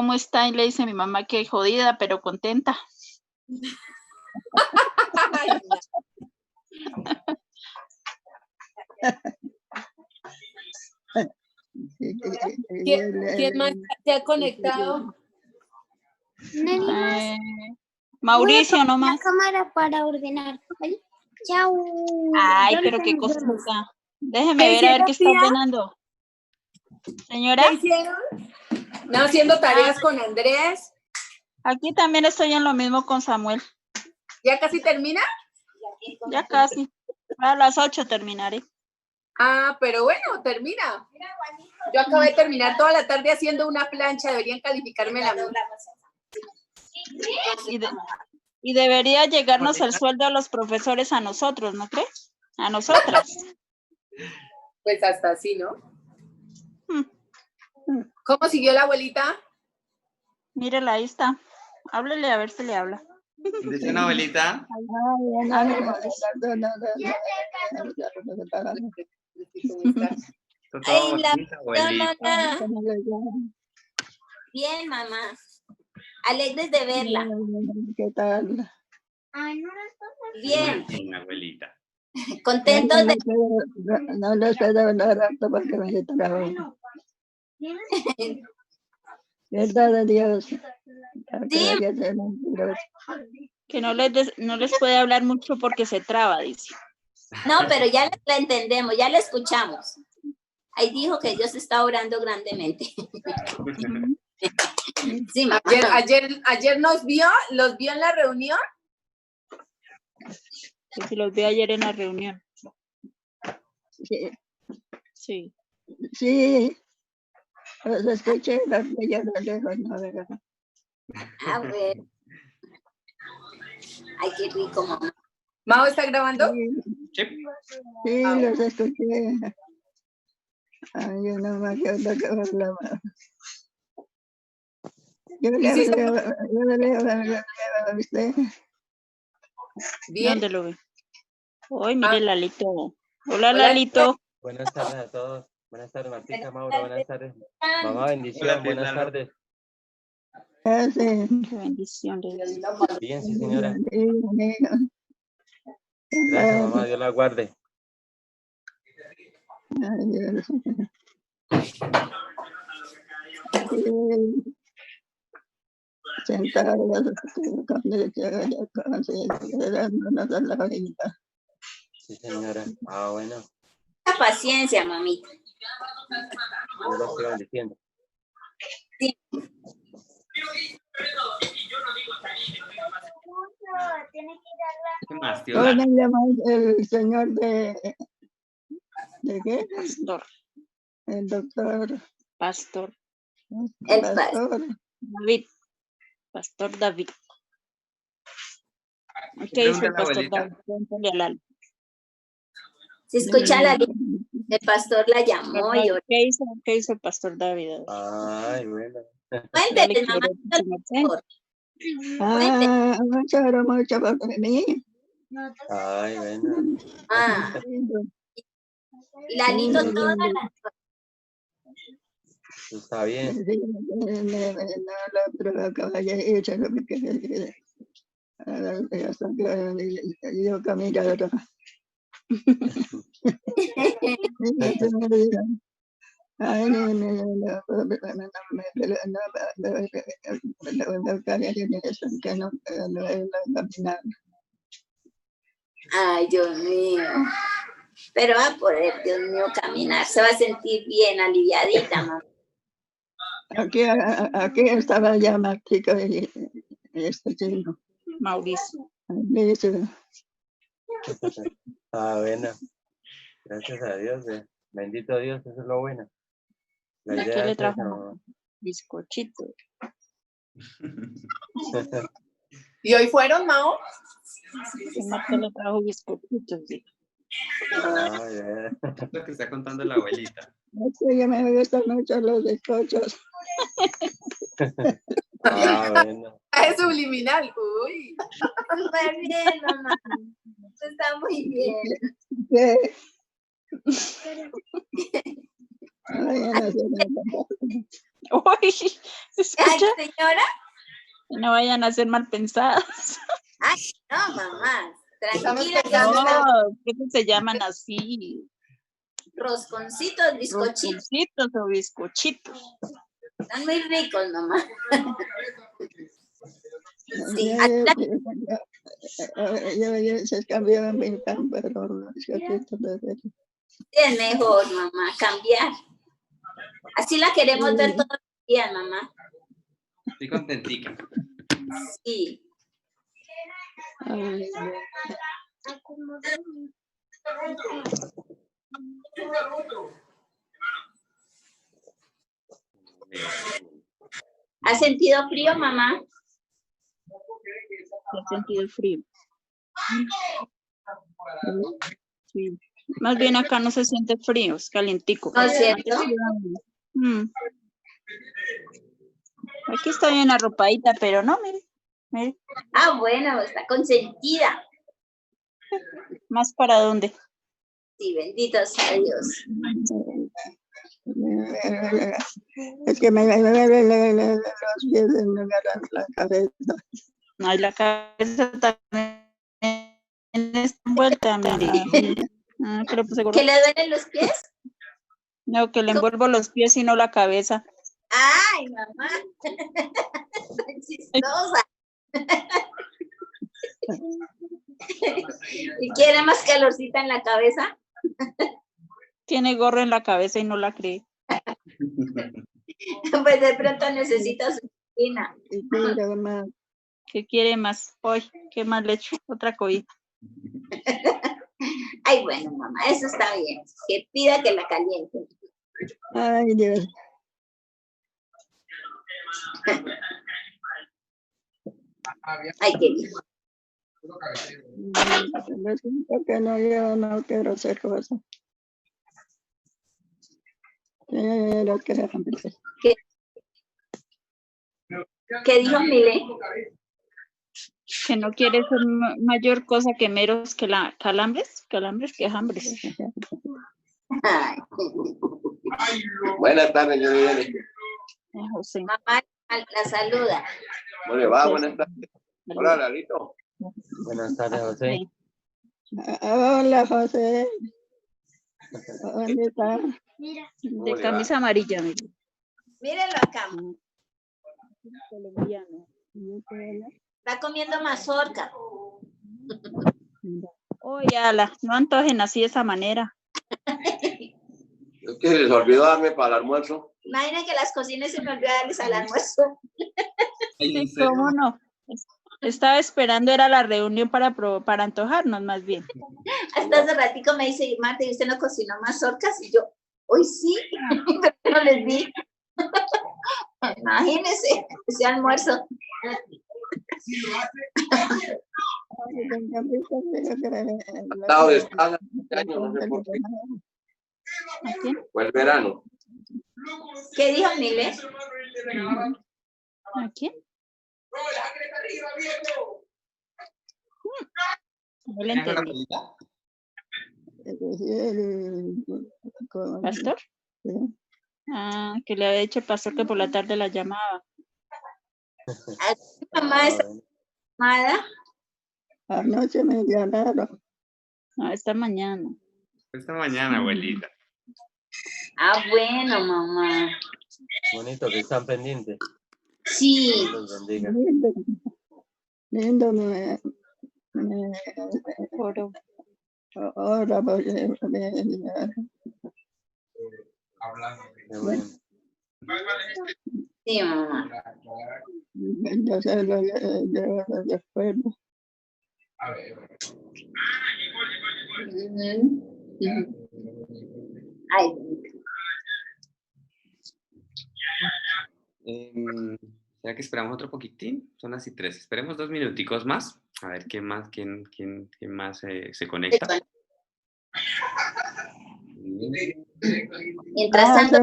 ¿cómo está? Y le dice a mi mamá que jodida, pero contenta. Ay, no. ¿Quién más se ha conectado? Mauricio nomás. La cámara para ordenar, ¿vale? Chao. Ay, pero qué cosita. Déjeme ver a ver qué está ordenando. Señora. ¿Qué hicieron? No, haciendo tareas con Andrés. Aquí también estoy en lo mismo con Samuel. ¿Ya casi termina? Ya casi. A las 8 terminaré. Ah, pero bueno, termina. Yo acabé de terminar toda la tarde haciendo una plancha. Deberían calificarme la misma. Y debería llegarnos el sueldo a los profesores a nosotros, ¿no crees? A nosotras. Pues hasta así, ¿no? ¿Cómo siguió la abuelita? Mírela, ahí está. Háblele a ver si le habla. ¿Dice una abuelita? Ay, mamá. Bien, mamá. Alegres de verla. ¿Qué tal? Bien. Bien, abuelita. Contentos de... No les puedo hablar harto porque me trabajo. Verdad de Dios. Sí. Que no les puede hablar mucho porque se traba, dice. No, pero ya la entendemos, ya la escuchamos. Ahí dijo que Dios está orando grandemente. Sí, mamá. Ayer los vio en la reunión. Que si los vi ayer en la reunión. Sí. Sí. Sí. Los escuché, los vi a lo lejos, no, ¿verdad? A ver. Ay, qué rico, mamá. ¿Mao está grabando? Sí, los escuché. Ay, yo no me acuerdo que hablaba. Yo le hablaba a usted. Bien. ¿Dónde lo ve? Hoy, mire, Lalito. Hola, Lalito. Buenas tardes a todos. Buenas tardes, Martita, Mauro. Buenas tardes. Mamá, bendición. Buenas tardes. Sí. Qué bendición. Bien, sí, señora. Gracias, mamá. Dios la guarde. Sí, señora. Ah, bueno. Mucha paciencia, mamita. Dios la siga bendiciendo. Sí. ¿Cómo me llama el señor de qué? Pastor. El doctor. Pastor. El pastor. David. Pastor David. ¿Qué dice el pastor David? Cuéntale a Lalo. Se escucha la línea. El pastor la llamó y oró. ¿Qué hizo el pastor David? Ay, bueno. Cuénteme, mamá. Mucho por mí. Ay, bueno. Ah. Y Lalito toda la... Está bien. Yo caminando. Ay, Dios mío. Pero va a poder, Dios mío, caminar. Se va a sentir bien, aliviadita, mamá. Aquí estaba ya Martica y este chico. Mauricio. Ah, bueno. Gracias a Dios. Bendito Dios, eso es lo bueno. La ¿De qué idea le es trajo? esa, Bizcochito. ¿Y hoy fueron, Mao? Marta le trajo bizcochitos. Sí. Ah, yeah. Lo que está contando la abuelita. Es que me gustan mucho los bizcochos. Ah, bueno. Es subliminal. Uy. Muy bien, mamá. Está muy bien. Ay, no sé. Uy, ¿se Ay, escucha? señora. Que no vayan a ser mal pensadas. Ay, no, mamá. Estamos Tranquila, pensando que No, ¿qué se llaman así? rosconcitos, bizcochitos. Rosconcitos o bizcochitos. Están muy ricos, mamá. Sí, Ya, se cambiaban mi pan, pero los bizcochitos de es mejor, mamá, cambiar. Así la queremos ver todos los días, mamá. Estoy contentica. Sí. Ay, ¿Has sentido frío, mamá? He sentido frío. Sí. Más bien acá no se siente frío, es calientico. ¿No es cierto? Mm. Aquí está bien arropadita, pero no, mire, mire, Ah, bueno, está consentida. más para dónde. Sí, benditos a Dios. es que me duelen los pies en lugar de la cabeza. Ay, la cabeza también está envuelta, mire. Ah, pero pues seguro. ¿Que le duelen los pies? No, que le envuelvo los pies y no la cabeza. Ay, mamá. Tan chistosa. ¿Y quiere más calorcita en la cabeza? Tiene gorro en la cabeza y no la cree. Pues de pronto necesita su piscina. Y quiero más. ¿Qué quiere más? Hoy, ¿qué más le echo? Otra cobija. Ay, bueno, mamá, eso está bien. Que pida que la caliente. Ay, Dios. Ay, qué bien. Porque no, yo no quiero hacer cosas. Quiero que ¿Qué dijo Mile? Que no quiere ser mayor cosa que meros que la calambres. Calambres, que hambres. Ay, Buenas tardes, yo Irene. José. mamá la saluda. ¿Cómo le va? Buenas tardes. Hola, Lalito. Buenas tardes, José. Sí. Hola, José. ¿Dónde está? De camisa amarilla, mire. Mírenlo acá. Colombiano. Está comiendo mazorca. Oye, ala, no antojen así de esa manera. Es que se les olvidó darme para el almuerzo. Imaginen que las cocinas se me olvidó darles al almuerzo. Sí, ¿cómo no? Estaba esperando, era la reunión para antojarnos más bien. Hasta hace ratico me dice, Marta, ¿y usted no cocinó mazorcas? Y yo, hoy sí, pero no les di. Imagínense, ese almuerzo. Estado de escala este año, no sé por qué. ¿A quién? Fue el verano. ¿Qué dijo Mile? ¿A quién? No le entendí. ¿Pastor? Ah, que le había dicho el pastor que por la tarde la llamaba. Mamá está llamada. Anoche me llamaron. Ah, esta mañana. Esta mañana, abuelita. Ah, bueno, mamá. Bonito que están pendientes. Sí. Dios los bendiga. Lindo Oro. ahora Qué bueno. Sí, mamá. yo sé lo que después. Ay, ¿Será que esperamos otro poquitín? Son así 3. Esperemos 2 minuticos más. A ver quién más se conecta. mientras tanto,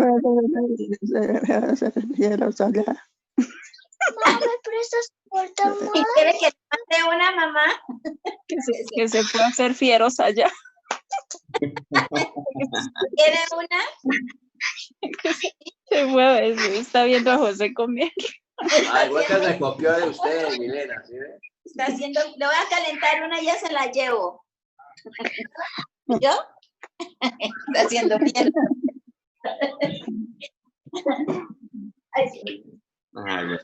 Se refiere allá. ¿y quiere que le mande una, mamá? Que se puede hacer fieros allá. ¿Quiere una? Que Se fue, está viendo a José comer. Ay, igual que se copió de usted, Milena, ¿sí ve? Está haciendo, le voy a calentar una y ya se la llevo. ¿Yo? Está haciendo bien. Ay, sí. Ay, bueno,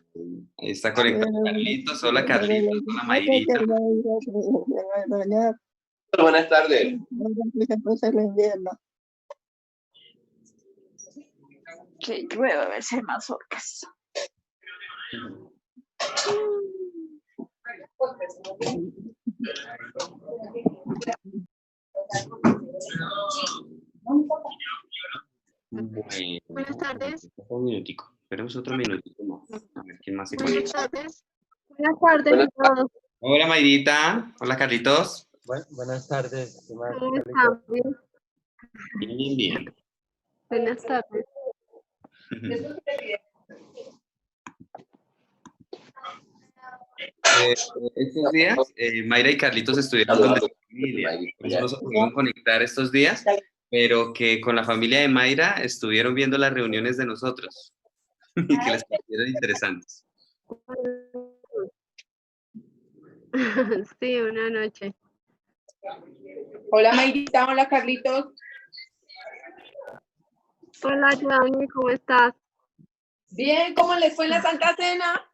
ahí está conectado Carlitos. Hola, Carlitos. Hola, Mayrita. Buenas tardes. Que llueva, a ver si hay más orcas. Bueno, Buenas tardes. un minutico. Esperemos otro minutico más. A ver quién más se Buenas conecta. tardes. Buenas tardes a todos. Hola, Mayrita. Hola, Carlitos. Buenas tardes. ¿Qué más, ¿Cómo Carlitos? están? Bien. Bien, bien, bien. Buenas tardes. Estos días, Mayra y Carlitos estuvieron donde su familia. Por eso no se pudieron conectar estos días, pero que con la familia de Mayra estuvieron viendo las reuniones de nosotros y que les parecieron interesantes. Sí, una noche. Hola Mayrita, hola Carlitos. Hola, Johnny, ¿cómo estás? Bien, ¿cómo les fue en la Santa Cena?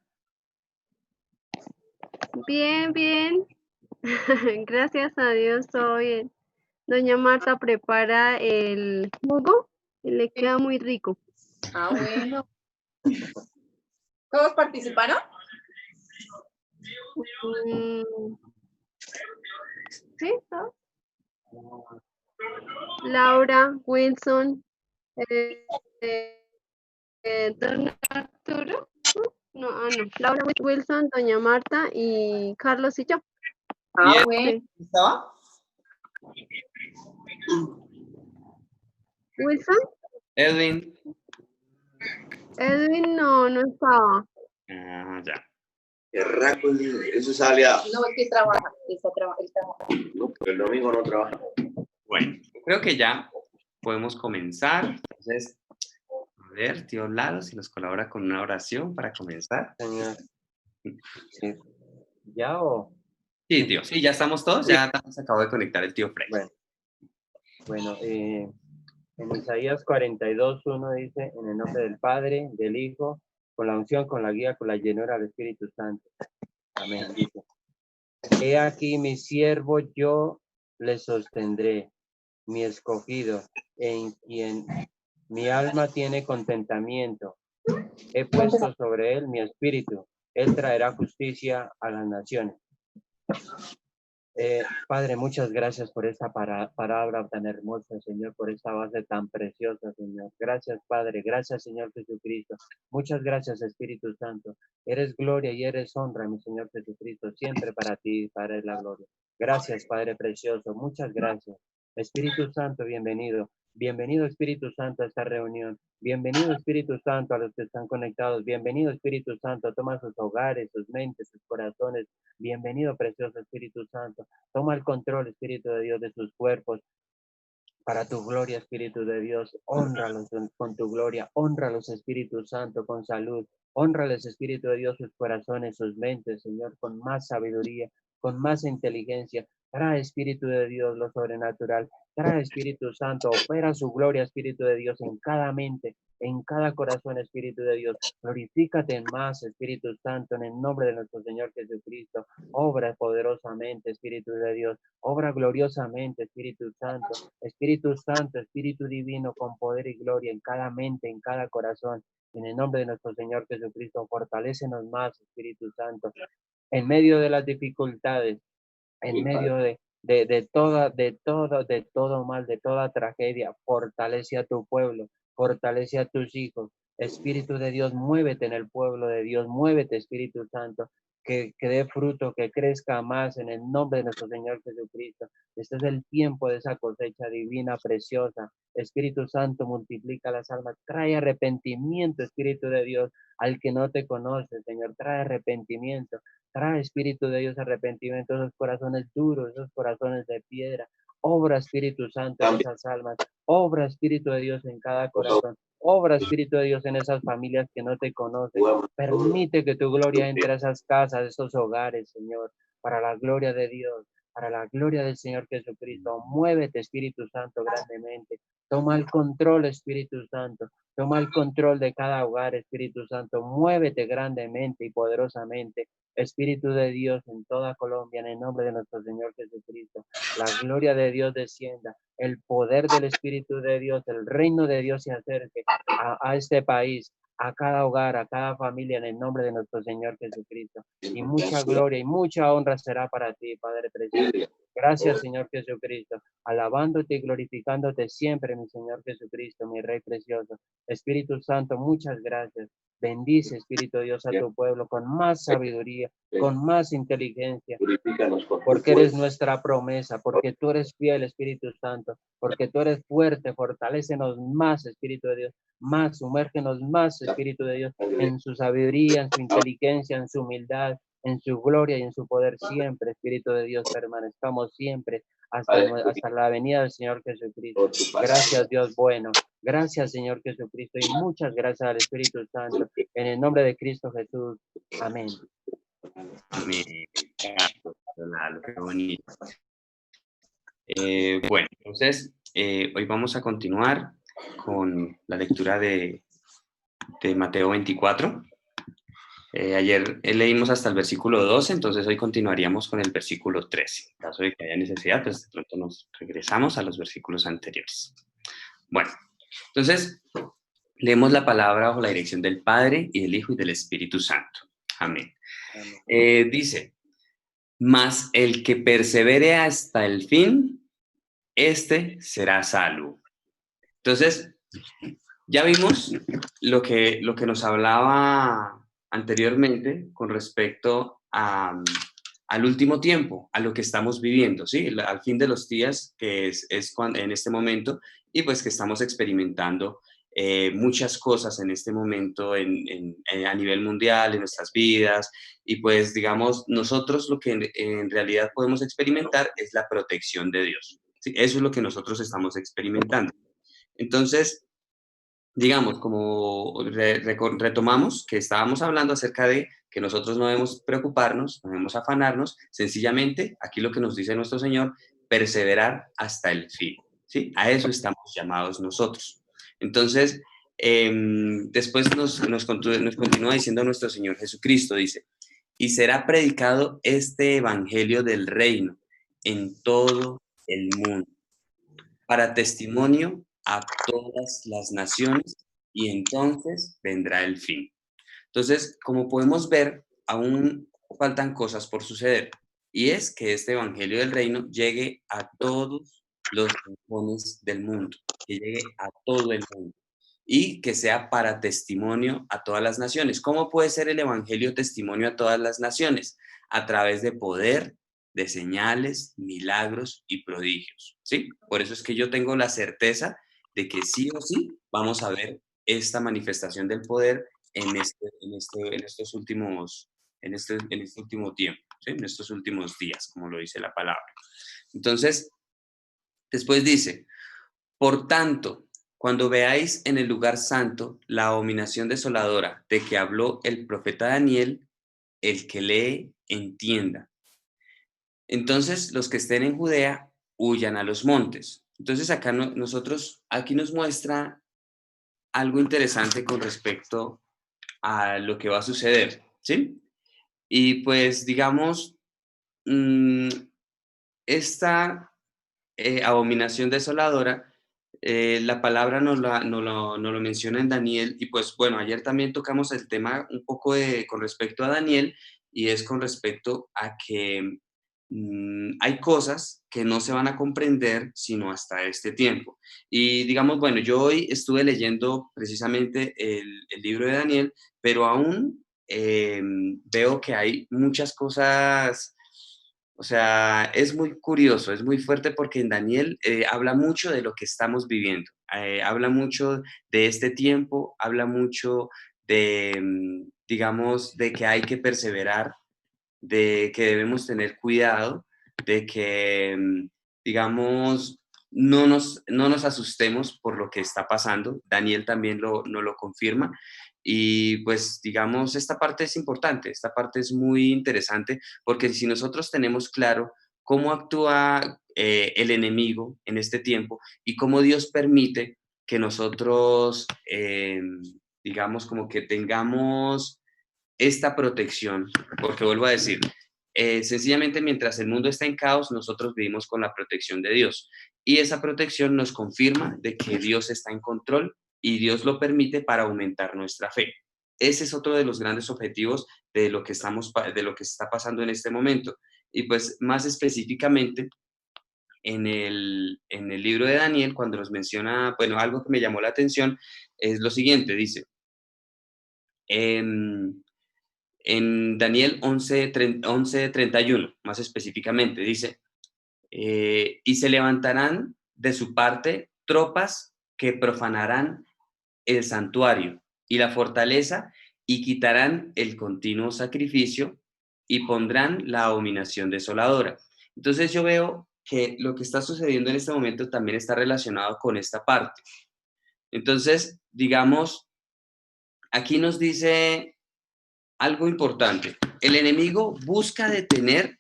Bien, bien. Gracias a Dios, todo bien. Doña Marta prepara el jugo y le queda muy rico. Ah, bueno. ¿Todos participaron? Mm, sí, ¿no? Laura, Wilson, eh, don Arturo. No, no. Laura, Wilson, doña Marta y Carlos y yo. Ah, Bien. bueno. Sí. ¿Estaba? Wilson, Edwin. Edwin no estaba. Ah, ya. Eso sale a... No, es que trabaja. Él trabaja. No, porque el domingo no trabaja. Bueno, creo que ya podemos comenzar. Entonces, a ver, tío Lalo, si nos colabora con una oración para comenzar. Señor. Sí. ¿Ya o...? Sí, tío, sí, ya estamos todos. Ya se acabó de conectar el tío Frey. Bueno, en Isaías 42:1 dice, en el nombre del Padre, del Hijo, con la unción, con la guía, con la llenura del Espíritu Santo. Amén. Dice, he aquí mi siervo, yo le sostendré, mi escogido, en quien mi alma tiene contentamiento. He puesto sobre él mi espíritu. Él traerá justicia a las naciones. Padre, muchas gracias por esta palabra tan hermosa, Señor, por esta base tan preciosa, Señor. Gracias, Padre. Gracias, Señor Jesucristo. Muchas gracias, Espíritu Santo. Eres gloria y eres honra, mi Señor Jesucristo. Siempre para ti, Padre, la gloria. Gracias, Padre precioso. Muchas gracias. Espíritu Santo, bienvenido. Bienvenido, Espíritu Santo, a esta reunión. Bienvenido, Espíritu Santo, a los que están conectados. Bienvenido, Espíritu Santo. Toma sus hogares, sus mentes, sus corazones. Bienvenido, precioso Espíritu Santo. Toma el control, Espíritu de Dios, de sus cuerpos. Para tu gloria, Espíritu de Dios, honralos con tu gloria. Honralos, Espíritu Santo, con salud. Honrales, Espíritu de Dios, sus corazones, sus mentes, Señor, con más sabiduría, con más inteligencia. Trae, Espíritu de Dios, lo sobrenatural. Trae, Espíritu Santo, opera su gloria, Espíritu de Dios, en cada mente, en cada corazón, Espíritu de Dios. Glorifícate más, Espíritu Santo, en el nombre de nuestro Señor Jesucristo. Obra poderosamente, Espíritu de Dios. Obra gloriosamente, Espíritu Santo. Espíritu Santo, Espíritu Divino, con poder y gloria en cada mente, en cada corazón. En el nombre de nuestro Señor Jesucristo, fortalécenos más, Espíritu Santo. En medio de las dificultades, en medio de todo mal, de toda tragedia, fortalece a tu pueblo, fortalece a tus hijos. Espíritu de Dios, muévete en el pueblo de Dios, muévete, Espíritu Santo, que dé fruto, que crezca más en el nombre de nuestro Señor Jesucristo. Este es el tiempo de esa cosecha divina, preciosa. Espíritu Santo, multiplica las almas, trae arrepentimiento, Espíritu de Dios, al que no te conoce, Señor, trae arrepentimiento. Trae, Espíritu de Dios, arrepentimiento, esos corazones duros, esos corazones de piedra. Obra, Espíritu Santo, en esas almas. Obra, Espíritu de Dios, en cada corazón. Obra, Espíritu de Dios, en esas familias que no te conocen. Permite que tu gloria entre a esas casas, a esos hogares, Señor, para la gloria de Dios, para la gloria del Señor Jesucristo. Muévete, Espíritu Santo, grandemente. Toma el control, Espíritu Santo. Toma el control de cada hogar, Espíritu Santo. Muévete grandemente y poderosamente, Espíritu de Dios, en toda Colombia, en el nombre de nuestro Señor Jesucristo. La gloria de Dios descienda, el poder del Espíritu de Dios, el reino de Dios se acerque a este país, a cada hogar, a cada familia, en el nombre de nuestro Señor Jesucristo. Y mucha gloria y mucha honra será para ti, Padre precioso. Gracias, Señor Jesucristo, alabándote y glorificándote siempre, mi Señor Jesucristo, mi Rey precioso. Espíritu Santo, muchas gracias. Bendice, Espíritu Dios, a tu pueblo con más sabiduría, con más inteligencia, porque eres nuestra promesa, porque tú eres fiel, Espíritu Santo, porque tú eres fuerte, fortalécenos más, Espíritu de Dios, más, sumérgenos más, Espíritu de Dios, en su sabiduría, en su inteligencia, en su humildad, en su gloria y en su poder siempre, Espíritu de Dios, permanezcamos siempre hasta la venida del Señor Jesucristo. Gracias, Dios bueno. Gracias, Señor Jesucristo, y muchas gracias al Espíritu Santo. En el nombre de Cristo Jesús. Amén. Amén. Qué bonito. Bueno, entonces, hoy vamos a continuar con la lectura de Mateo 24. Ayer leímos hasta el versículo 12, entonces hoy continuaríamos con el versículo 13. En caso de que haya necesidad, pues de pronto nos regresamos a los versículos anteriores. Bueno, entonces leemos la palabra bajo la dirección del Padre y del Hijo y del Espíritu Santo. Amén. Dice, mas el que persevere hasta el fin, este será salvo. Entonces, ya vimos lo que nos hablaba anteriormente con respecto al último tiempo, a lo que estamos viviendo, ¿sí? Al fin de los días, que es en este momento, y pues que estamos experimentando muchas cosas en este momento a nivel mundial, en nuestras vidas, y pues digamos, nosotros lo que en realidad podemos experimentar es la protección de Dios, ¿sí? Eso es lo que nosotros estamos experimentando. Entonces, digamos, como retomamos que estábamos hablando acerca de que nosotros no debemos preocuparnos, no debemos afanarnos, sencillamente, aquí lo que nos dice nuestro Señor, perseverar hasta el fin, ¿sí? A eso estamos llamados nosotros. Entonces, después nos continúa diciendo nuestro Señor Jesucristo, dice, y será predicado este evangelio del reino en todo el mundo, para testimonio a todas las naciones, y entonces vendrá el fin. Entonces, como podemos ver, aún faltan cosas por suceder, y es que este evangelio del reino llegue a todos los rincones del mundo, que llegue a todo el mundo, y que sea para testimonio a todas las naciones. ¿Cómo puede ser el evangelio testimonio a todas las naciones? A través de poder, de señales, milagros y prodigios, ¿sí? Por eso es que yo tengo la certeza de que sí o sí vamos a ver esta manifestación del poder en este último tiempo, ¿sí? En estos últimos días, como lo dice la palabra. Entonces, después dice, por tanto, cuando veáis en el lugar santo la abominación desoladora de que habló el profeta Daniel, el que lee, entienda. Entonces, los que estén en Judea, huyan a los montes. Entonces, acá aquí nos muestra algo interesante con respecto a lo que va a suceder, ¿sí? Y pues, digamos, esta abominación desoladora, la palabra nos lo menciona en Daniel, y pues, bueno, ayer también tocamos el tema un poco con respecto a Daniel, y es con respecto a que hay cosas que no se van a comprender sino hasta este tiempo. Y digamos, bueno, yo hoy estuve leyendo precisamente el libro de Daniel, pero aún veo que hay muchas cosas, o sea, es muy curioso, es muy fuerte porque en Daniel habla mucho de lo que estamos viviendo, habla mucho de este tiempo, habla mucho de, digamos, de que hay que perseverar, de que debemos tener cuidado, de que, digamos, no nos asustemos por lo que está pasando. Daniel también nos lo confirma. Y pues, digamos, esta parte es importante, esta parte es muy interesante, porque si nosotros tenemos claro cómo actúa el enemigo en este tiempo y cómo Dios permite que nosotros, digamos, como que tengamos esta protección, porque vuelvo a decir, sencillamente mientras el mundo está en caos, nosotros vivimos con la protección de Dios. Y esa protección nos confirma de que Dios está en control y Dios lo permite para aumentar nuestra fe. Ese es otro de los grandes objetivos de lo que de lo que está pasando en este momento. Y pues más específicamente en el libro de Daniel, cuando nos menciona, bueno, algo que me llamó la atención es lo siguiente, dice, en Daniel 11:31, más específicamente, dice, y se levantarán de su parte tropas que profanarán el santuario y la fortaleza y quitarán el continuo sacrificio y pondrán la abominación desoladora. Entonces yo veo que lo que está sucediendo en este momento también está relacionado con esta parte. Entonces, digamos, aquí nos dice algo importante. El enemigo busca detener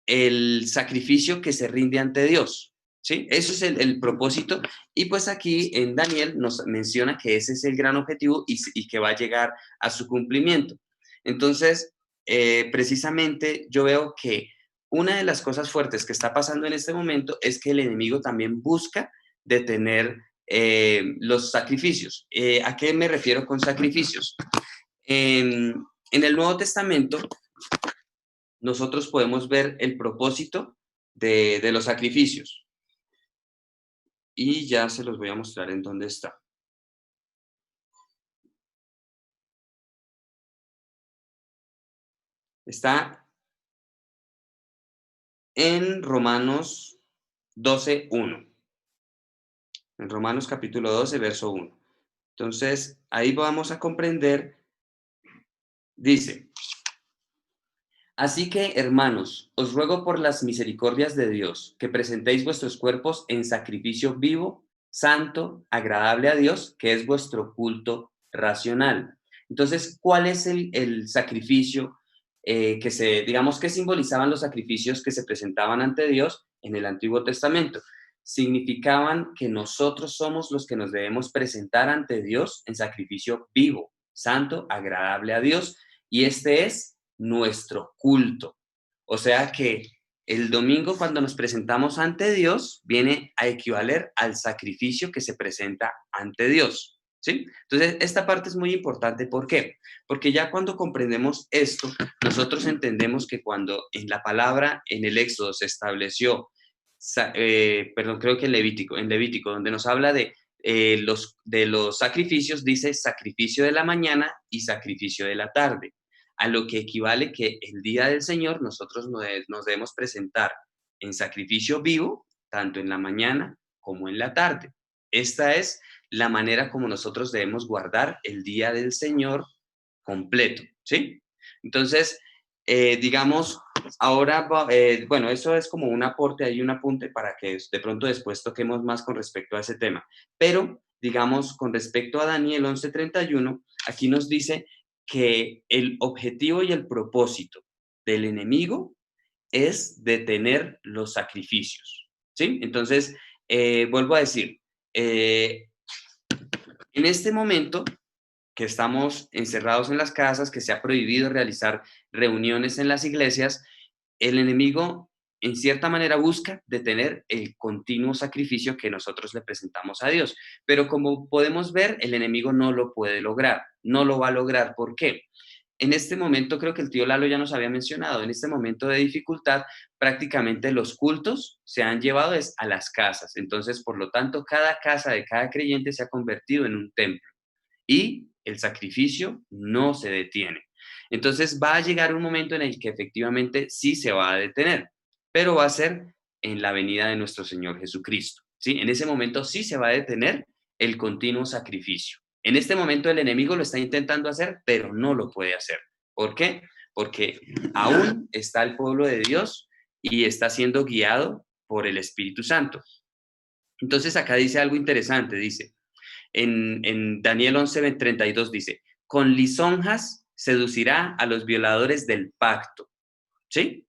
el sacrificio que se rinde ante Dios, ¿sí? Eso es el propósito. Y pues aquí en Daniel nos menciona que ese es el gran objetivo y que va a llegar a su cumplimiento. Entonces, precisamente yo veo que una de las cosas fuertes que está pasando en este momento es que el enemigo también busca detener los sacrificios. ¿A qué me refiero con sacrificios? En el Nuevo Testamento, nosotros podemos ver el propósito de los sacrificios. Y ya se los voy a mostrar en dónde está. Está en Romanos 12:1. En Romanos capítulo 12, verso 1. Entonces, ahí vamos a comprender, dice, así que, hermanos, os ruego por las misericordias de Dios que presentéis vuestros cuerpos en sacrificio vivo, santo, agradable a Dios, que es vuestro culto racional. Entonces, ¿cuál es el sacrificio digamos, que simbolizaban los sacrificios que se presentaban ante Dios en el Antiguo Testamento? Significaban que nosotros somos los que nos debemos presentar ante Dios en sacrificio vivo, santo, agradable a Dios, y este es nuestro culto. O sea que el domingo cuando nos presentamos ante Dios viene a equivaler al sacrificio que se presenta ante Dios, ¿sí? Entonces, esta parte es muy importante. ¿Por qué? Porque ya cuando comprendemos esto, nosotros entendemos que cuando en la palabra, en el Éxodo se estableció, creo que en Levítico, donde nos habla de los sacrificios, dice sacrificio de la mañana y sacrificio de la tarde, a lo que equivale que el día del Señor nosotros nos debemos presentar en sacrificio vivo, tanto en la mañana como en la tarde. Esta es la manera como nosotros debemos guardar el día del Señor completo, ¿sí? Entonces, digamos, ahora, bueno, eso es como un aporte ahí, un apunte para que de pronto después toquemos más con respecto a ese tema. Pero, digamos, con respecto a Daniel 11:31, aquí nos dice que el objetivo y el propósito del enemigo es detener los sacrificios, ¿sí? Entonces, vuelvo a decir, en este momento que estamos encerrados en las casas, que se ha prohibido realizar reuniones en las iglesias, el enemigo en cierta manera busca detener el continuo sacrificio que nosotros le presentamos a Dios. Pero como podemos ver, el enemigo no lo puede lograr, no lo va a lograr. ¿Por qué? En este momento, creo que el tío Lalo ya nos había mencionado, en este momento de dificultad, prácticamente los cultos se han llevado a las casas. Entonces, por lo tanto, cada casa de cada creyente se ha convertido en un templo y el sacrificio no se detiene. Entonces, va a llegar un momento en el que efectivamente sí se va a detener, pero va a ser en la venida de nuestro Señor Jesucristo, ¿sí? En ese momento sí se va a detener el continuo sacrificio. En este momento el enemigo lo está intentando hacer, pero no lo puede hacer. ¿Por qué? Porque aún está el pueblo de Dios y está siendo guiado por el Espíritu Santo. Entonces acá dice algo interesante, dice, en Daniel 11:32 dice, con lisonjas seducirá a los violadores del pacto, ¿sí?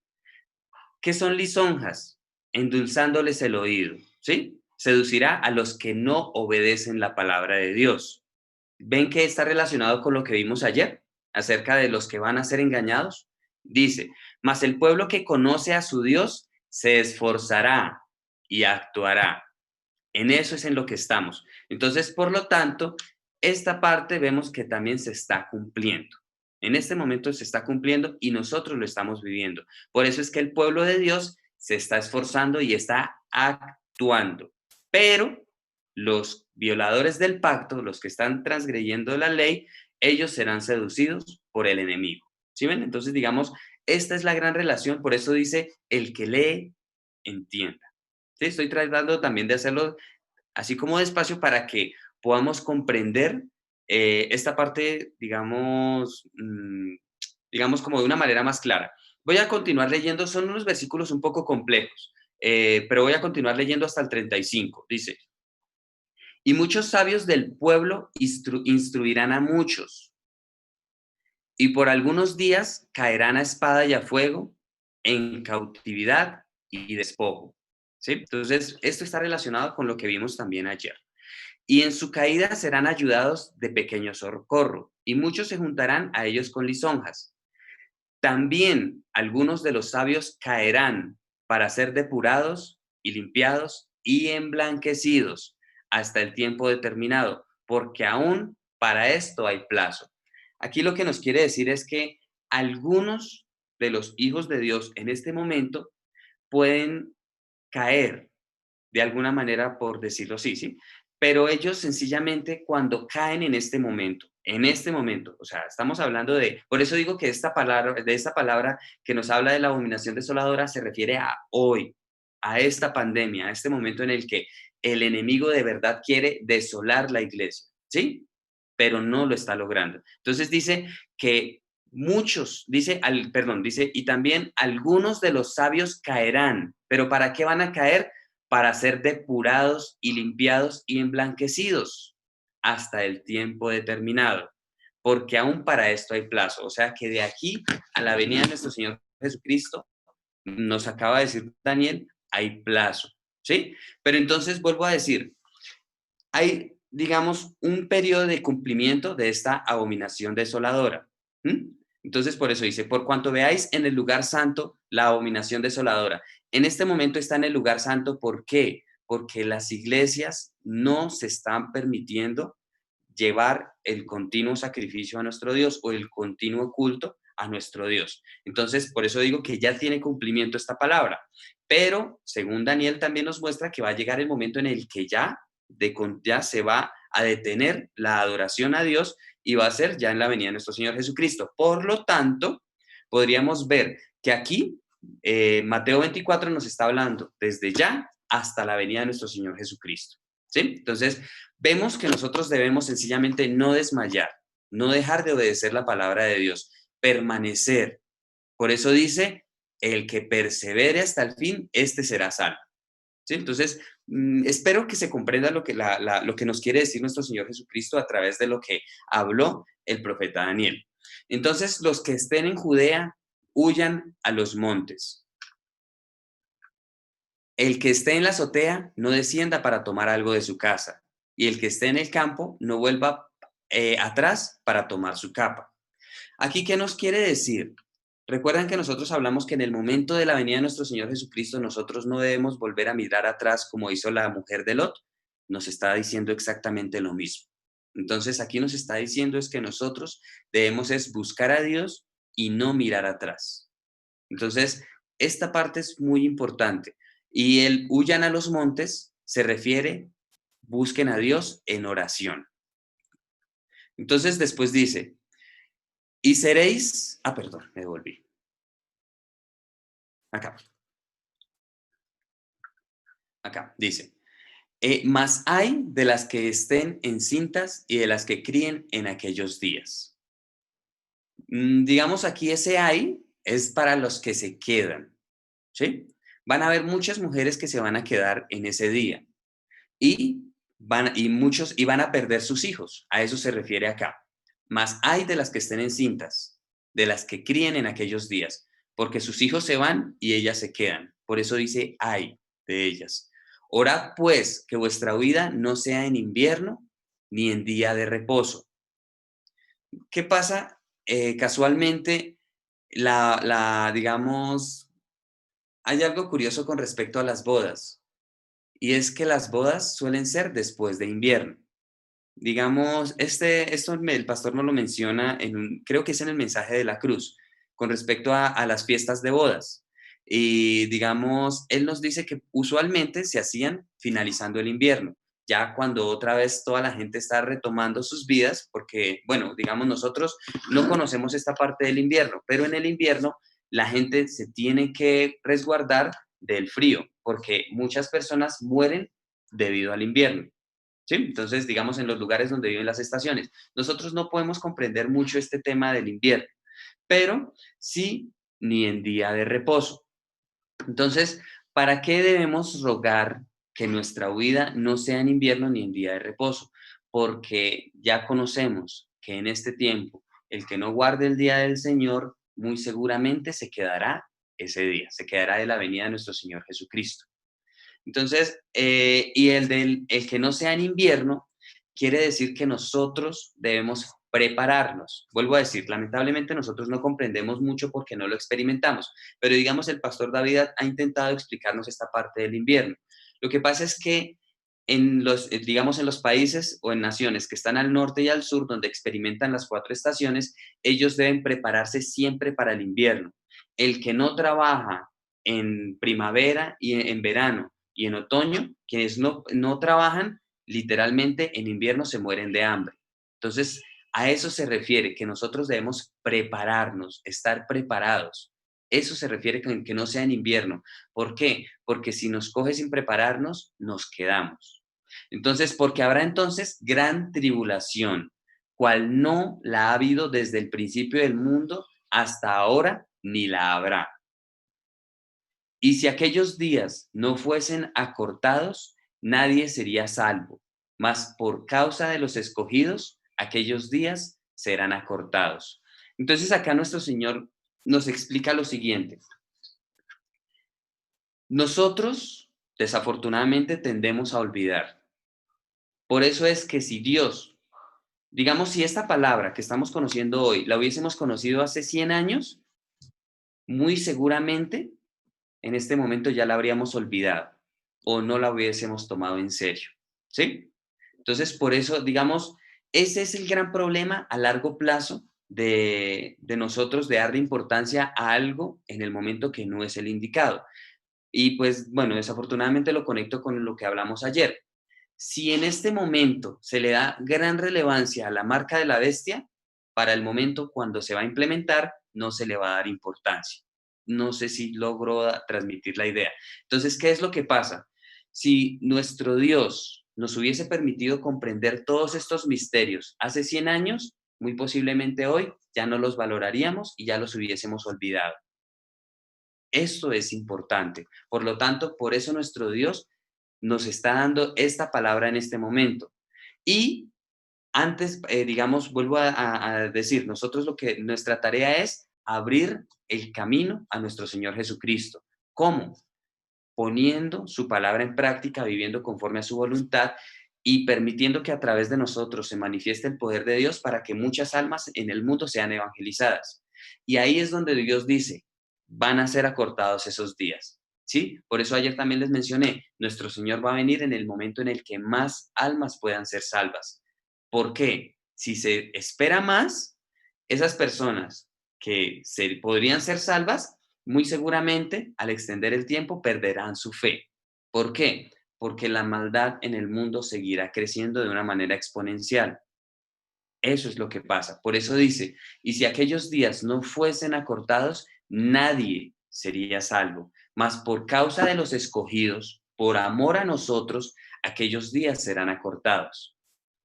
¿Qué son lisonjas? Endulzándoles el oído, ¿sí? Seducirá a los que no obedecen la palabra de Dios. ¿Ven que está relacionado con lo que vimos ayer acerca de los que van a ser engañados? Dice, mas el pueblo que conoce a su Dios se esforzará y actuará. En eso es en lo que estamos. Entonces, por lo tanto, esta parte vemos que también se está cumpliendo. En este momento se está cumpliendo y nosotros lo estamos viviendo. Por eso es que el pueblo de Dios se está esforzando y está actuando. Pero los violadores del pacto, los que están transgrediendo la ley, ellos serán seducidos por el enemigo. ¿Sí ven? Entonces, digamos, esta es la gran relación. Por eso dice, el que lee, entienda. ¿Sí? Estoy tratando también de hacerlo así como despacio para que podamos comprender esta parte, digamos, digamos como de una manera más clara. Voy a continuar leyendo, son unos versículos un poco complejos, pero voy a continuar leyendo hasta el 35. Dice, y muchos sabios del pueblo instruirán a muchos, y por algunos días caerán a espada y a fuego, en cautividad y despojo. ¿Sí? Entonces, esto está relacionado con lo que vimos también ayer. Y en su caída serán ayudados de pequeño socorro, y muchos se juntarán a ellos con lisonjas. También algunos de los sabios caerán para ser depurados y limpiados y emblanquecidos hasta el tiempo determinado, porque aún para esto hay plazo. Aquí lo que nos quiere decir es que algunos de los hijos de Dios en este momento pueden caer de alguna manera, por decirlo así, ¿sí? Pero ellos sencillamente cuando caen en este momento, o sea, estamos hablando de, por eso digo que de esta palabra que nos habla de la abominación desoladora se refiere a hoy, a esta pandemia, a este momento en el que el enemigo de verdad quiere desolar la iglesia, ¿sí? Pero no lo está logrando. Entonces dice que muchos, dice, y también algunos de los sabios caerán, pero ¿para qué van a caer? Para ser depurados y limpiados y emblanquecidos hasta el tiempo determinado, porque aún para esto hay plazo. O sea que de aquí a la venida de nuestro Señor Jesucristo, nos acaba de decir Daniel, hay plazo, ¿sí? Pero entonces vuelvo a decir, hay, digamos, un periodo de cumplimiento de esta abominación desoladora. Entonces, por eso dice, por cuanto veáis en el lugar santo la abominación desoladora. En este momento está en el lugar santo, ¿por qué? Porque las iglesias no se están permitiendo llevar el continuo sacrificio a nuestro Dios o el continuo culto a nuestro Dios. Entonces, por eso digo que ya tiene cumplimiento esta palabra. Pero, según Daniel, también nos muestra que va a llegar el momento en el que ya se va a detener la adoración a Dios y va a ser ya en la venida de nuestro Señor Jesucristo. Por lo tanto, podríamos ver que aquí Mateo 24 nos está hablando desde ya hasta la venida de nuestro Señor Jesucristo. ¿Sí? Entonces, vemos que nosotros debemos sencillamente no desmayar, no dejar de obedecer la palabra de Dios, permanecer. Por eso dice, el que persevere hasta el fin, este será salvo. ¿Sí? Entonces, espero que se comprenda lo que nos quiere decir nuestro Señor Jesucristo a través de lo que habló el profeta Daniel. Entonces, los que estén en Judea, huyan a los montes. El que esté en la azotea, no descienda para tomar algo de su casa. Y el que esté en el campo, no vuelva atrás para tomar su capa. Aquí, ¿qué nos quiere decir? Recuerdan que nosotros hablamos que en el momento de la venida de nuestro Señor Jesucristo, nosotros no debemos volver a mirar atrás como hizo la mujer de Lot. Nos está diciendo exactamente lo mismo. Entonces, aquí nos está diciendo es que nosotros debemos es buscar a Dios y no mirar atrás. Entonces, esta parte es muy importante. Y el huyan a los montes se refiere, busquen a Dios en oración. Entonces, después dice, y seréis, perdón, me devolví. Acá, dice, mas hay de las que estén encintas y de las que críen en aquellos días. Digamos aquí ese hay es para los que se quedan, ¿sí? Van a haber muchas mujeres que se van a quedar en ese día y muchos van a perder sus hijos. A eso se refiere acá. Mas hay de las que estén encintas, de las que críen en aquellos días, porque sus hijos se van y ellas se quedan. Por eso dice ay de ellas. Orad pues que vuestra huida no sea en invierno ni en día de reposo. ¿Qué pasa? Casualmente, digamos, hay algo curioso con respecto a las bodas, y es que las bodas suelen ser después de invierno. Digamos, el pastor nos lo menciona, creo que es en el mensaje de la cruz, con respecto a las fiestas de bodas. Y digamos, él nos dice que usualmente se hacían finalizando el invierno, ya cuando otra vez toda la gente está retomando sus vidas, porque, bueno, digamos, nosotros no conocemos esta parte del invierno, pero en el invierno la gente se tiene que resguardar del frío, porque muchas personas mueren debido al invierno. ¿Sí? Entonces, digamos, en los lugares donde viven las estaciones. Nosotros no podemos comprender mucho este tema del invierno, pero sí ni en día de reposo. Entonces, ¿para qué debemos rogar que nuestra huida no sea en invierno ni en día de reposo? Porque ya conocemos que en este tiempo el que no guarde el día del Señor muy seguramente se quedará ese día, se quedará de la venida de nuestro Señor Jesucristo. Entonces, y el que no sea en invierno, quiere decir que nosotros debemos prepararnos. Vuelvo a decir, lamentablemente nosotros no comprendemos mucho porque no lo experimentamos, pero digamos el pastor David ha intentado explicarnos esta parte del invierno. Lo que pasa es que digamos en los países o en naciones que están al norte y al sur, donde experimentan las 4 estaciones, ellos deben prepararse siempre para el invierno. El que no trabaja en primavera y en verano y en otoño, quienes no trabajan, literalmente en invierno se mueren de hambre. Entonces, a eso se refiere, que nosotros debemos prepararnos, estar preparados. Eso se refiere con que no sea en invierno. ¿Por qué? Porque si nos coge sin prepararnos, nos quedamos. Entonces, porque habrá entonces gran tribulación, cual no la ha habido desde el principio del mundo hasta ahora, ni la habrá. Y si aquellos días no fuesen acortados, nadie sería salvo, mas por causa de los escogidos, aquellos días serán acortados. Entonces acá nuestro Señor nos explica lo siguiente. Nosotros, desafortunadamente, tendemos a olvidar. Por eso es que si Dios, digamos, si esta palabra que estamos conociendo hoy la hubiésemos conocido hace 100 años, muy seguramente en este momento ya la habríamos olvidado o no la hubiésemos tomado en serio, ¿sí? Entonces, por eso, digamos, ese es el gran problema a largo plazo de nosotros, de darle importancia a algo en el momento que no es el indicado. Y pues, bueno, desafortunadamente lo conecto con lo que hablamos ayer. Si en este momento se le da gran relevancia a la marca de la bestia, para el momento cuando se va a implementar, no se le va a dar importancia. No sé si logro transmitir la idea. Entonces, ¿qué es lo que pasa? Si nuestro Dios nos hubiese permitido comprender todos estos misterios hace 100 años, muy posiblemente hoy ya no los valoraríamos y ya los hubiésemos olvidado. Esto es importante. Por lo tanto, por eso nuestro Dios nos está dando esta palabra en este momento. Y antes, digamos, vuelvo a decir, nuestra tarea es abrir el camino a nuestro Señor Jesucristo. ¿Cómo? Poniendo su palabra en práctica, viviendo conforme a su voluntad y permitiendo que a través de nosotros se manifieste el poder de Dios para que muchas almas en el mundo sean evangelizadas. Y ahí es donde Dios dice, van a ser acortados esos días. ¿Sí? Por eso ayer también les mencioné, nuestro Señor va a venir en el momento en el que más almas puedan ser salvas. ¿Por qué? Si se espera más, esas personas que podrían ser salvas, muy seguramente al extender el tiempo perderán su fe. ¿Por qué? Porque la maldad en el mundo seguirá creciendo de una manera exponencial. Eso es lo que pasa. Por eso dice, y si aquellos días no fuesen acortados, nadie sería salvo. Mas por causa de los escogidos, por amor a nosotros, aquellos días serán acortados.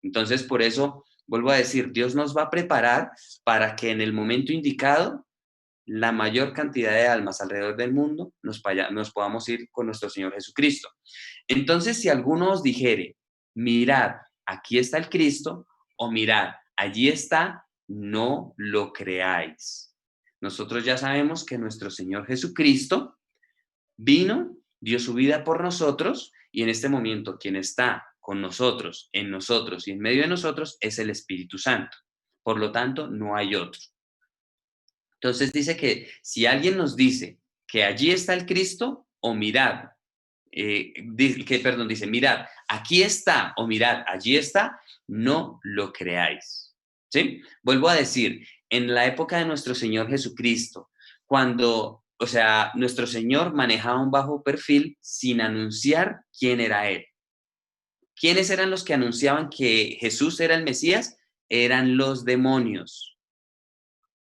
Entonces, por eso, vuelvo a decir, Dios nos va a preparar para que en el momento indicado la mayor cantidad de almas alrededor del mundo, nos podamos ir con nuestro Señor Jesucristo. Entonces, si alguno os dijere, mirad, aquí está el Cristo, o mirad, allí está, no lo creáis. Nosotros ya sabemos que nuestro Señor Jesucristo vino, dio su vida por nosotros, y en este momento quien está con nosotros y en medio de nosotros es el Espíritu Santo. Por lo tanto, no hay otro. Entonces dice que si alguien nos dice que allí está el Cristo, o mirad, dice, mirad, aquí está, o mirad, allí está, no lo creáis. ¿Sí? Vuelvo a decir, en la época de nuestro Señor Jesucristo, cuando, nuestro Señor manejaba un bajo perfil sin anunciar quién era Él. ¿Quiénes eran los que anunciaban que Jesús era el Mesías? Eran los demonios.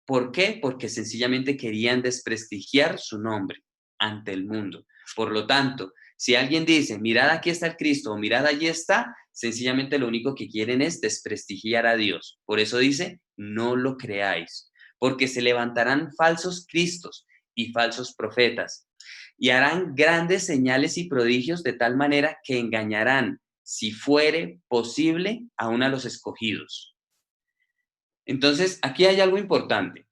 ¿Por qué? Porque sencillamente querían desprestigiar su nombre ante el mundo. Por lo tanto, si alguien dice, mirad aquí está el Cristo, o mirad allí está, sencillamente lo único que quieren es desprestigiar a Dios. Por eso dice, no lo creáis, porque se levantarán falsos cristos y falsos profetas, y harán grandes señales y prodigios de tal manera que engañarán, si fuere posible, aún a los escogidos. Entonces, aquí hay algo importante.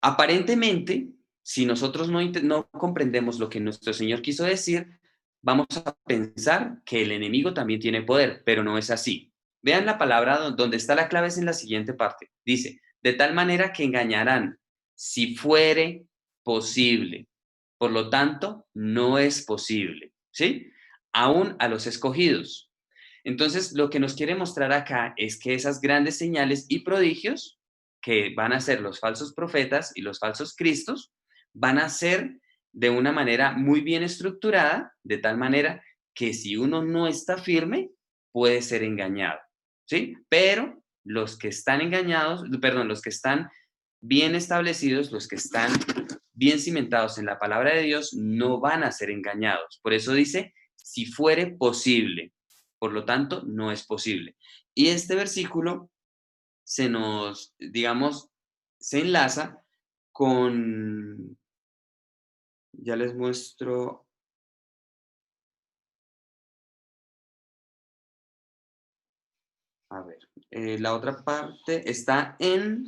Aparentemente, si nosotros no comprendemos lo que nuestro Señor quiso decir, vamos a pensar que el enemigo también tiene poder, pero no es así. Vean la palabra donde está la clave, es en la siguiente parte. Dice, de tal manera que engañarán, si fuere posible. Por lo tanto, no es posible, ¿sí? Aún a los escogidos. Entonces, lo que nos quiere mostrar acá es que esas grandes señales y prodigios que van a ser los falsos profetas y los falsos cristos, van a ser de una manera muy bien estructurada, de tal manera que si uno no está firme, puede ser engañado, ¿sí? Pero los que están los que están bien establecidos, los que están bien cimentados en la palabra de Dios, no van a ser engañados. Por eso dice, si fuere posible. Por lo tanto, no es posible. Y este versículo se enlaza con, ya les muestro, a ver, la otra parte está en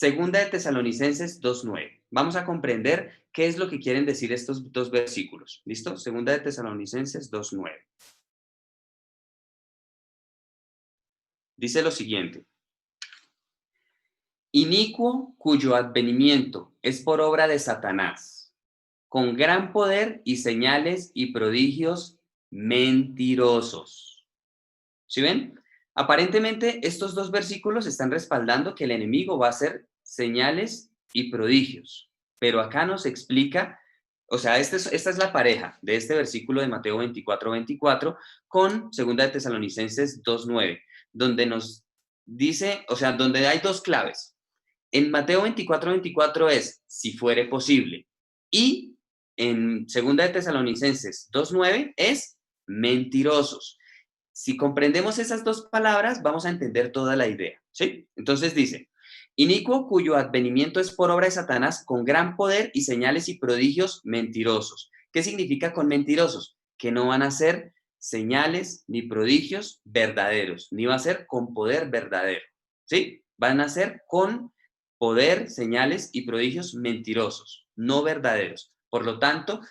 2 de Tesalonicenses 2:9. Vamos a comprender qué es lo que quieren decir estos dos versículos. ¿Listo? 2 de Tesalonicenses 2:9. Dice lo siguiente. Inicuo cuyo advenimiento es por obra de Satanás, con gran poder y señales y prodigios mentirosos. ¿Sí ven? Aparentemente estos dos versículos están respaldando que el enemigo va a hacer señales y prodigios, pero acá nos explica, esta es la pareja de este versículo de Mateo 24:24 con 2 de Tesalonicenses 2:9, donde nos dice, donde hay dos claves. En Mateo 24:24 es, si fuere posible, y en 2 de Tesalonicenses 2:9 es, mentirosos. Si comprendemos esas dos palabras, vamos a entender toda la idea, ¿sí? Entonces dice, inicuo cuyo advenimiento es por obra de Satanás, con gran poder y señales y prodigios mentirosos. ¿Qué significa con mentirosos? Que no van a ser señales ni prodigios verdaderos, ni va a ser con poder verdadero, ¿sí? Van a ser con poder, señales y prodigios mentirosos, no verdaderos. Por lo tanto,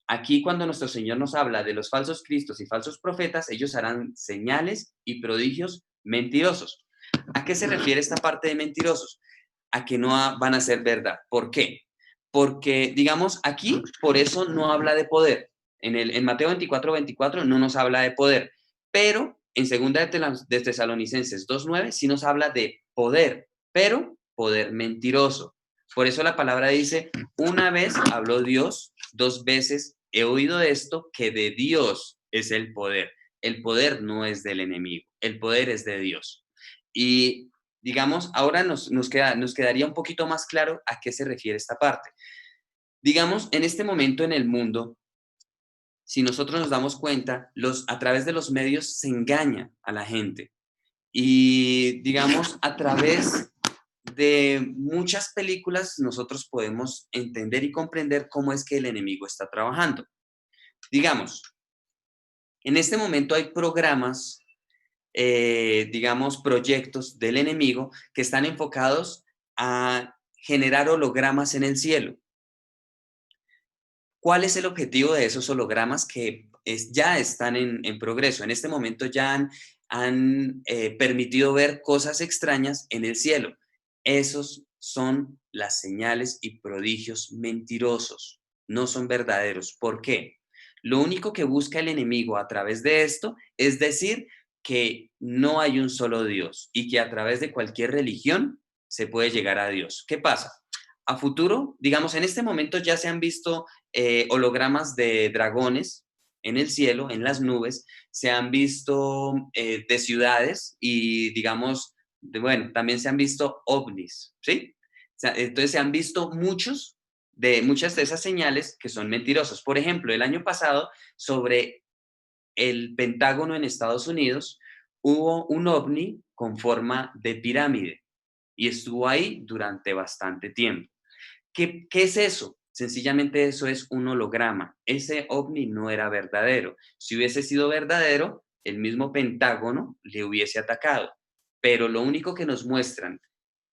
aquí cuando nuestro Señor nos habla de los falsos cristos y falsos profetas, ellos harán señales y prodigios mentirosos. ¿A qué se refiere esta parte de mentirosos? A que no van a ser verdad. ¿Por qué? Porque, aquí, por eso no habla de poder. En Mateo 24:24 no nos habla de poder, pero en 2 de Tesalonicenses 2:9 sí nos habla de poder, pero poder mentiroso. Por eso la palabra dice, una vez habló Dios, dos veces he oído esto, que de Dios es el poder. El poder no es del enemigo, el poder es de Dios. Y ahora nos quedaría un poquito más claro a qué se refiere esta parte. En este momento en el mundo, si nosotros nos damos cuenta, a través de los medios se engaña a la gente. Y, a través de muchas películas nosotros podemos entender y comprender cómo es que el enemigo está trabajando. Digamos, en este momento hay programas, digamos, proyectos del enemigo que están enfocados a generar hologramas en el cielo. ¿Cuál es el objetivo de esos hologramas que ya están en progreso? En este momento ya han permitido ver cosas extrañas en el cielo. Esos son las señales y prodigios mentirosos, no son verdaderos. ¿Por qué? Lo único que busca el enemigo a través de esto es decir que no hay un solo Dios y que a través de cualquier religión se puede llegar a Dios. ¿Qué pasa? A futuro, digamos, en este momento ya se han visto hologramas de dragones en el cielo, en las nubes, se han visto de ciudades y, digamos, bueno, también se han visto ovnis, ¿sí? O sea, entonces se han visto muchas de esas señales que son mentirosas. Por ejemplo, el año pasado, sobre el Pentágono en Estados Unidos, hubo un ovni con forma de pirámide y estuvo ahí durante bastante tiempo. ¿Qué es eso? Sencillamente eso es un holograma. Ese ovni no era verdadero. Si hubiese sido verdadero, el mismo Pentágono le hubiese atacado. Pero lo único que nos muestran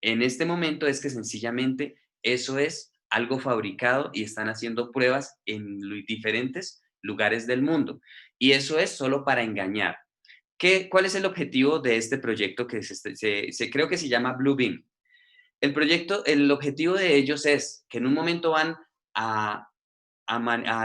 en este momento es que sencillamente eso es algo fabricado y están haciendo pruebas en diferentes lugares del mundo. Y eso es solo para engañar. ¿Cuál es el objetivo de este proyecto que creo que se llama Blue Beam? El objetivo de ellos es que en un momento van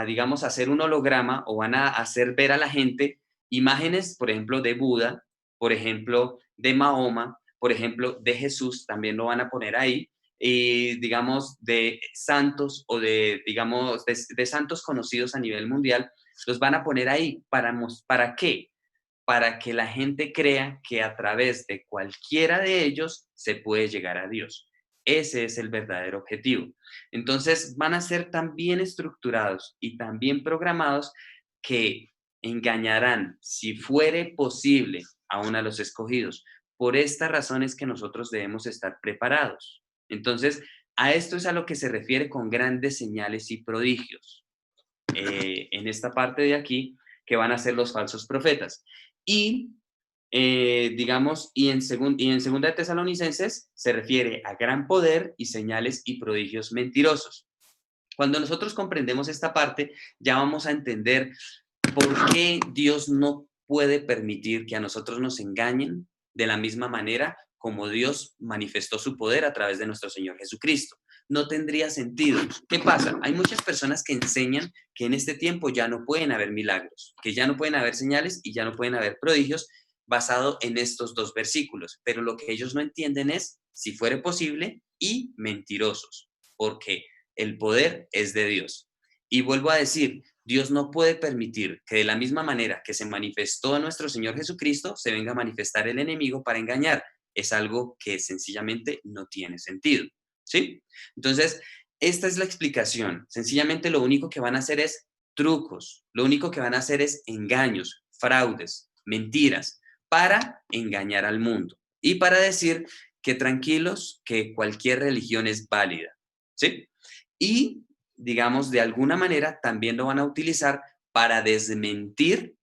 digamos, hacer un holograma o van a hacer ver a la gente imágenes, por ejemplo, de Buda, por ejemplo, de Mahoma, por ejemplo, de Jesús, también lo van a poner ahí, y digamos, de santos o digamos, de santos conocidos a nivel mundial, los van a poner ahí. ¿Para qué? Para que la gente crea que a través de cualquiera de ellos se puede llegar a Dios. Ese es el verdadero objetivo. Entonces van a ser tan bien estructurados y tan bien programados que engañarán, si fuere posible, aún a los escogidos. Por esta razón es que nosotros debemos estar preparados. Entonces, a esto es a lo que se refiere con grandes señales y prodigios. En esta parte de aquí, que van a ser los falsos profetas. Y, digamos, y en segunda de Tesalonicenses se refiere a gran poder y señales y prodigios mentirosos. Cuando nosotros comprendemos esta parte, ya vamos a entender por qué Dios no puede permitir que a nosotros nos engañen de la misma manera como Dios manifestó su poder a través de nuestro Señor Jesucristo. No tendría sentido. ¿Qué pasa? Hay muchas personas que enseñan que en este tiempo ya no pueden haber milagros, que ya no pueden haber señales y ya no pueden haber prodigios basado en estos dos versículos. Pero lo que ellos no entienden es si fuere posible y mentirosos, porque el poder es de Dios. Y vuelvo a decir, Dios no puede permitir que de la misma manera que se manifestó a nuestro Señor Jesucristo, se venga a manifestar el enemigo para engañar. Es algo que sencillamente no tiene sentido, ¿sí? Entonces, esta es la explicación. Sencillamente lo único que van a hacer es trucos, lo único que van a hacer es engaños, fraudes, mentiras, para engañar al mundo y para decir que tranquilos, que cualquier religión es válida, ¿sí? Y, digamos, de alguna manera también lo van a utilizar para desmentir,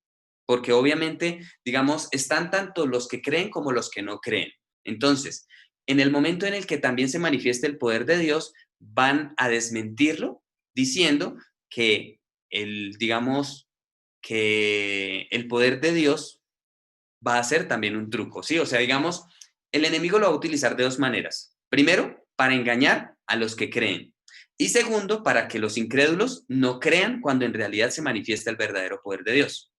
porque obviamente, digamos, están tanto los que creen como los que no creen. Entonces, en el momento en el que también se manifieste el poder de Dios, van a desmentirlo diciendo que digamos, que el poder de Dios va a ser también un truco, ¿sí? O sea, digamos, el enemigo lo va a utilizar de dos maneras. Primero, para engañar a los que creen. Y segundo, para que los incrédulos no crean cuando en realidad se manifiesta el verdadero poder de Dios.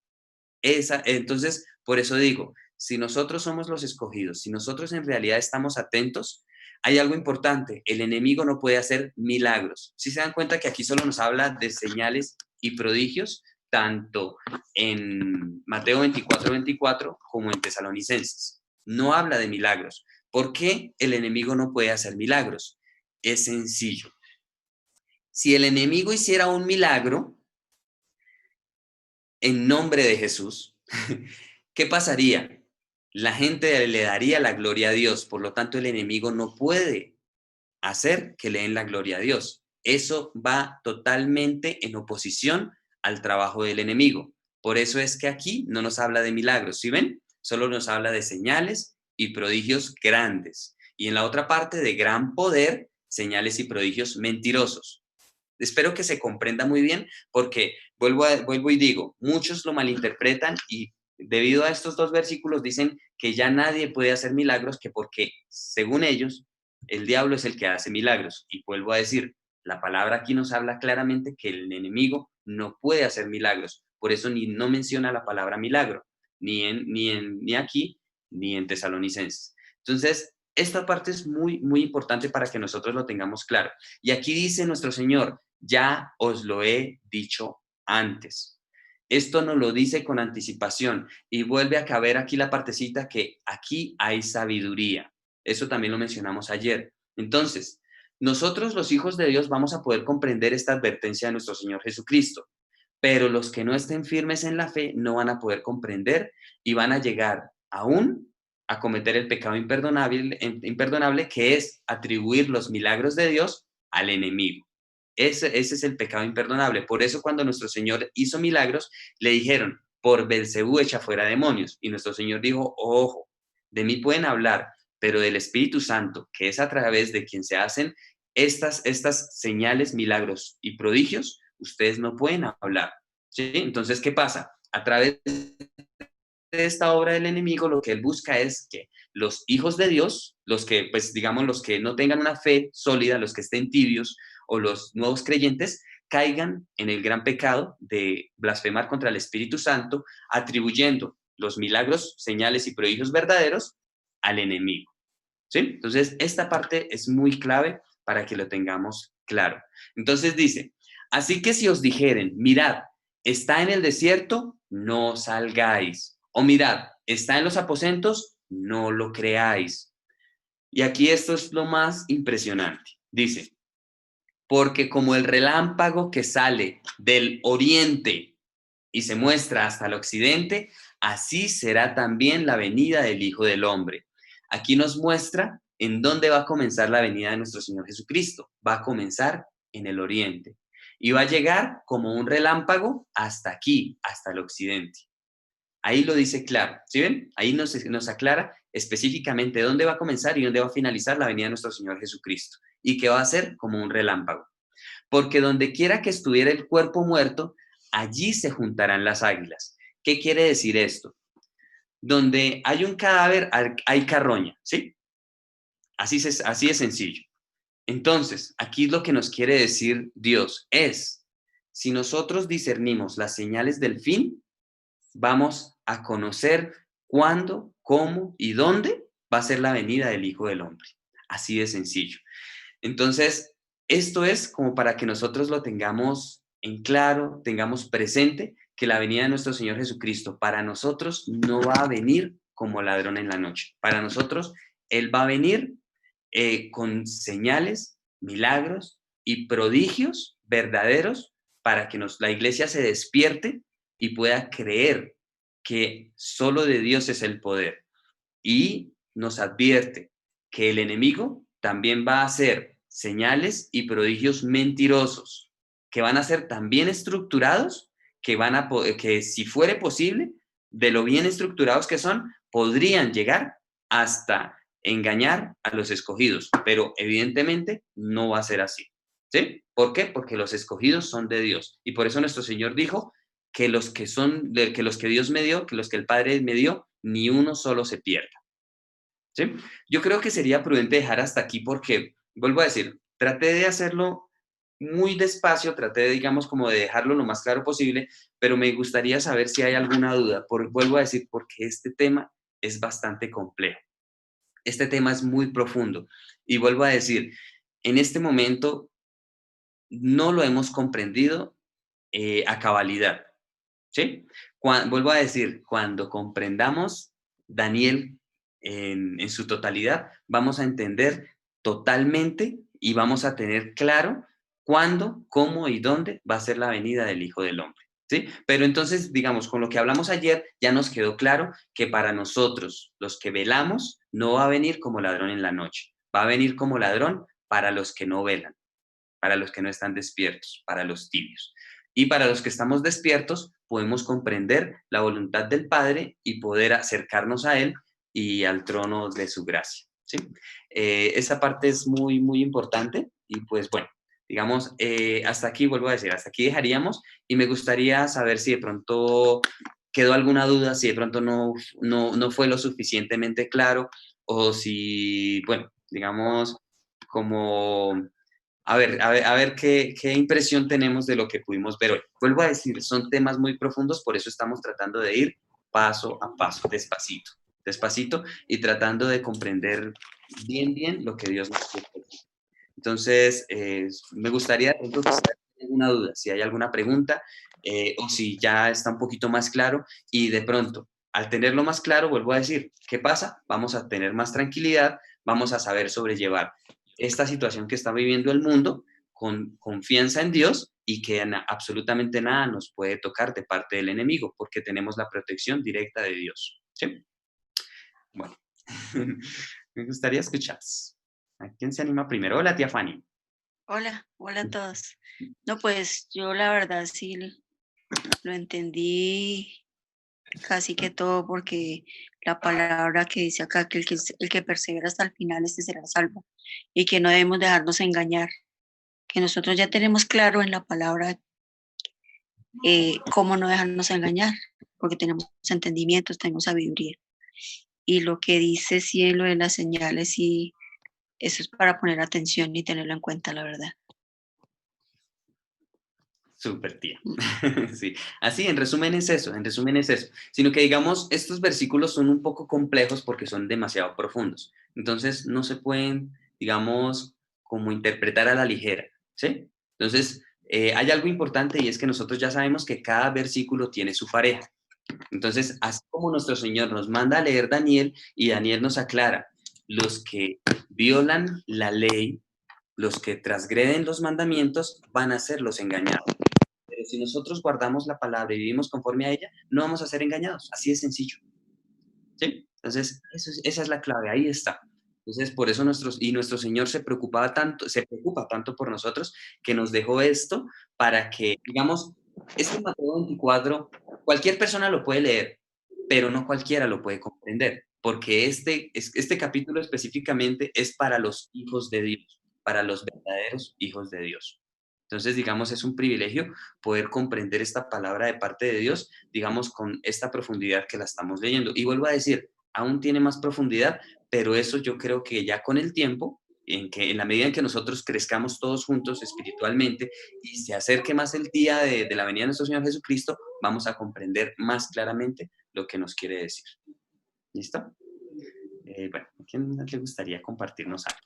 Entonces, por eso digo, si nosotros somos los escogidos, si nosotros en realidad estamos atentos, hay algo importante, el enemigo no puede hacer milagros. Si se dan cuenta que aquí solo nos habla de señales y prodigios, tanto en Mateo 24:24 como en Tesalonicenses. No habla de milagros. ¿Por qué el enemigo no puede hacer milagros? Es sencillo. Si el enemigo hiciera un milagro en nombre de Jesús, ¿qué pasaría? la gente le daría la gloria a Dios. Por lo tanto, el enemigo no puede hacer que le den la gloria a Dios. Eso va totalmente en oposición al trabajo del enemigo. Por eso es que aquí no nos habla de milagros, ¿sí ven? Solo nos habla de señales y prodigios grandes. Y en la otra parte de gran poder, señales y prodigios mentirosos. Espero que se comprenda muy bien porque vuelvo y digo, muchos lo malinterpretan y debido a estos dos versículos dicen que ya nadie puede hacer milagros, que porque, según ellos, el diablo es el que hace milagros. Y vuelvo a decir, la palabra aquí nos habla claramente que el enemigo no puede hacer milagros. Por eso no menciona la palabra milagro, ni aquí, ni en Tesalonicenses. Entonces, esta parte es muy, muy importante para que nosotros lo tengamos claro. Y aquí dice nuestro Señor, ya os lo he dicho antes. Esto nos lo dice con anticipación y vuelve a caber aquí la partecita que aquí hay sabiduría. Eso también lo mencionamos ayer. Entonces, nosotros los hijos de Dios vamos a poder comprender esta advertencia de nuestro Señor Jesucristo, pero los que no estén firmes en la fe no van a poder comprender y van a llegar aún a cometer el pecado imperdonable que es atribuir los milagros de Dios al enemigo. Ese es el pecado imperdonable. Por eso cuando nuestro Señor hizo milagros, le dijeron, por Belcebú echa fuera demonios. Y nuestro Señor dijo, ojo, de mí pueden hablar, pero del Espíritu Santo, que es a través de quien se hacen estas señales, milagros y prodigios, ustedes no pueden hablar. ¿Sí? Entonces, ¿qué pasa? A través de esta obra del enemigo, lo que él busca es que los hijos de Dios, los que, pues digamos, los que no tengan una fe sólida, los que estén tibios o los nuevos creyentes, caigan en el gran pecado de blasfemar contra el Espíritu Santo, atribuyendo los milagros, señales y prodigios verdaderos al enemigo. ¿Sí? Entonces, esta parte es muy clave para que lo tengamos claro. Entonces dice, así que si os dijeren, mirad, está en el desierto, no salgáis. O mirad, está en los aposentos, no lo creáis. Y aquí esto es lo más impresionante. Dice, porque como el relámpago que sale del oriente y se muestra hasta el occidente, así será también la venida del Hijo del Hombre. Aquí nos muestra en dónde va a comenzar la venida de nuestro Señor Jesucristo. Va a comenzar en el oriente y va a llegar como un relámpago hasta aquí, hasta el occidente. Ahí lo dice claro, ¿sí ven? Ahí nos aclara específicamente dónde va a comenzar y dónde va a finalizar la venida de nuestro Señor Jesucristo y que va a ser como un relámpago. Porque donde quiera que estuviera el cuerpo muerto, allí se juntarán las águilas. ¿Qué quiere decir esto? Donde hay un cadáver, hay carroña, ¿sí? Así es sencillo. Entonces, aquí lo que nos quiere decir Dios es, si nosotros discernimos las señales del fin, vamos a conocer cuándo, cómo y dónde va a ser la venida del Hijo del Hombre. Así de sencillo. Entonces, esto es como para que nosotros lo tengamos en claro, tengamos presente que la venida de nuestro Señor Jesucristo para nosotros no va a venir como ladrón en la noche. Para nosotros, Él va a venir con señales, milagros y prodigios verdaderos para que la iglesia se despierte y pueda creer que solo de Dios es el poder. Y nos advierte que el enemigo también va a hacer señales y prodigios mentirosos, que van a ser tan bien estructurados que si fuere posible, de lo bien estructurados que son, podrían llegar hasta engañar a los escogidos, pero evidentemente no va a ser así. ¿Sí? ¿Por qué? Porque los escogidos son de Dios. Y por eso nuestro Señor dijo que los que Dios me dio, que los que el Padre me dio, ni uno solo se pierda. ¿Sí? Yo creo que sería prudente dejar hasta aquí porque, vuelvo a decir, traté de hacerlo muy despacio, traté de, digamos, como de dejarlo lo más claro posible, pero me gustaría saber si hay alguna duda. Vuelvo a decir, porque este tema es bastante complejo. Este tema es muy profundo. Y vuelvo a decir, en este momento no lo hemos comprendido a cabalidad. ¿Sí? Vuelvo a decir, cuando comprendamos Daniel en su totalidad, vamos a entender totalmente y vamos a tener claro cuándo, cómo y dónde va a ser la venida del Hijo del Hombre. ¿sí? Pero entonces, digamos, con lo que hablamos ayer, ya nos quedó claro que para nosotros, los que velamos, no va a venir como ladrón en la noche, va a venir como ladrón para los que no velan, para los que no están despiertos, para los tibios. Y para los que estamos despiertos, podemos comprender la voluntad del Padre y poder acercarnos a Él y al trono de su gracia, ¿sí? Esa parte es muy, muy importante y pues bueno, digamos, hasta aquí vuelvo a decir, hasta aquí dejaríamos y me gustaría saber si de pronto quedó alguna duda, si de pronto no fue lo suficientemente claro o si, bueno, digamos, como a ver qué impresión tenemos de lo que pudimos ver hoy. Vuelvo a decir, son temas muy profundos, por eso estamos tratando de ir paso a paso, despacito, despacito y tratando de comprender bien, bien lo que Dios nos quiere decir. Entonces, me gustaría, de pronto, si hay alguna duda, si hay alguna pregunta o si ya está un poquito más claro y de pronto, al tenerlo más claro, vuelvo a decir, ¿qué pasa? Vamos a tener más tranquilidad, vamos a saber sobrellevar esta situación que está viviendo el mundo con confianza en Dios y que absolutamente nada nos puede tocar de parte del enemigo porque tenemos la protección directa de Dios. ¿Sí? Bueno, me gustaría escuchar. ¿A quién se anima primero? Hola, tía Fanny. Hola, hola a todos. No, pues yo la verdad sí lo entendí casi que todo porque la palabra que dice acá que el que persevera hasta el final, este será salvo y que no debemos dejarnos engañar, que nosotros ya tenemos claro en la palabra cómo no dejarnos engañar, porque tenemos entendimientos, tenemos sabiduría. Y lo que dice sí en lo de las señales y eso es para poner atención y tenerlo en cuenta, la verdad. Súper, tía. Sí, así, en resumen es eso, Sino que, digamos, estos versículos son un poco complejos porque son demasiado profundos. Entonces, no se pueden, digamos, como interpretar a la ligera, ¿sí? Entonces, hay algo importante y es que nosotros ya sabemos que cada versículo tiene su pareja. Entonces, así como nuestro Señor nos manda a leer Daniel y Daniel nos aclara, los que violan la ley, los que transgreden los mandamientos, van a ser los engañados. Pero si nosotros guardamos la palabra y vivimos conforme a ella, no vamos a ser engañados. Así de sencillo. ¿Sí? Entonces, esa es la clave, ahí está. Entonces, por eso nuestro Señor se preocupa tanto por nosotros, que nos dejó esto para que, digamos, este Mateo 24, cualquier persona lo puede leer, pero no cualquiera lo puede comprender, porque este capítulo específicamente es para los hijos de Dios, para los verdaderos hijos de Dios. Entonces, digamos, es un privilegio poder comprender esta palabra de parte de Dios, digamos, con esta profundidad que la estamos leyendo. Y vuelvo a decir, aún tiene más profundidad, pero eso yo creo que ya con el tiempo, en la medida en que nosotros crezcamos todos juntos espiritualmente y se acerque más el día de la venida de nuestro Señor Jesucristo, vamos a comprender más claramente lo que nos quiere decir. ¿Listo? Bueno, ¿a quién le gustaría compartirnos algo?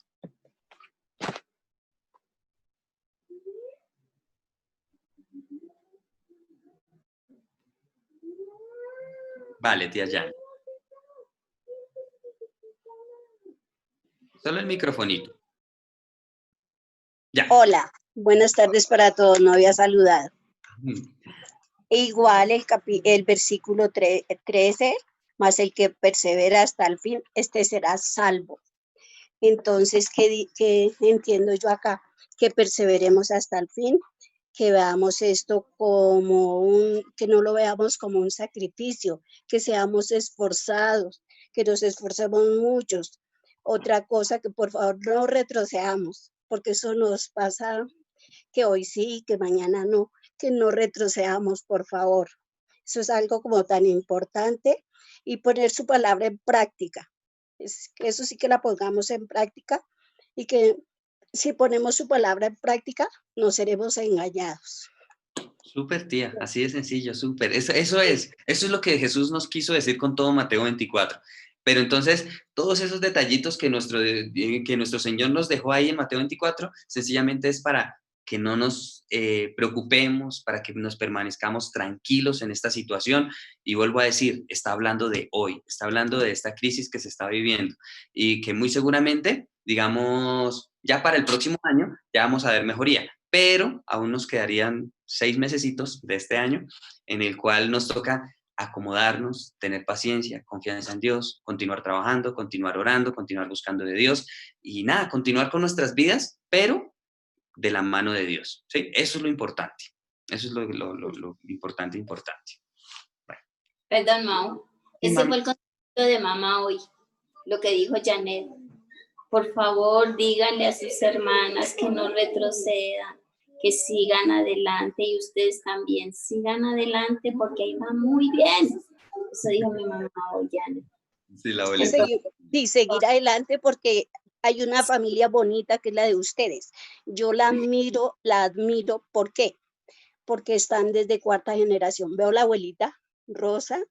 Vale, tía Jan. Solo el microfonito. Ya. Hola, buenas tardes para todos, no había saludado. Igual el versículo 13, más el que persevera hasta el fin, este será salvo. Entonces, ¿qué entiendo yo acá? Que perseveremos hasta el fin, que veamos esto como que no lo veamos como un sacrificio, que seamos esforzados, que nos esforcemos muchos. Otra cosa, que por favor no retrocedamos, porque eso nos pasa que hoy sí, que mañana no, que no retrocedamos, por favor. Eso es algo como tan importante y poner su palabra en práctica. Eso sí que la pongamos en práctica y que si ponemos su palabra en práctica, no seremos engañados. Súper, tía, así de sencillo, súper. Eso es lo que Jesús nos quiso decir con todo Mateo 24. Pero entonces, todos esos detallitos que nuestro Señor nos dejó ahí en Mateo 24, sencillamente es para que no nos preocupemos, para que nos permanezcamos tranquilos en esta situación. Y vuelvo a decir, está hablando de hoy, está hablando de esta crisis que se está viviendo y que muy seguramente, digamos, ya para el próximo año ya vamos a ver mejoría, pero aún nos quedarían 6 mesecitos de este año, en el cual nos toca acomodarnos, tener paciencia, confianza en Dios, continuar trabajando, continuar orando, continuar buscando de Dios y nada, continuar con nuestras vidas, pero de la mano de Dios, ¿sí? Eso es lo importante. Eso es lo importante. Bueno. Perdón, Mau. Sí, Ese mami. fue el concepto de mamá hoy, lo que dijo Janet. Por favor, díganle a sus hermanas que no retrocedan, que sigan adelante y ustedes también sigan adelante porque ahí va muy bien. Eso dijo mi mamá hoy, Janet. Sí, la Y abuelita. seguir adelante porque hay una familia bonita que es la de ustedes. Yo la admiro, ¿por qué? Porque están desde cuarta generación. Veo la abuelita, Rosa,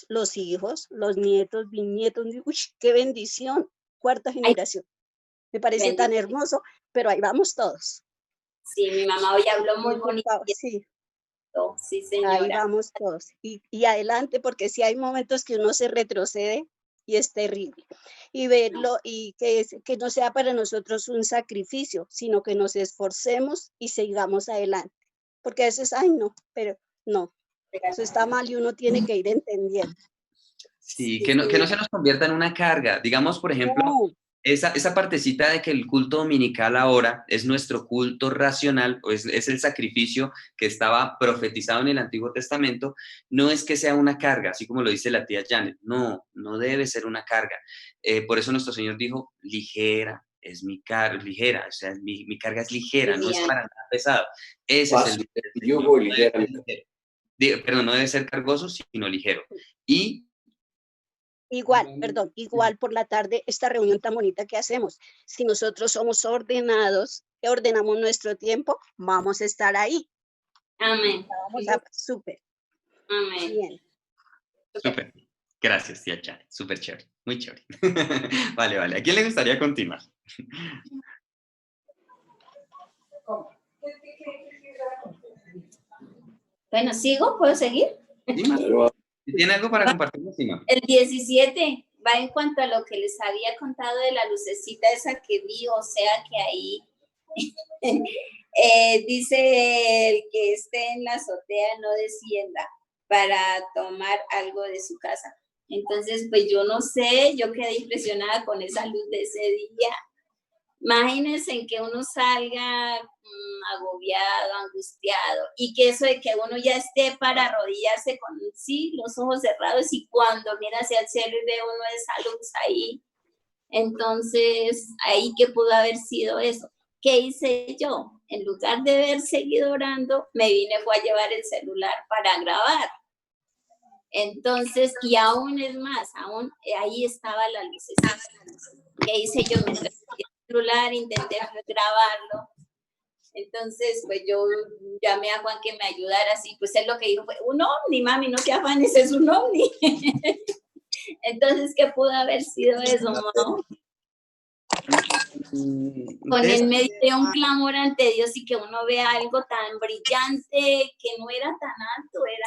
los hijos, los nietos, bisnietos, uy, qué bendición, cuarta generación. Me parece tan hermoso, pero ahí vamos todos. Sí, mi mamá hoy habló muy bonito. Sí. Sí, señora. Ahí vamos todos. Y adelante, porque sí hay momentos que uno se retrocede y es terrible. Y verlo, y que no sea para nosotros un sacrificio, sino que nos esforcemos y sigamos adelante. Porque a veces, ay no, pero no, eso está mal y uno tiene que ir entendiendo. Sí, que no se nos convierta en una carga. Digamos, por ejemplo, esa partecita de que el culto dominical ahora es nuestro culto racional, o es el sacrificio que estaba profetizado en el Antiguo Testamento, no es que sea una carga, así como lo dice la tía Janet, no debe ser una carga. Por eso nuestro Señor dijo, ligera es mi carga, ligera, o sea, mi carga es ligera, no es para nada pesado. Ese es el yugo ligero. Perdón, no debe ser cargoso, sino ligero. Y Igual por la tarde, esta reunión tan bonita que hacemos. Si nosotros somos ordenados, que ordenamos nuestro tiempo, vamos a estar ahí. Amén. Súper. Amén. Bien. Súper. Gracias, tía Janet. Súper chévere. Muy chévere. Vale. ¿A quién le gustaría continuar? Bueno, ¿sigo? ¿Puedo seguir? Si tiene algo para compartir, sí, El 17 va en cuanto a lo que les había contado de la lucecita esa que vi, o sea que ahí dice el que esté en la azotea no descienda para tomar algo de su casa. Entonces, pues yo no sé, yo quedé impresionada con esa luz de ese día. Imagínense en que uno salga agobiado, angustiado, y que eso de que uno ya esté para arrodillarse con los ojos cerrados y cuando mira hacia el cielo y ve uno esa luz ahí, entonces ahí que pudo haber sido eso. ¿Qué hice yo? En lugar de haber seguido orando, me fue a llevar el celular para grabar. Entonces, y aún es más, ahí estaba la lucecita. ¿Qué hice yo? Mientras celular, intenté grabarlo. Entonces, pues yo llamé a Juan que me ayudara así, pues él lo que dijo fue, un ovni, mami, no te afanes, es un ovni. Entonces, ¿qué pudo haber sido eso, no? Con en medio de un clamor ante Dios y que uno vea algo tan brillante que no era tan alto, era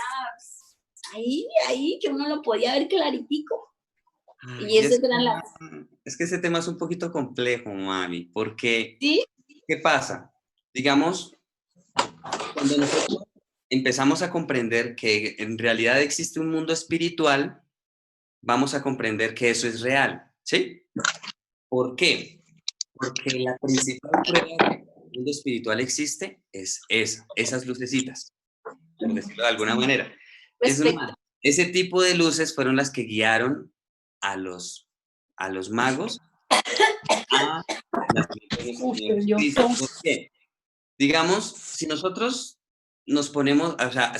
ahí, que uno lo podía ver claritico. Y eso eran las... Es que ese tema es un poquito complejo, mami, porque ¿sí? ¿Qué pasa? Digamos, cuando nosotros empezamos a comprender que en realidad existe un mundo espiritual, vamos a comprender que eso es real, ¿sí? ¿Por qué? Porque la principal prueba de que el mundo espiritual existe es esas lucecitas, por decirlo de alguna manera. Ese tipo de luces fueron las que guiaron a los magos a ¿por qué? Digamos, si nosotros nos ponemos, o sea,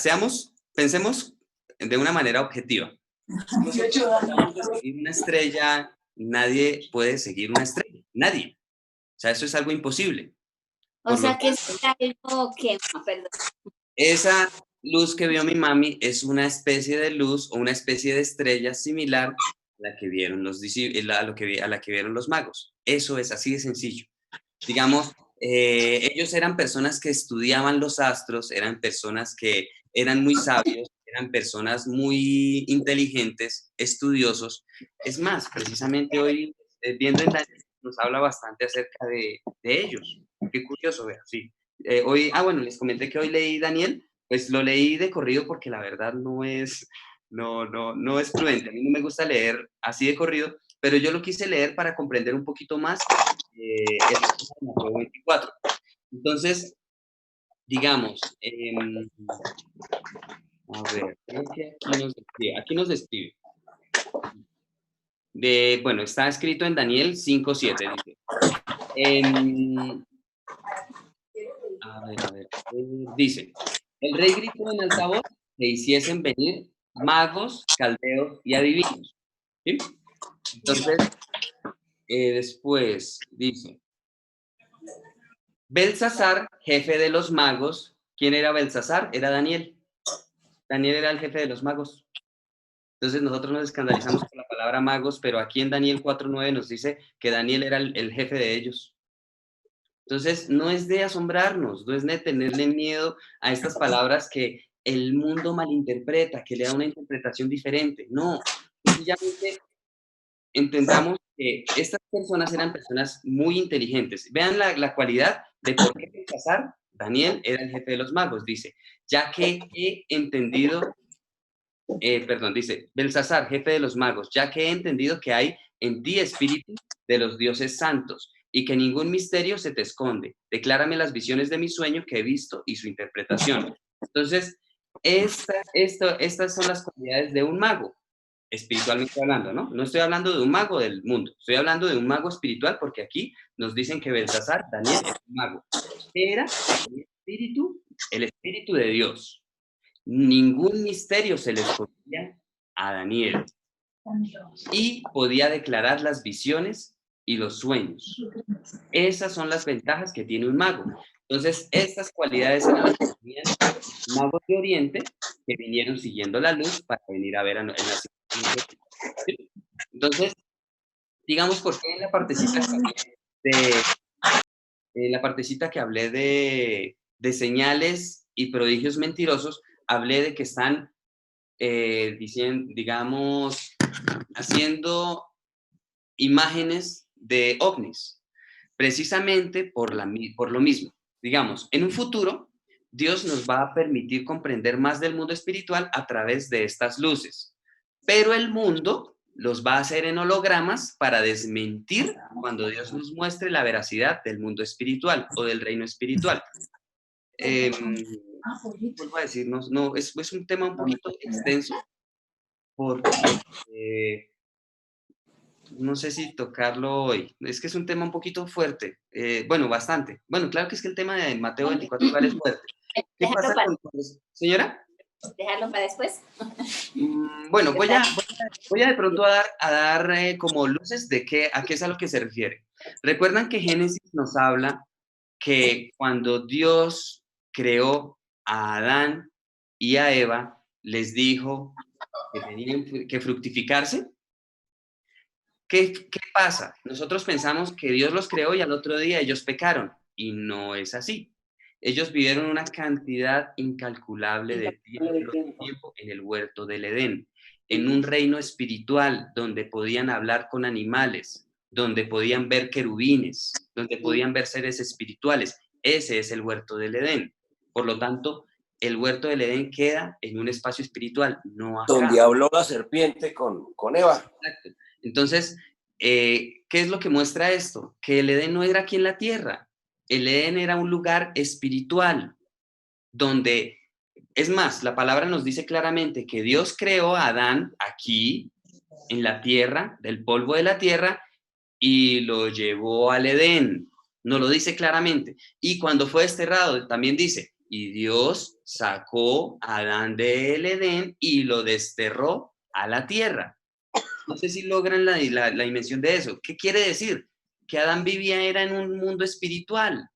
pensemos de una manera objetiva. Si nosotros tratamos de seguir una estrella, nadie puede seguir una estrella, nadie. O sea, eso es algo imposible. O sea, que es algo que, perdón. Esa luz que vio mi mami es una especie de luz o una especie de estrella similar a la que vieron a la que vieron los magos. Eso es así de sencillo. Digamos, ellos eran personas que estudiaban los astros, eran personas que eran muy sabios, eran personas muy inteligentes, estudiosos. Es más, precisamente hoy, viendo en la nos habla bastante acerca de ellos. Qué curioso, vea, sí. bueno, les comenté que hoy leí Daniel, pues lo leí de corrido porque la verdad no es prudente. A mí no me gusta leer así de corrido, pero yo lo quise leer para comprender un poquito más el Mateo 24. Entonces, digamos, a ver, creo que aquí nos describe. Bueno, está escrito en Daniel 5:7, dice. Dice, el rey gritó en alta voz que hiciesen venir magos, caldeos y adivinos. ¿Sí? Entonces, después dice, Belsasar, jefe de los magos. ¿Quién era Belsasar? Era Daniel. Daniel era el jefe de los magos. Entonces nosotros nos escandalizamos con la palabra magos, pero aquí en Daniel 4:9 nos dice que Daniel era el jefe de ellos. Entonces no es de asombrarnos, no es de tenerle miedo a estas palabras que el mundo malinterpreta, que le da una interpretación diferente. No, sencillamente entendamos que estas personas eran personas muy inteligentes. Vean la cualidad de por qué Belsasar, Daniel era el jefe de los magos, dice, ya que he entendido, dice, Belsasar, jefe de los magos, ya que he entendido que hay en ti espíritu de los dioses santos y que ningún misterio se te esconde. Declárame las visiones de mi sueño que he visto y su interpretación. Entonces, estas son las cualidades de un mago, espiritualmente hablando, ¿no? No estoy hablando de un mago del mundo, estoy hablando de un mago espiritual porque aquí nos dicen que Belsasar, Daniel, es un mago. Era el espíritu de Dios. Ningún misterio se le escondía a Daniel y podía declarar las visiones y los sueños. Esas son las ventajas que tiene un mago. Entonces, estas cualidades eran las que tenían magos de Oriente que vinieron siguiendo la luz para venir a ver en la ¿sí? Entonces, digamos, ¿por qué en la partecita que hablé de señales y prodigios mentirosos, hablé de que están digamos, haciendo imágenes de ovnis, precisamente por lo mismo. Digamos, en un futuro, Dios nos va a permitir comprender más del mundo espiritual a través de estas luces, pero el mundo los va a hacer en hologramas para desmentir cuando Dios nos muestre la veracidad del mundo espiritual o del reino espiritual. Vuelvo a decir, no, es un tema un poquito extenso, porque no sé si tocarlo hoy. Es que es un tema un poquito fuerte. Bueno, bastante. Bueno, claro que es que el tema de Mateo 24 es fuerte. ¿Qué pasa con eso? ¿Señora? Dejarlo para después. Bueno, voy a de pronto a dar como luces de a qué es a lo que se refiere. Recuerdan que Génesis nos habla que cuando Dios creó a Adán y a Eva, les dijo que tenían que fructificarse. ¿Qué pasa? Nosotros pensamos que Dios los creó y al otro día ellos pecaron, y no es así. Ellos vivieron una cantidad incalculable de tiempo en el huerto del Edén, en un reino espiritual donde podían hablar con animales, donde podían ver querubines, donde podían ver seres espirituales. Ese es el huerto del Edén. Por lo tanto, el huerto del Edén queda en un espacio espiritual, no acá. Donde habló la serpiente con Eva. Exacto. Entonces, ¿qué es lo que muestra esto? Que el Edén no era aquí en la tierra. El Edén era un lugar espiritual, donde, es más, la palabra nos dice claramente que Dios creó a Adán aquí, en la tierra, del polvo de la tierra, y lo llevó al Edén. Nos lo dice claramente. Y cuando fue desterrado, también dice, y Dios sacó a Adán del Edén y lo desterró a la tierra. No sé si logran la dimensión de eso. ¿Qué quiere decir? Que Adán vivía era en un mundo espiritual.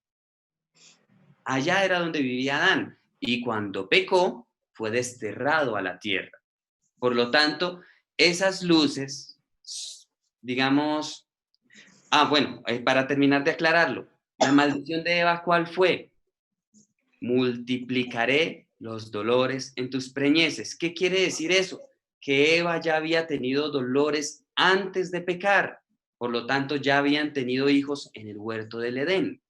Allá era donde vivía Adán. Y cuando pecó, fue desterrado a la tierra. Por lo tanto, esas luces, digamos... bueno, para terminar de aclararlo, la maldición de Eva, ¿cuál fue? Multiplicaré los dolores en tus preñeces. ¿Qué quiere decir eso? Que Eva ya había tenido dolores antes de pecar, por lo tanto ya habían tenido hijos en el huerto del Edén.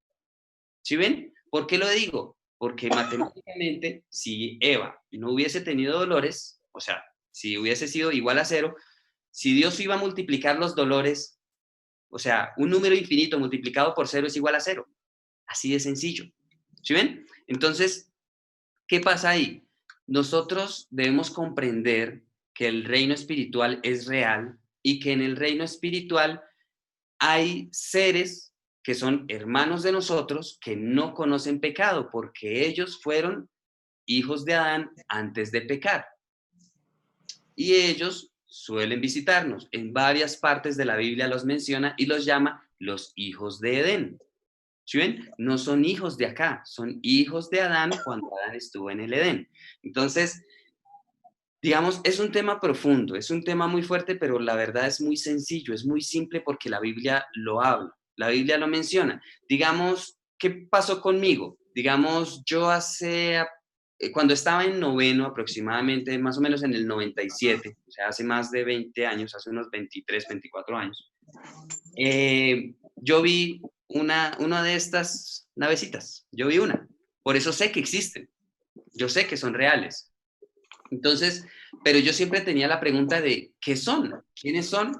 ¿Sí ven? ¿Por qué lo digo? Porque matemáticamente, si Eva no hubiese tenido dolores, o sea, si hubiese sido igual a 0, si Dios iba a multiplicar los dolores, o sea, un número infinito multiplicado por 0 es igual a 0. Así de sencillo. ¿Sí ven? Entonces, ¿qué pasa ahí? Nosotros debemos comprender que el reino espiritual es real y que en el reino espiritual hay seres que son hermanos de nosotros que no conocen pecado porque ellos fueron hijos de Adán antes de pecar. Y ellos suelen visitarnos. En varias partes de la Biblia los menciona y los llama los hijos de Edén. ¿Sí ven? No son hijos de acá, son hijos de Adán cuando Adán estuvo en el Edén. Entonces, digamos, es un tema profundo, es un tema muy fuerte, pero la verdad es muy sencillo, es muy simple porque la Biblia lo habla, la Biblia lo menciona. Digamos, ¿qué pasó conmigo? Digamos, yo cuando estaba en noveno aproximadamente, más o menos en el 97, o sea, hace más de 20 años, hace unos 23, 24 años, yo vi una de estas navecitas, yo vi una, por eso sé que existen, yo sé que son reales. Entonces, pero yo siempre tenía la pregunta de, ¿qué son? ¿Quiénes son?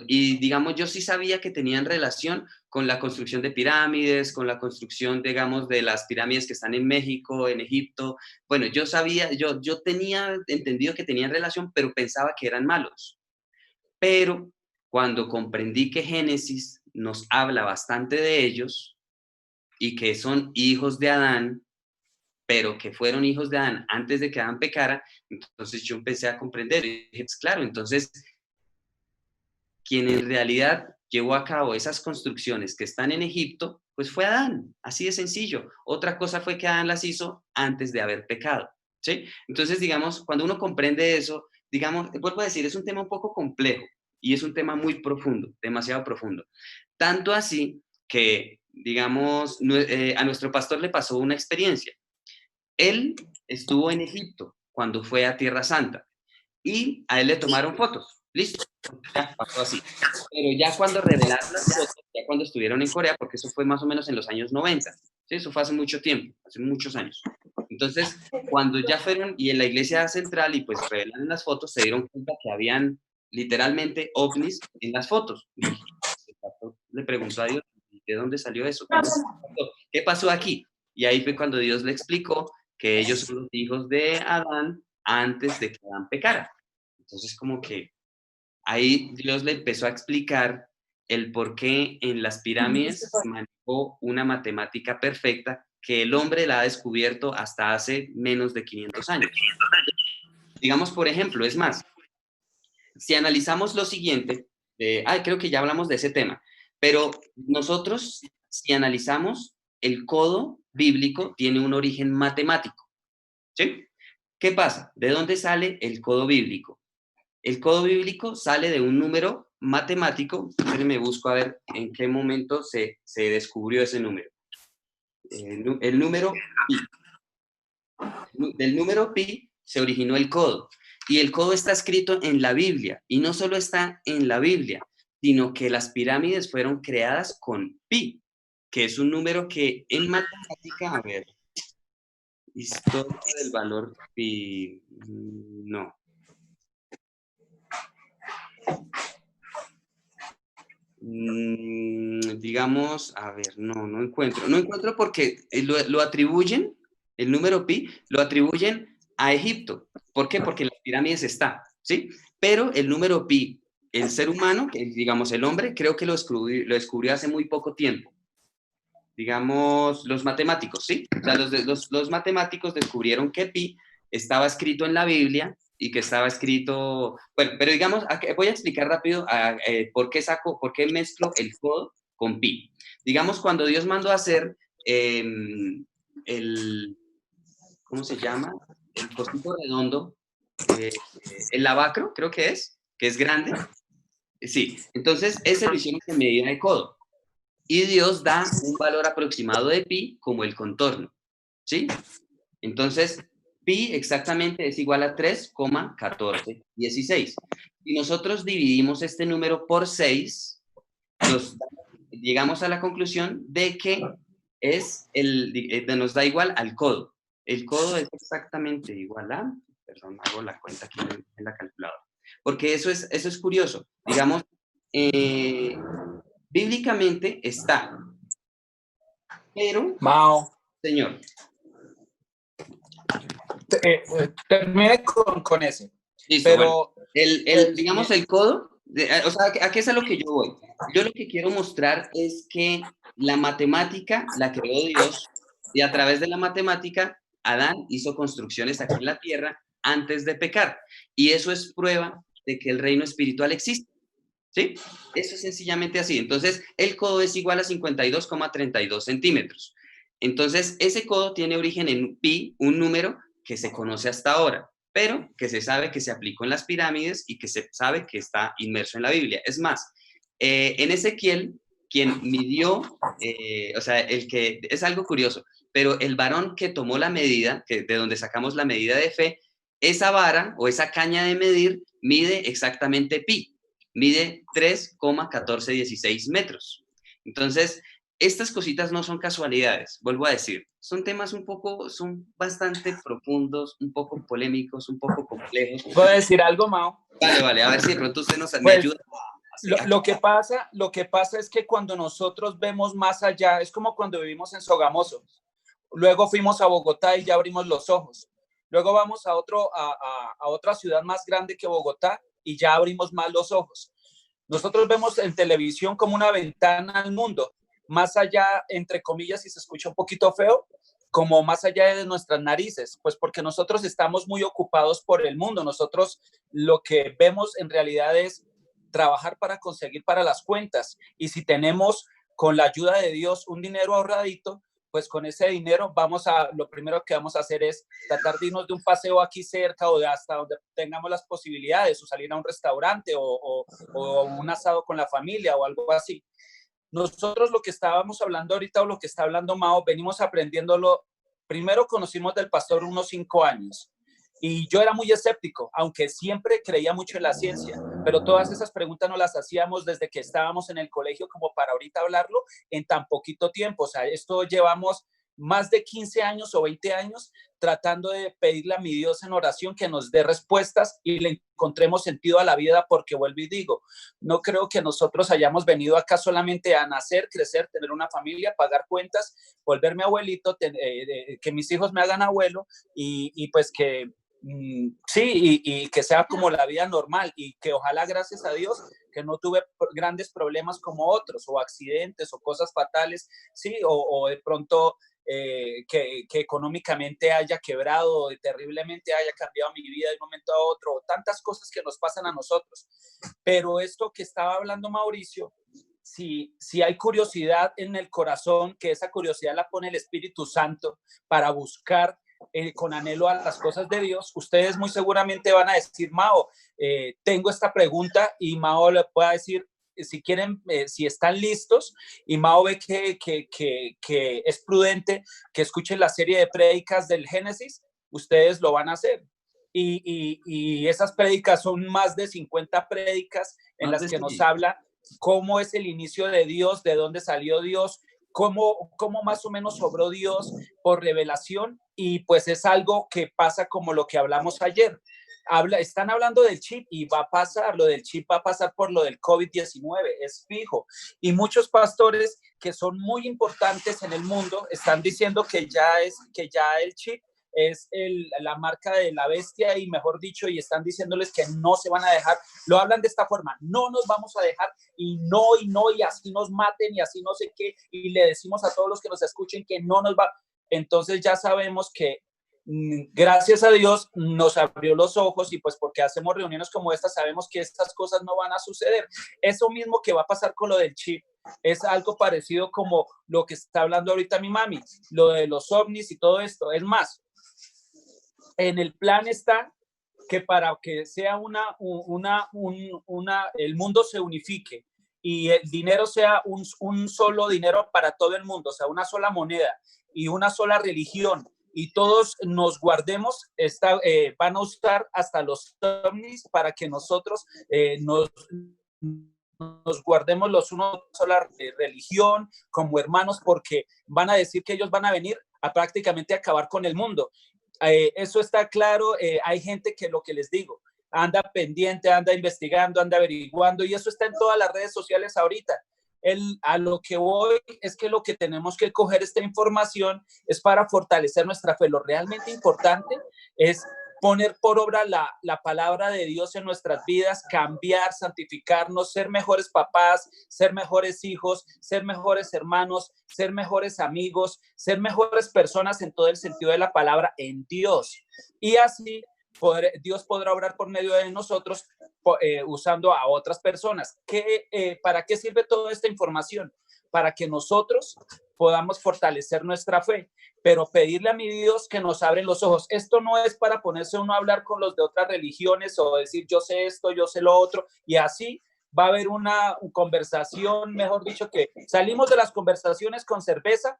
Y digamos, yo sí sabía que tenían relación con la construcción de pirámides, con la construcción, digamos, de las pirámides que están en México, en Egipto. Bueno, yo sabía, yo tenía entendido que tenían relación, pero pensaba que eran malos. Pero cuando comprendí que Génesis nos habla bastante de ellos y que son hijos de Adán, pero que fueron hijos de Adán antes de que Adán pecara, entonces yo empecé a comprender, y dije, pues claro, entonces, quien en realidad llevó a cabo esas construcciones que están en Egipto, pues fue Adán, así de sencillo. Otra cosa fue que Adán las hizo antes de haber pecado, ¿sí? Entonces, digamos, cuando uno comprende eso, digamos, vuelvo a decir, es un tema un poco complejo y es un tema muy profundo, demasiado profundo. Tanto así que, digamos, a nuestro pastor le pasó una experiencia. Él estuvo en Egipto cuando fue a Tierra Santa y a él le tomaron fotos. Listo, ya pasó así. Pero ya cuando revelaron las fotos, ya cuando estuvieron en Corea, porque eso fue más o menos en los años 90, ¿sí? Eso fue hace mucho tiempo, hace muchos años. Entonces, cuando ya fueron y en la iglesia central y pues revelaron las fotos, se dieron cuenta que habían literalmente ovnis en las fotos. Y el pastor le preguntó a Dios, ¿de dónde salió eso? ¿Qué pasó aquí? Y ahí fue cuando Dios le explicó que ellos son los hijos de Adán antes de que Adán pecara. Entonces, como que ahí Dios le empezó a explicar el por qué en las pirámides se manejó una matemática perfecta que el hombre la ha descubierto hasta hace menos de 500 años. Digamos, por ejemplo, es más, si analizamos lo siguiente, creo que ya hablamos de ese tema, pero nosotros, si analizamos, el codo bíblico tiene un origen matemático, ¿sí? ¿Qué pasa? ¿De dónde sale el codo bíblico? El codo bíblico sale de un número matemático. Me busco a ver en qué momento se descubrió ese número. El número pi. Del número pi se originó el codo. Y el codo está escrito en la Biblia. Y no solo está en la Biblia, sino que las pirámides fueron creadas con pi, que es un número que en matemática, a ver, historia del valor pi, no. Digamos, a ver, no encuentro porque lo atribuyen, el número pi, lo atribuyen a Egipto. ¿Por qué? Porque en las pirámides está, ¿sí? Pero el número pi, el ser humano, digamos el hombre, creo que lo descubrió hace muy poco tiempo. Digamos, los matemáticos, ¿sí? O sea, los matemáticos descubrieron que pi estaba escrito en la Biblia y que estaba escrito, bueno, pero digamos, voy a explicar rápido por qué mezclo el codo con pi. Digamos, cuando Dios mandó a hacer ¿cómo se llama? El cosito redondo, el lavacro, creo que es grande. Sí, entonces ese lo hicieron en medida de codo. Y Dios da un valor aproximado de pi como el contorno, ¿sí? Entonces, pi exactamente es igual a 3,1416. Si nosotros dividimos este número por 6, llegamos a la conclusión de que nos da igual al codo. El codo es exactamente igual a, perdón, hago la cuenta aquí en la calculadora, porque eso es curioso. Digamos, bíblicamente está, pero... Mao. Señor. Termine con ese. Listo, pero bueno. Digamos, el codo, o sea, ¿a qué es a lo que yo voy? Yo lo que quiero mostrar es que la matemática la creó Dios y a través de la matemática Adán hizo construcciones aquí en la tierra antes de pecar. Y eso es prueba de que el reino espiritual existe. ¿Sí? Eso es sencillamente así. Entonces, el codo es igual a 52,32 centímetros. Entonces, ese codo tiene origen en pi, un número que se conoce hasta ahora, pero que se sabe que se aplicó en las pirámides y que se sabe que está inmerso en la Biblia. Es más, en Ezequiel, quien midió, o sea, es algo curioso, pero el varón que tomó la medida, de donde sacamos la medida de fe, esa vara o esa caña de medir mide exactamente pi, mide 3,1416 metros. Entonces, estas cositas no son casualidades, vuelvo a decir, son temas son bastante profundos, un poco polémicos, un poco complejos. ¿Puedo decir algo, Mao? Vale, a ver si de pronto usted me ayuda. Lo que pasa es que cuando nosotros vemos más allá, es como cuando vivimos en Sogamoso. Luego fuimos a Bogotá y ya abrimos los ojos. Luego vamos a otra ciudad más grande que Bogotá y ya abrimos más los ojos. Nosotros vemos en televisión como una ventana al mundo, más allá, entre comillas, si se escucha un poquito feo, como más allá de nuestras narices, pues porque nosotros estamos muy ocupados por el mundo. Nosotros lo que vemos en realidad es trabajar para conseguir para las cuentas. Y si tenemos con la ayuda de Dios un dinero ahorradito, pues con ese dinero lo primero que vamos a hacer es tratar de irnos de un paseo aquí cerca o de hasta donde tengamos las posibilidades, o salir a un restaurante o un asado con la familia o algo así. Nosotros lo que estábamos hablando ahorita o lo que está hablando Mao, venimos aprendiéndolo. Primero conocimos del pastor unos 5 años y yo era muy escéptico, aunque siempre creía mucho en la ciencia, pero todas esas preguntas no las hacíamos desde que estábamos en el colegio como para ahorita hablarlo en tan poquito tiempo. O sea, esto llevamos más de 15 años o 20 años tratando de pedirle a mi Dios en oración que nos dé respuestas y le encontremos sentido a la vida, porque vuelvo y digo, no creo que nosotros hayamos venido acá solamente a nacer, crecer, tener una familia, pagar cuentas, volverme abuelito, que mis hijos me hagan abuelo y pues que sí, y que sea como la vida normal y que ojalá, gracias a Dios, que no tuve grandes problemas como otros o accidentes o cosas fatales, sí, o de pronto que económicamente haya quebrado, terriblemente haya cambiado mi vida de un momento a otro, o tantas cosas que nos pasan a nosotros. Pero esto que estaba hablando Mauricio, si hay curiosidad en el corazón, que esa curiosidad la pone el Espíritu Santo para buscar con anhelo a las cosas de Dios, ustedes muy seguramente van a decir, Mao, tengo esta pregunta, y Mao le pueda decir, si quieren, si están listos, y Mao ve que es prudente que escuchen la serie de prédicas del Génesis, ustedes lo van a hacer. Y esas prédicas son más de 50 prédicas en las que nos habla cómo es el inicio de Dios, de dónde salió Dios, cómo más o menos obró Dios por revelación, y pues es algo que pasa como lo que hablamos ayer. Están hablando del chip y va a pasar, lo del chip va a pasar por lo del COVID-19, es fijo. Y muchos pastores que son muy importantes en el mundo están diciendo que ya el chip es la marca de la bestia, y mejor dicho, y están diciéndoles que no se van a dejar, lo hablan de esta forma, no nos vamos a dejar, y así nos maten, y así no sé qué, y le decimos a todos los que nos escuchen que no nos va. Entonces ya sabemos que gracias a Dios nos abrió los ojos, y pues porque hacemos reuniones como esta sabemos que estas cosas no van a suceder. Eso mismo que va a pasar con lo del chip es algo parecido como lo que está hablando ahorita mi mami, lo de los ovnis y todo esto. Es más, en el plan está que para que sea el mundo se unifique y el dinero sea un solo dinero para todo el mundo, o sea, una sola moneda y una sola religión, y todos nos guardemos, van a usar hasta los ovnis para que nosotros nos nos guardemos los unos a la religión como hermanos, porque van a decir que ellos van a venir a prácticamente acabar con el mundo. Eso está claro. Hay gente que, lo que les digo, anda pendiente, anda investigando, anda averiguando, y eso está en todas las redes sociales ahorita. A lo que voy es que lo que tenemos que coger esta información es para fortalecer nuestra fe. Lo realmente importante es poner por obra la palabra de Dios en nuestras vidas, cambiar, santificarnos, ser mejores papás, ser mejores hijos, ser mejores hermanos, ser mejores amigos, ser mejores personas en todo el sentido de la palabra en Dios. Y así Dios podrá obrar por medio de nosotros usando a otras personas. ¿Para qué sirve toda esta información? Para que nosotros podamos fortalecer nuestra fe, pero pedirle a mi Dios que nos abren los ojos. Esto no es para ponerse uno a hablar con los de otras religiones o decir yo sé esto, yo sé lo otro, y así va a haber una conversación, mejor dicho, que salimos de las conversaciones con cerveza,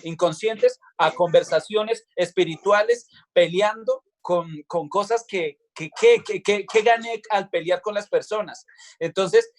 inconscientes, a conversaciones espirituales, peleando con cosas que gané al pelear con las personas. Entonces,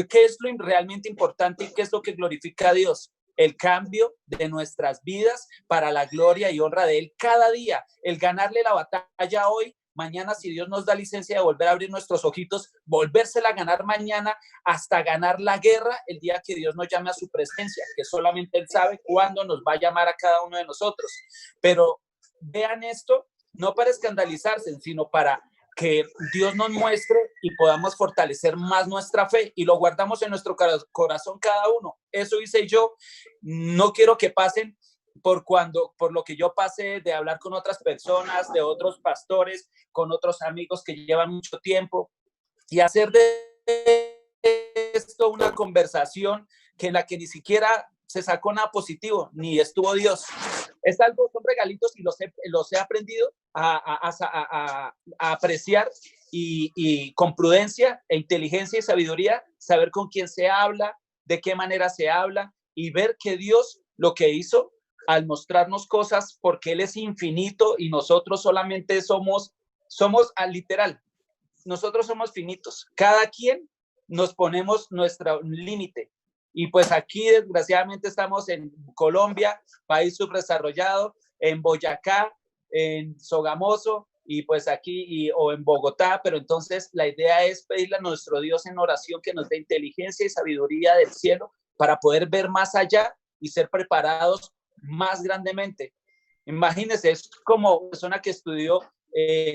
¿qué es lo realmente importante y qué es lo que glorifica a Dios? El cambio de nuestras vidas para la gloria y honra de Él cada día. El ganarle la batalla hoy, mañana, si Dios nos da licencia de volver a abrir nuestros ojitos, volvérsela a ganar mañana hasta ganar la guerra el día que Dios nos llame a su presencia, que solamente Él sabe cuándo nos va a llamar a cada uno de nosotros. Pero vean esto, no para escandalizarse, sino para que Dios nos muestre y podamos fortalecer más nuestra fe, y lo guardamos en nuestro corazón cada uno. Eso hice yo. No quiero que pasen por lo que yo pasé de hablar con otras personas, de otros pastores, con otros amigos que llevan mucho tiempo, y hacer de esto una conversación en la que ni siquiera se sacó nada positivo, ni estuvo Dios. Es algo, son regalitos, y los he aprendido a apreciar, y con prudencia e inteligencia y sabiduría, saber con quién se habla, de qué manera se habla, y ver que Dios lo que hizo al mostrarnos cosas, porque Él es infinito y nosotros solamente somos literal, nosotros somos finitos. Cada quien nos ponemos nuestro límite. Y pues aquí, desgraciadamente, estamos en Colombia, país subdesarrollado, en Boyacá, en Sogamoso, y pues aquí, o en Bogotá. Pero entonces la idea es pedirle a nuestro Dios en oración que nos dé inteligencia y sabiduría del cielo para poder ver más allá y ser preparados más grandemente. Imagínense, es como una persona que estudió,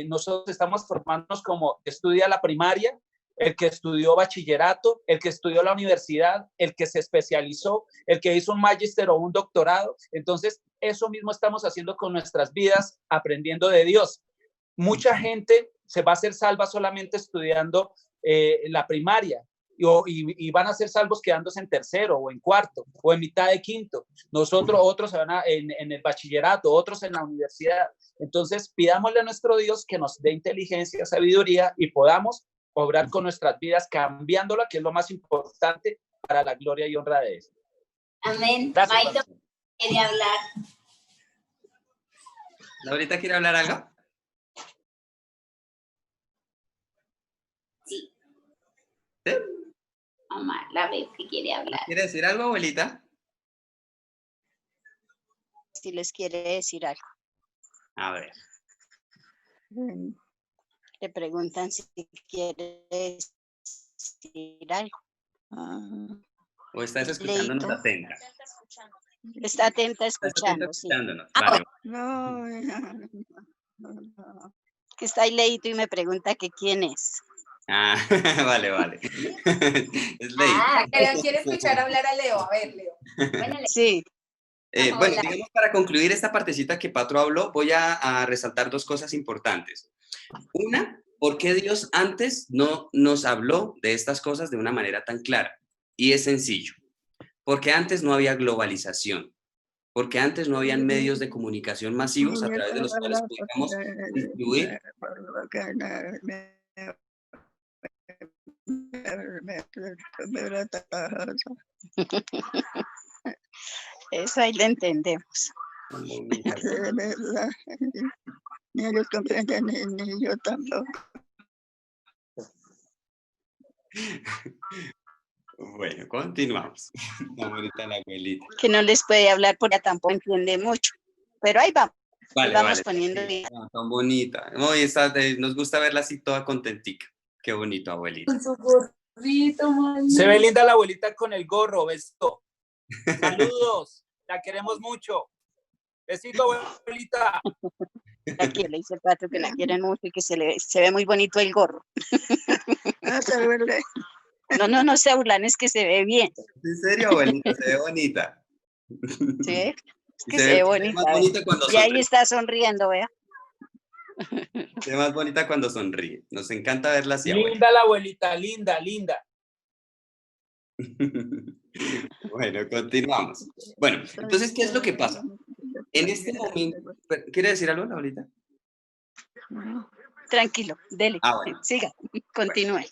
nosotros estamos formándonos como estudia la primaria, el que estudió bachillerato, el que estudió la universidad, el que se especializó, el que hizo un magíster o un doctorado. Entonces, eso mismo estamos haciendo con nuestras vidas, aprendiendo de Dios. Mucha gente se va a hacer salva solamente estudiando la primaria, y van a ser salvos quedándose en tercero o en cuarto o en mitad de quinto. Otros se van en el bachillerato, otros en la universidad. Entonces, pidámosle a nuestro Dios que nos dé inteligencia, sabiduría, y podamos obrar con nuestras vidas, cambiándola, que es lo más importante, para la gloria y honra de Él. Amén. Gracias, Maito quiere hablar. ¿Laurita quiere hablar algo? Sí. ¿Sí? Mamá, la veo que quiere hablar. ¿Quiere decir algo, abuelita? Si les quiere decir algo. A ver. Le preguntan si quiere decir algo. ¿O estás escuchándonos Leito. atenta? Está atenta escuchando, escuchándonos. sí. Vale. No. Que está ahí Leito y me pregunta que quién es. Ah, vale. Es ley. Quiere escuchar hablar a Leo. A ver, Leo. Bueno, Sí. Bueno, digamos, para concluir esta partecita que Patro habló, voy a resaltar dos cosas importantes. Una, ¿por qué Dios antes no nos habló de estas cosas de una manera tan clara? Y es sencillo. Porque antes no había globalización. Porque antes no habían medios de comunicación masivos a través de los cuales podíamos distribuir. Eso ahí le entendemos. Ni los comprenden ni yo tampoco. Bueno, continuamos. Está bonita la abuelita. Que no les puede hablar porque ella tampoco entiende mucho. Pero ahí vamos, Vale, vamos vale. poniendo Sí, bien. tan bonita. Hoy está, nos gusta verla así toda contentica. Qué bonito, abuelita. Con su gorrito, mami. Se ve linda la abuelita con el gorro, besito. Saludos, la queremos mucho. Besito, abuelita. Aquí le dice el pato que la quieren mucho y que se ve muy bonito el gorro. No se burle. No se burlan, es que se ve bien. ¿En serio, abuelita? Se ve bonita. ¿Sí? Es que Se se ve más bonita. bonita cuando Y ahí sonríe. está sonriendo, vea. Se ve más bonita cuando sonríe. Nos encanta verla así, abuelita. Linda la abuelita, linda, linda. Bueno, continuamos. Bueno, entonces, ¿qué es lo que pasa? En este momento, ¿quiere decir algo, abuelita? Tranquilo, dele. Bueno. Siga, continúe.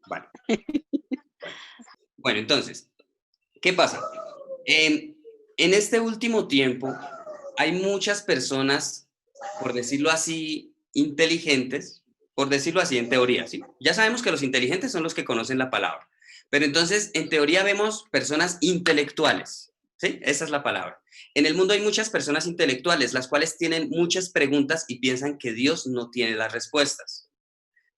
Vale. Bueno, entonces, ¿qué pasa? En este último tiempo hay muchas personas, por decirlo así, inteligentes, por decirlo así, en teoría, ¿sí? Ya sabemos que los inteligentes son los que conocen la palabra, pero entonces, en teoría vemos personas intelectuales, ¿sí? Esa es la palabra. En el mundo hay muchas personas intelectuales, las cuales tienen muchas preguntas y piensan que Dios no tiene las respuestas.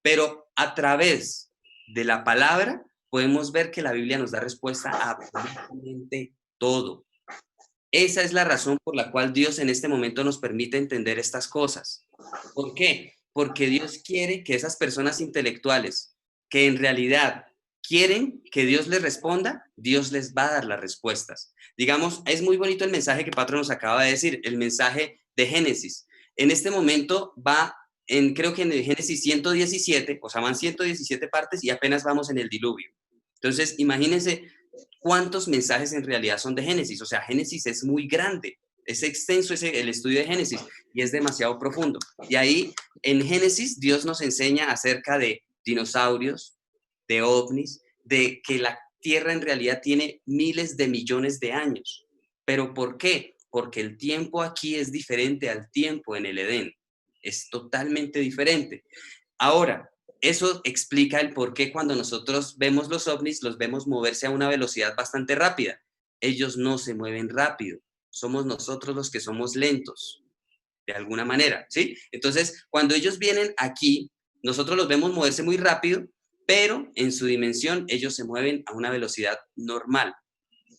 Pero a través de la palabra podemos ver que la Biblia nos da respuesta a absolutamente todo. Esa es la razón por la cual Dios en este momento nos permite entender estas cosas. ¿Por qué? Porque Dios quiere que esas personas intelectuales que en realidad quieren que Dios les responda, Dios les va a dar las respuestas. Digamos, es muy bonito el mensaje que Patro nos acaba de decir, el mensaje de Génesis. En este momento va creo que en el Génesis 117, o sea, van 117 partes y apenas vamos en el diluvio. Entonces, imagínense cuántos mensajes en realidad son de Génesis. O sea, Génesis es muy grande, es extenso el estudio de Génesis y es demasiado profundo. Y ahí, en Génesis, Dios nos enseña acerca de dinosaurios, de ovnis, de que la Tierra en realidad tiene miles de millones de años. ¿Pero por qué? Porque el tiempo aquí es diferente al tiempo en el Edén. Es totalmente diferente. Ahora, eso explica el por qué cuando nosotros vemos los ovnis, los vemos moverse a una velocidad bastante rápida. Ellos no se mueven rápido. Somos nosotros los que somos lentos, de alguna manera, ¿sí? Entonces, cuando ellos vienen aquí, nosotros los vemos moverse muy rápido, pero en su dimensión ellos se mueven a una velocidad normal.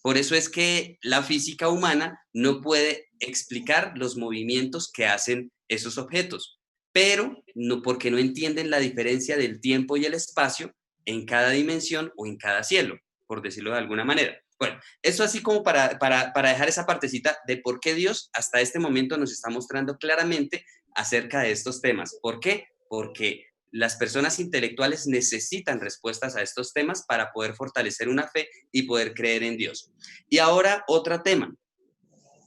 Por eso es que la física humana no puede explicar los movimientos que hacen esos objetos, pero no porque no entienden la diferencia del tiempo y el espacio en cada dimensión o en cada cielo, por decirlo de alguna manera. Bueno, eso así como para dejar esa partecita de por qué Dios hasta este momento nos está mostrando claramente acerca de estos temas. ¿Por qué? Porque las personas intelectuales necesitan respuestas a estos temas para poder fortalecer una fe y poder creer en Dios. Y ahora otro tema.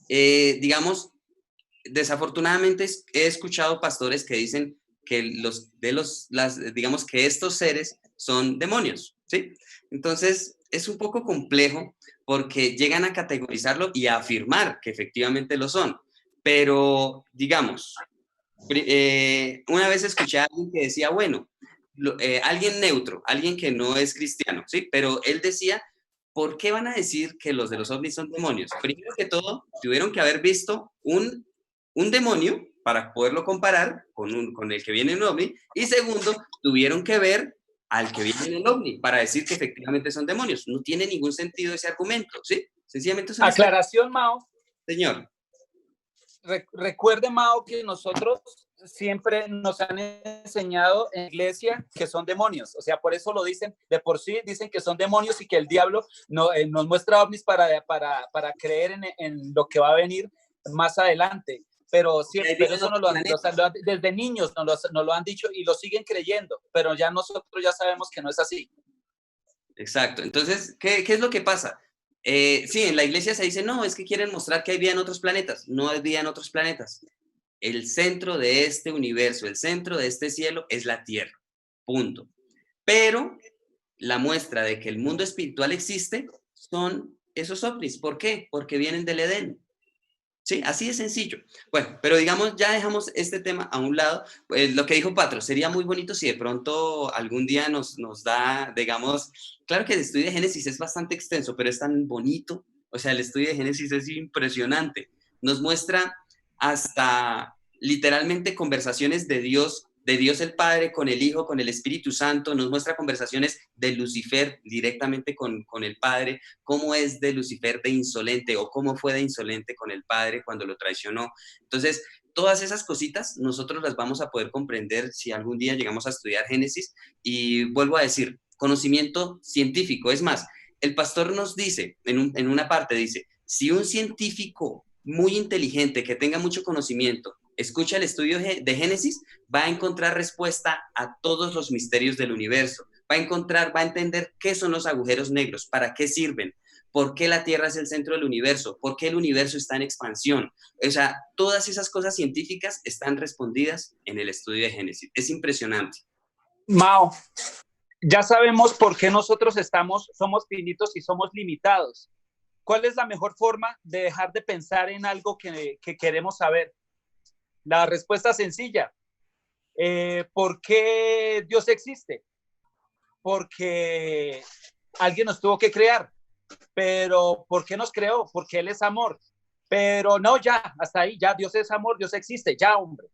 Digamos, desafortunadamente he escuchado pastores que dicen que digamos que estos seres son demonios, ¿sí? Entonces, es un poco complejo porque llegan a categorizarlo y a afirmar que efectivamente lo son. Pero, digamos, una vez escuché a alguien que decía, bueno, alguien neutro, alguien que no es cristiano, ¿sí? Pero él decía, ¿por qué van a decir que los de los ovnis son demonios? Primero que todo, tuvieron que haber visto un demonio para poderlo comparar con el que viene en un ovni. Y segundo, tuvieron que ver al que viene en el ovni para decir que efectivamente son demonios. No tiene ningún sentido ese argumento, ¿sí? Sencillamente son Aclaración, Mao. Señor. Recuerde, Mao, que nosotros siempre nos han enseñado en la iglesia que son demonios. O sea, por eso lo dicen, de por sí dicen que son demonios y que el diablo nos muestra ovnis para creer en lo que va a venir más adelante. Pero siempre eso desde niños nos lo han dicho y lo siguen creyendo, pero ya nosotros ya sabemos que no es así. Exacto. Entonces, ¿qué es lo que pasa? Sí, en la iglesia se dice, no, es que quieren mostrar que hay vida en otros planetas. No hay vida en otros planetas. El centro de este universo, el centro de este cielo es la Tierra. Punto. Pero la muestra de que el mundo espiritual existe son esos ovnis. ¿Por qué? Porque vienen del Edén. Sí, así de sencillo. Bueno, pero digamos, ya dejamos este tema a un lado. Pues, lo que dijo Patro, sería muy bonito si de pronto algún día nos da, digamos, claro que el estudio de Génesis es bastante extenso, pero es tan bonito. O sea, el estudio de Génesis es impresionante. Nos muestra hasta literalmente conversaciones de Dios el Padre con el Hijo, con el Espíritu Santo. Nos muestra conversaciones de Lucifer directamente con el Padre, cómo es de Lucifer de insolente o cómo fue de insolente con el Padre cuando lo traicionó. Entonces, todas esas cositas nosotros las vamos a poder comprender si algún día llegamos a estudiar Génesis. Y vuelvo a decir, conocimiento científico. Es más, el pastor nos dice, en una parte dice, si un científico muy inteligente que tenga mucho conocimiento escucha el estudio de Génesis, va a encontrar respuesta a todos los misterios del universo. Va a entender qué son los agujeros negros, para qué sirven, por qué la Tierra es el centro del universo, por qué el universo está en expansión. O sea, todas esas cosas científicas están respondidas en el estudio de Génesis. Es impresionante. Mao, ya sabemos por qué nosotros somos finitos y somos limitados. ¿Cuál es la mejor forma de dejar de pensar en algo que queremos saber? La respuesta sencilla. ¿Por qué Dios existe? Porque alguien nos tuvo que crear. Pero ¿por qué nos creó? Porque Él es amor. Pero no, ya, hasta ahí, ya Dios es amor, Dios existe, ya, hombre.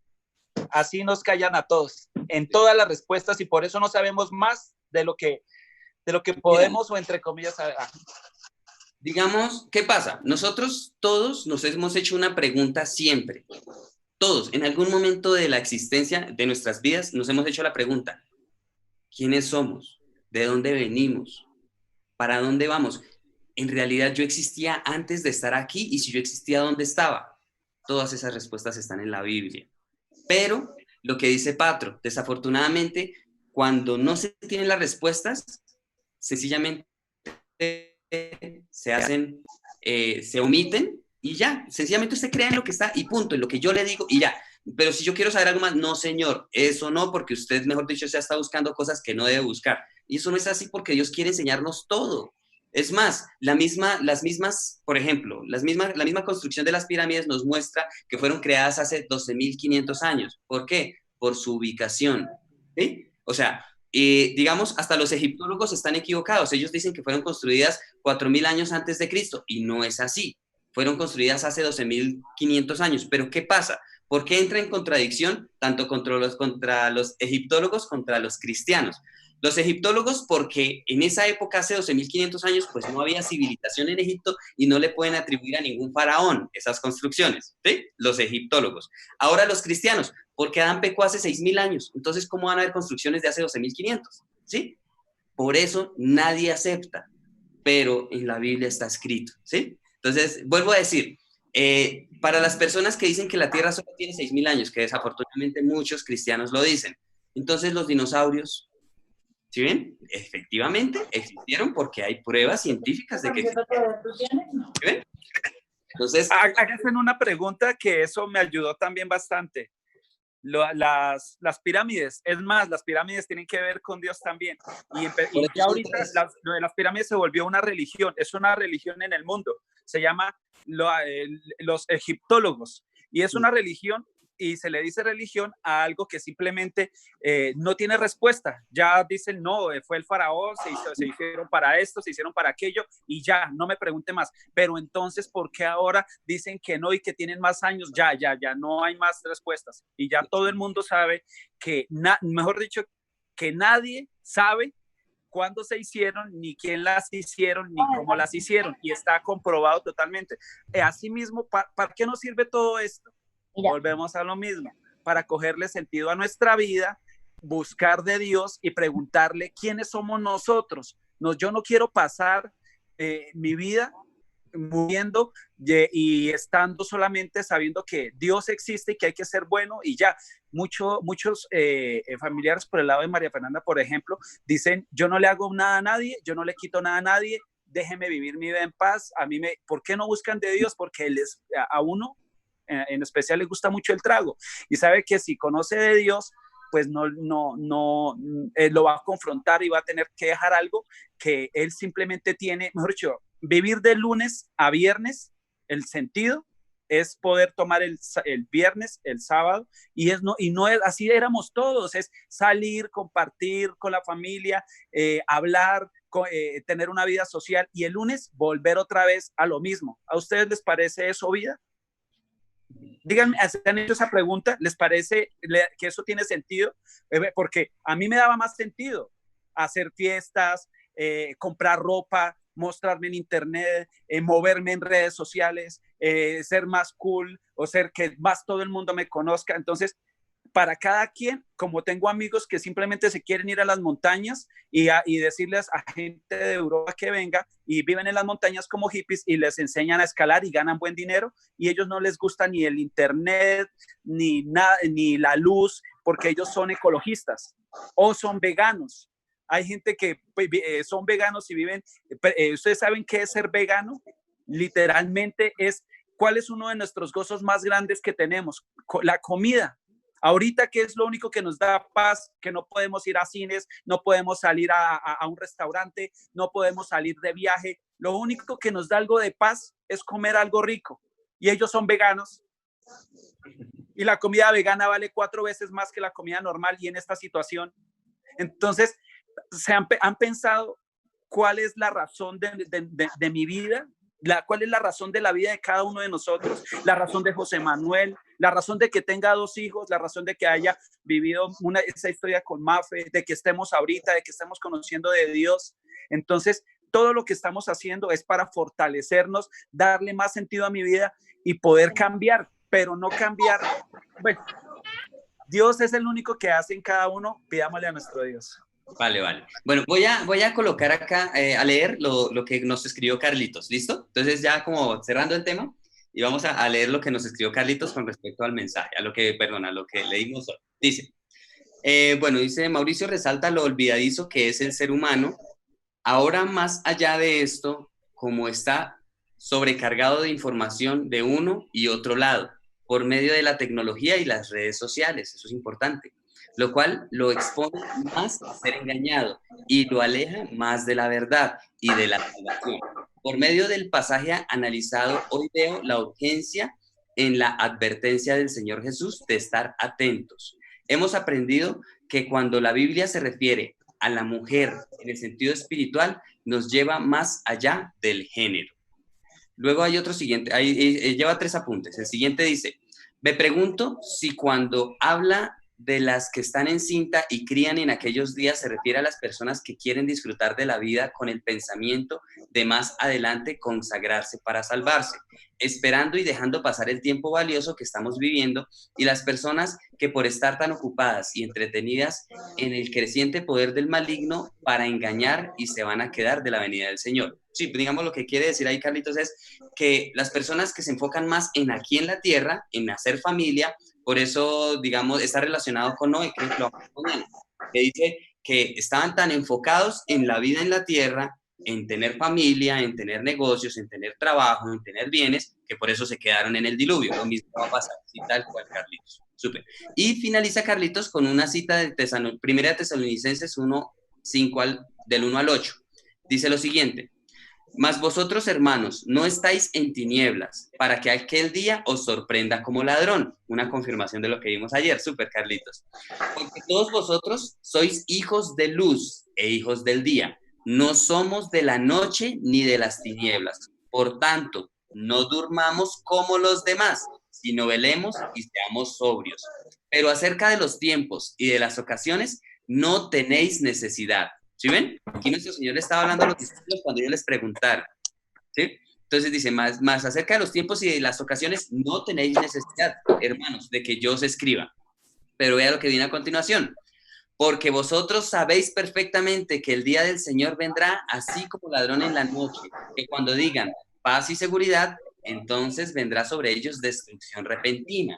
Así nos callan a todos en todas las respuestas y por eso no sabemos más de lo que podemos o entre comillas saber. Digamos, ¿qué pasa? Nosotros todos nos hemos hecho una pregunta siempre. Todos, en algún momento de la existencia de nuestras vidas, nos hemos hecho la pregunta, ¿quiénes somos? ¿De dónde venimos? ¿Para dónde vamos? En realidad yo existía antes de estar aquí y si yo existía, ¿dónde estaba? Todas esas respuestas están en la Biblia. Pero lo que dice Patro, desafortunadamente, cuando no se tienen las respuestas, sencillamente se hacen, se omiten y ya, sencillamente usted crea en lo que está y punto, en lo que yo le digo y ya. Pero si yo quiero saber algo más, no, señor, eso no, porque usted, mejor dicho, ya está buscando cosas que no debe buscar. Y eso no es así porque Dios quiere enseñarnos todo. Es más, la misma construcción de las pirámides nos muestra que fueron creadas hace 12.500 años. ¿Por qué? Por su ubicación. ¿Sí? O sea, digamos, hasta los egiptólogos están equivocados. Ellos dicen que fueron construidas 4.000 años antes de Cristo y no es así. Fueron construidas hace 12.500 años. Pero ¿qué pasa? ¿Por qué entra en contradicción tanto contra los egiptólogos contra los cristianos? Los egiptólogos, porque en esa época, hace 12.500 años, pues no había civilización en Egipto y no le pueden atribuir a ningún faraón esas construcciones, ¿sí? Los egiptólogos. Ahora los cristianos, porque Adán pecó hace 6.000 años, entonces, ¿cómo van a haber construcciones de hace 12.500? ¿Sí? Por eso nadie acepta, pero en la Biblia está escrito, ¿sí? Entonces, vuelvo a decir, para las personas que dicen que la Tierra solo tiene 6.000 años, que desafortunadamente muchos cristianos lo dicen, entonces los dinosaurios, ¿sí ven? Efectivamente existieron porque hay pruebas científicas de que existieron. ¿Sí ven? Entonces, háganse una pregunta que eso me ayudó también bastante. Las pirámides, es más, las pirámides tienen que ver con Dios también. Y ya ahorita lo de las pirámides se volvió una religión, es una religión en el mundo. Se llama los egiptólogos y es una religión y se le dice religión a algo que simplemente no tiene respuesta. Ya dicen, no, fue el faraón, se hicieron para esto, se hicieron para aquello y ya, no me pregunte más. Pero entonces, ¿por qué ahora dicen que no y que tienen más años? Ya, no hay más respuestas. Y ya todo el mundo sabe que, mejor dicho, que nadie sabe cuándo se hicieron, ni quién las hicieron, ni cómo las hicieron. Y está comprobado totalmente. Asimismo, ¿para qué nos sirve todo esto? Mira. Volvemos a lo mismo, para cogerle sentido a nuestra vida, buscar de Dios y preguntarle quiénes somos nosotros. Yo no quiero pasar mi vida muriendo y estando solamente sabiendo que Dios existe y que hay que ser bueno y ya. Muchos familiares por el lado de María Fernanda, por ejemplo, dicen, yo no le hago nada a nadie, yo no le quito nada a nadie, déjeme vivir mi vida en paz. ¿Por qué no buscan de Dios? Porque a uno en especial le gusta mucho el trago y sabe que si conoce de Dios pues no lo va a confrontar y va a tener que dejar algo que él simplemente tiene, mejor dicho, vivir de lunes a viernes el sentido es poder tomar el viernes, el sábado, y no es, así éramos todos, es salir, compartir con la familia, hablar, tener una vida social, y el lunes volver otra vez a lo mismo. ¿A ustedes les parece eso vida? Díganme, ¿se han hecho esa pregunta? ¿Les parece que eso tiene sentido? Porque a mí me daba más sentido hacer fiestas, comprar ropa, mostrarme en internet, moverme en redes sociales, ser más cool, o ser que más todo el mundo me conozca. Entonces, para cada quien, como tengo amigos que simplemente se quieren ir a las montañas y decirles a gente de Europa que venga y viven en las montañas como hippies y les enseñan a escalar y ganan buen dinero, y ellos no les gusta ni el internet, ni nada, ni la luz, porque ellos son ecologistas o son veganos. Hay gente que son veganos y viven, ¿ustedes saben qué es ser vegano? Literalmente ¿cuál es uno de nuestros gozos más grandes que tenemos? La comida. Ahorita, ¿qué es lo único que nos da paz? Que no podemos ir a cines, no podemos salir a un restaurante, no podemos salir de viaje. Lo único que nos da algo de paz es comer algo rico. Y ellos son veganos. Y la comida vegana vale 4 veces más que la comida normal, y en esta situación. Entonces, ¿han pensado cuál es la razón de mi vida? ¿Cuál es la razón de la vida de cada uno de nosotros? La razón de José Manuel, la razón de que tenga 2 hijos, la razón de que haya vivido esa historia con Mafe, de que estemos ahorita, de que estemos conociendo de Dios. Entonces, todo lo que estamos haciendo es para fortalecernos, darle más sentido a mi vida y poder cambiar, pero no cambiar. Bueno, Dios es el único que hace en cada uno, pidámosle a nuestro Dios. Vale. Bueno, voy a colocar acá, a leer lo que nos escribió Carlitos, ¿listo? Entonces ya como cerrando el tema, y vamos a leer lo que nos escribió Carlitos con respecto al mensaje, a lo que leímos hoy. Dice, dice, Mauricio resalta lo olvidadizo que es el ser humano. Ahora, más allá de esto, como está sobrecargado de información de uno y otro lado, por medio de la tecnología y las redes sociales, eso es importante, lo cual lo expone más a ser engañado y lo aleja más de la verdad y de la salvación. Por medio del pasaje analizado, hoy veo la urgencia en la advertencia del Señor Jesús de estar atentos. Hemos aprendido que cuando la Biblia se refiere a la mujer en el sentido espiritual, nos lleva más allá del género. Luego hay otro siguiente, lleva 3 apuntes. El siguiente dice, me pregunto si cuando habla de las que están encinta y crían en aquellos días se refiere a las personas que quieren disfrutar de la vida con el pensamiento de más adelante consagrarse para salvarse, esperando y dejando pasar el tiempo valioso que estamos viviendo, y las personas que por estar tan ocupadas y entretenidas en el creciente poder del maligno para engañar y se van a quedar de la venida del Señor. Sí, digamos, lo que quiere decir ahí Carlitos es que las personas que se enfocan más en aquí en la tierra, en hacer familia, por eso, digamos, está relacionado con Noé, que dice que estaban tan enfocados en la vida en la tierra, en tener familia, en tener negocios, en tener trabajo, en tener bienes, que por eso se quedaron en el diluvio. Lo mismo va a pasar, así tal cual Carlitos. Súper. Y finaliza Carlitos con una cita de Primera de Tesalonicenses 1:5 del 1 al 8. Dice lo siguiente: mas vosotros, hermanos, no estáis en tinieblas, para que aquel día os sorprenda como ladrón. Una confirmación de lo que vimos ayer. Súper, Carlitos. Porque todos vosotros sois hijos de luz e hijos del día. No somos de la noche ni de las tinieblas. Por tanto, no durmamos como los demás, sino velemos y seamos sobrios. Pero acerca de los tiempos y de las ocasiones, no tenéis necesidad. ¿Sí ven? Aquí nuestro Señor le estaba hablando a los discípulos cuando ellos les preguntaron, ¿sí? Entonces dice, más acerca de los tiempos y de las ocasiones, no tenéis necesidad, hermanos, de que yo os escriba. Pero vea lo que viene a continuación. Porque vosotros sabéis perfectamente que el día del Señor vendrá así como ladrón en la noche, que cuando digan paz y seguridad, entonces vendrá sobre ellos destrucción repentina.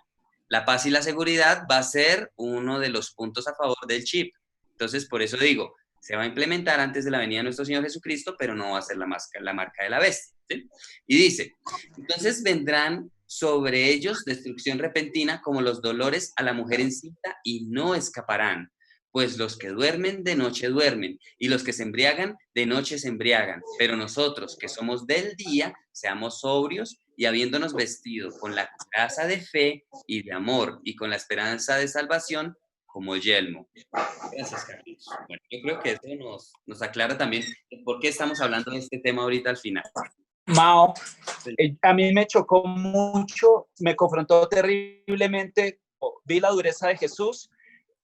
La paz y la seguridad va a ser uno de los puntos a favor del chip. Entonces, por eso digo, se va a implementar antes de la venida de nuestro Señor Jesucristo, pero no va a ser la marca de la bestia, ¿sí? Y dice, entonces vendrán sobre ellos destrucción repentina como los dolores a la mujer encinta y no escaparán. Pues los que duermen de noche duermen, y los que se embriagan de noche se embriagan. Pero nosotros, que somos del día, seamos sobrios y habiéndonos vestido con la coraza de fe y de amor y con la esperanza de salvación como yelmo. Gracias, Carlitos. Bueno, yo creo que eso nos aclara también por qué estamos hablando de este tema ahorita al final. Mao, a mí me chocó mucho, me confrontó terriblemente, vi la dureza de Jesús,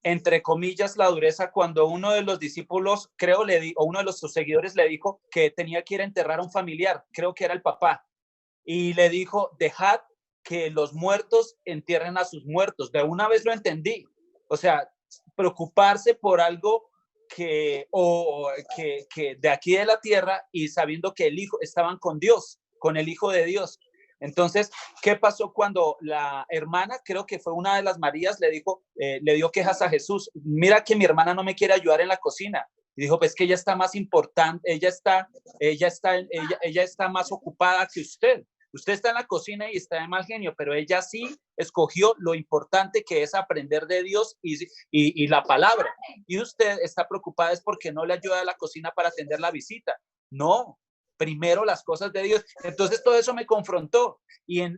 entre comillas la dureza, cuando uno de los discípulos, creo, o uno de sus seguidores le dijo que tenía que ir a enterrar a un familiar, creo que era el papá, y le dijo, dejad que los muertos entierren a sus muertos. De una vez lo entendí, o sea, preocuparse por algo que de aquí de la tierra, y sabiendo que el hijo, estaban con Dios, con el Hijo de Dios. Entonces, ¿qué pasó cuando la hermana, creo que fue una de las Marías, le dio quejas a Jesús? Mira que mi hermana no me quiere ayudar en la cocina. Y dijo, pues que ella está más importante, ella está más ocupada que usted. Usted está en la cocina y está de mal genio, pero ella sí escogió lo importante que es aprender de Dios y la palabra. Y usted está preocupada es porque no le ayuda a la cocina para atender la visita. No, primero las cosas de Dios. Entonces todo eso me confrontó. Y en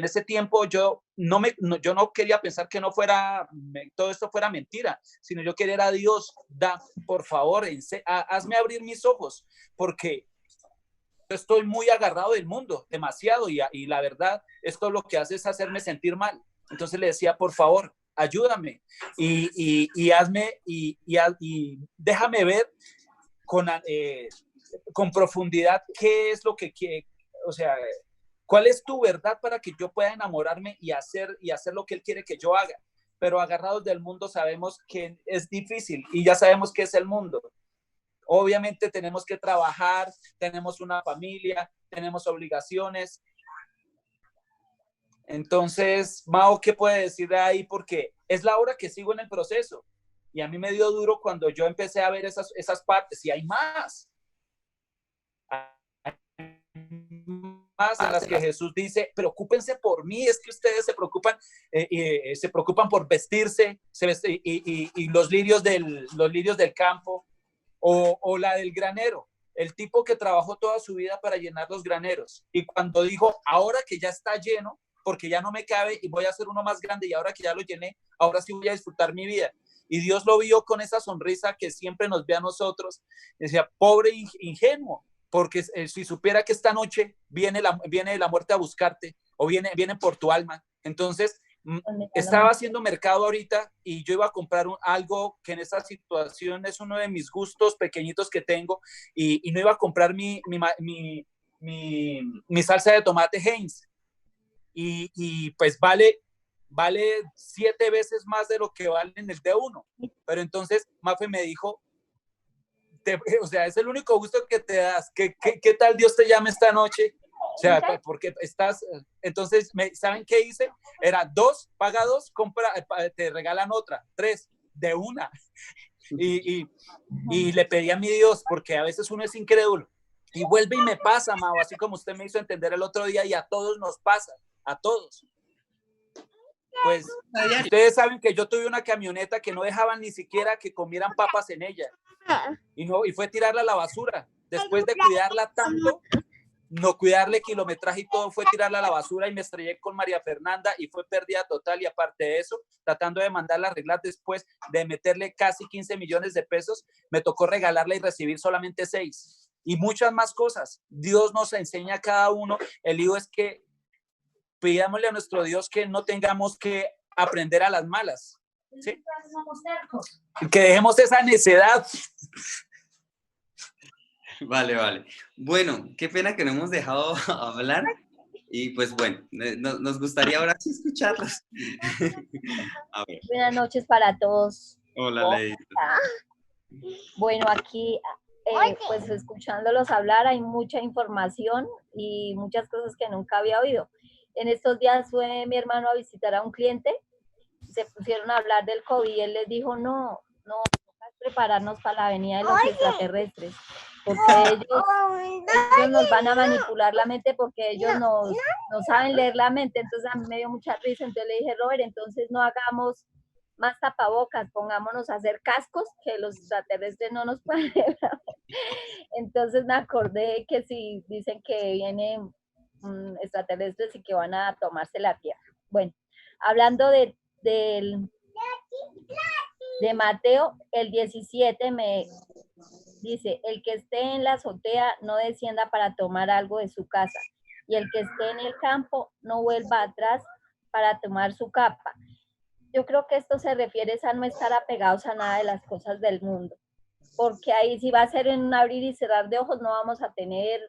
ese tiempo yo no quería pensar que todo esto fuera mentira, sino yo quería a Dios, por favor, hazme abrir mis ojos, porque estoy muy agarrado del mundo, demasiado, y la verdad, esto lo que hace es hacerme sentir mal. Entonces le decía, por favor, ayúdame y hazme y déjame ver con profundidad qué es lo que quiere, o sea, cuál es tu verdad para que yo pueda enamorarme y hacer lo que Él quiere que yo haga. Pero agarrados del mundo sabemos que es difícil y ya sabemos qué es el mundo. Obviamente tenemos que trabajar, tenemos una familia, tenemos obligaciones. Entonces, Mao, ¿qué puede decir de ahí? Porque es la hora que sigo en el proceso. Y a mí me dio duro cuando yo empecé a ver esas partes. Y hay más. Hay más en las que Jesús dice, preocúpense por mí. Es que ustedes se preocupan por vestirse y los lirios del campo. O la del granero, el tipo que trabajó toda su vida para llenar los graneros. Y cuando dijo, ahora que ya está lleno, porque ya no me cabe y voy a hacer uno más grande, y ahora que ya lo llené, ahora sí voy a disfrutar mi vida. Y Dios lo vio con esa sonrisa que siempre nos ve a nosotros. Decía, pobre ingenuo, porque si supiera que esta noche viene la muerte a buscarte, o viene por tu alma. Entonces, estaba haciendo mercado ahorita y yo iba a comprar algo que en esta situación es uno de mis gustos pequeñitos que tengo, y no iba a comprar mi salsa de tomate Heinz, y pues vale 7 veces más de lo que vale en el D1. Pero entonces Mafe me dijo, o sea, es el único gusto que te das. ¿Qué tal Dios te llame esta noche? O sea, porque estás, entonces, ¿saben qué hice? Era 2, paga 2, te regalan otra, 3, de una. Y le pedí a mi Dios, porque a veces uno es incrédulo, y vuelve y me pasa, Mau, así como usted me hizo entender el otro día, y a todos nos pasa, a todos. Pues, ustedes saben que yo tuve una camioneta que no dejaban ni siquiera que comieran papas en ella, y fue tirarla a la basura, después de cuidarla tanto, no cuidarle kilometraje y todo, fue tirarla a la basura, y me estrellé con María Fernanda y fue pérdida total. Y aparte de eso, tratando de mandarla a arreglar después de meterle casi 15 millones de pesos, me tocó regalarla y recibir solamente 6, y muchas más cosas. Dios nos enseña a cada uno. El lío es que pidámosle a nuestro Dios que no tengamos que aprender a las malas, ¿sí? Que dejemos esa necedad. Vale. Bueno, qué pena que no hemos dejado hablar, y pues bueno, nos gustaría ahora sí escucharlos. A ver. Buenas noches para todos. Hola, Ley. Bueno, aquí pues escuchándolos hablar hay mucha información y muchas cosas que nunca había oído. En estos días fue mi hermano a visitar a un cliente, se pusieron a hablar del COVID y él les dijo, no, prepararnos para la venida de los extraterrestres, porque ellos nos van a manipular la mente, porque ellos no saben leer la mente. Entonces a mí me dio mucha risa. Entonces le dije, Robert, entonces no hagamos más tapabocas, pongámonos a hacer cascos, que los extraterrestres no nos pueden leer. Entonces me acordé que si dicen que viene extraterrestres y que van a tomarse la tierra. Bueno, hablando de Mateo, el 17 me dice, el que esté en la azotea no descienda para tomar algo de su casa, y el que esté en el campo no vuelva atrás para tomar su capa. Yo creo que esto se refiere a no estar apegados a nada de las cosas del mundo, porque ahí si va a ser en un abrir y cerrar de ojos no vamos a tener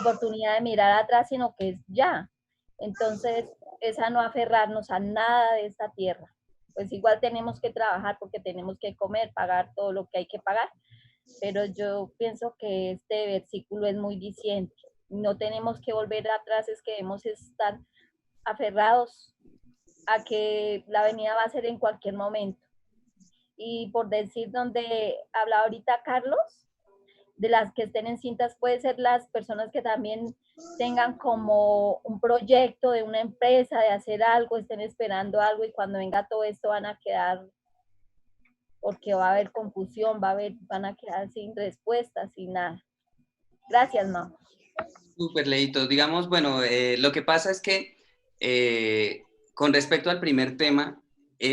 oportunidad de mirar atrás, sino que es ya. Entonces, es a no aferrarnos a nada de esta tierra. Pues igual tenemos que trabajar porque tenemos que comer, pagar todo lo que hay que pagar, pero yo pienso que este versículo es muy diciente. No tenemos que volver atrás, es que debemos estar aferrados a que la venida va a ser en cualquier momento. Y por decir donde habla ahorita Carlos, de las que estén encintas, puede ser las personas que también tengan como un proyecto de una empresa, de hacer algo, estén esperando algo y cuando venga todo esto van a quedar, porque va a haber confusión, van a quedar sin respuestas, sin nada. Gracias, mamá. Súper, Leito. Digamos, bueno, lo que pasa es que con respecto al primer tema,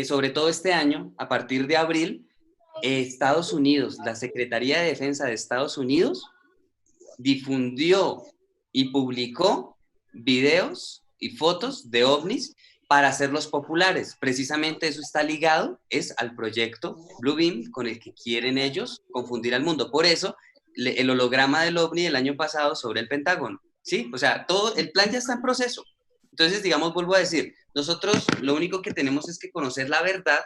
sobre todo este año, a partir de abril, Estados Unidos, la Secretaría de Defensa de Estados Unidos, difundió y publicó videos y fotos de ovnis para hacerlos populares. Precisamente eso está ligado es al proyecto Bluebeam con el que quieren ellos confundir al mundo. Por eso, el holograma del ovni del año pasado sobre el Pentágono, ¿sí? O sea, todo el plan ya está en proceso. Entonces, digamos, vuelvo a decir, nosotros lo único que tenemos es que conocer la verdad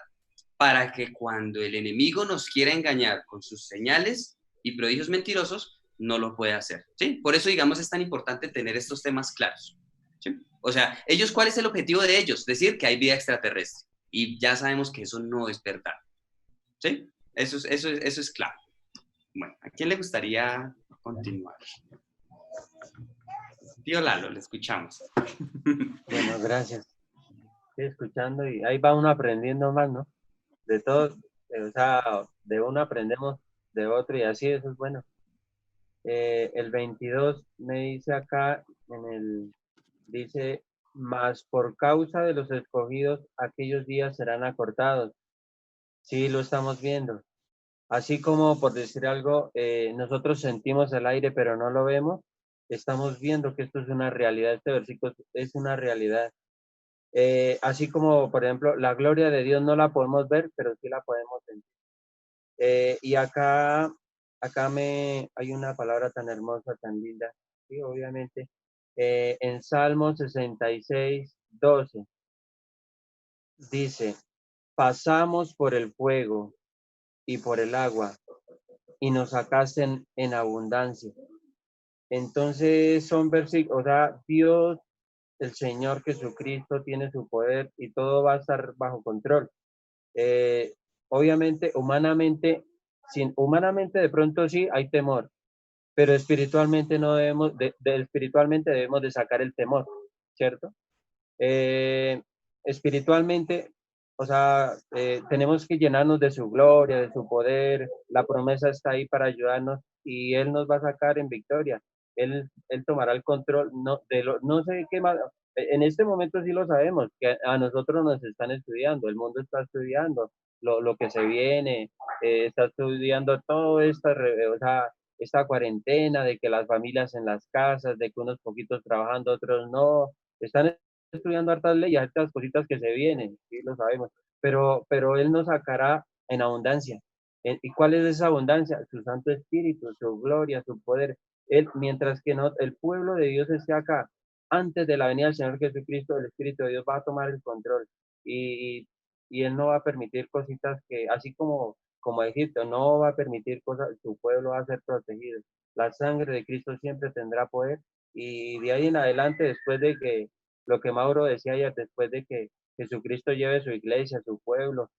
para que cuando el enemigo nos quiera engañar con sus señales y prodigios mentirosos, no lo puede hacer, ¿sí? Por eso, digamos, es tan importante tener estos temas claros, ¿sí? O sea, ellos, ¿cuál es el objetivo de ellos? Decir que hay vida extraterrestre. Y ya sabemos que eso no es verdad, ¿sí? Eso es claro. Bueno, ¿a quién le gustaría continuar? Tío Lalo, le escuchamos. Bueno, gracias. Estoy escuchando y ahí va uno aprendiendo más, ¿no? De todo, o sea, de uno aprendemos de otro y así, eso es bueno. El 22 me dice acá, dice, mas por causa de los escogidos, aquellos días serán acortados. Sí, lo estamos viendo. Así como, por decir algo, nosotros sentimos el aire pero no lo vemos, estamos viendo que esto es una realidad, este versículo es una realidad. Así como, por ejemplo, la gloria de Dios no la podemos ver, pero sí la podemos sentir. Y acá hay una palabra tan hermosa, tan linda, sí, obviamente. En Salmo 66, 12, dice, pasamos por el fuego y por el agua, y nos sacaste en abundancia. Entonces son versículos, o sea, Dios, el Señor Jesucristo tiene su poder y todo va a estar bajo control. Obviamente, humanamente de pronto sí hay temor, pero espiritualmente no debemos, espiritualmente debemos de sacar el temor, ¿cierto? Espiritualmente, o sea, tenemos que llenarnos de su gloria, de su poder, la promesa está ahí para ayudarnos y Él nos va a sacar en victoria. Él tomará el control, no sé qué más, en este momento sí lo sabemos, que a nosotros nos están estudiando, el mundo está estudiando lo que se viene, está estudiando todo o sea, esta cuarentena, de que las familias en las casas, de que unos poquitos trabajando, otros no, están estudiando hartas leyes, hartas cositas que se vienen, sí lo sabemos, pero Él nos sacará en abundancia. ¿Y cuál es esa abundancia? Su Santo Espíritu, su gloria, su poder. Él, mientras que no, el pueblo de Dios esté acá, antes de la venida del Señor Jesucristo, el Espíritu de Dios va a tomar el control y Él no va a permitir cositas que, así como Egipto, no va a permitir cosas, su pueblo va a ser protegido. La sangre de Cristo siempre tendrá poder y de ahí en adelante, después de que, lo que Mauro decía ayer, después de que Jesucristo lleve su iglesia, su pueblo,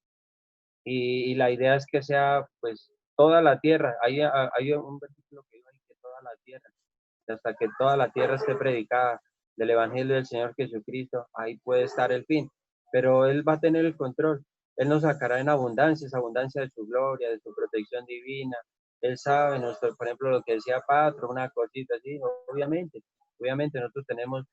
y la idea es que sea, pues, toda la tierra. Hay un versículo que dice que toda la tierra, hasta que toda la tierra esté predicada del Evangelio del Señor Jesucristo, ahí puede estar el fin. Pero Él va a tener el control. Él nos sacará en abundancia, esa abundancia de su gloria, de su protección divina. Él sabe, por ejemplo, lo que decía Patro, una cosita así, obviamente. Obviamente nosotros tenemos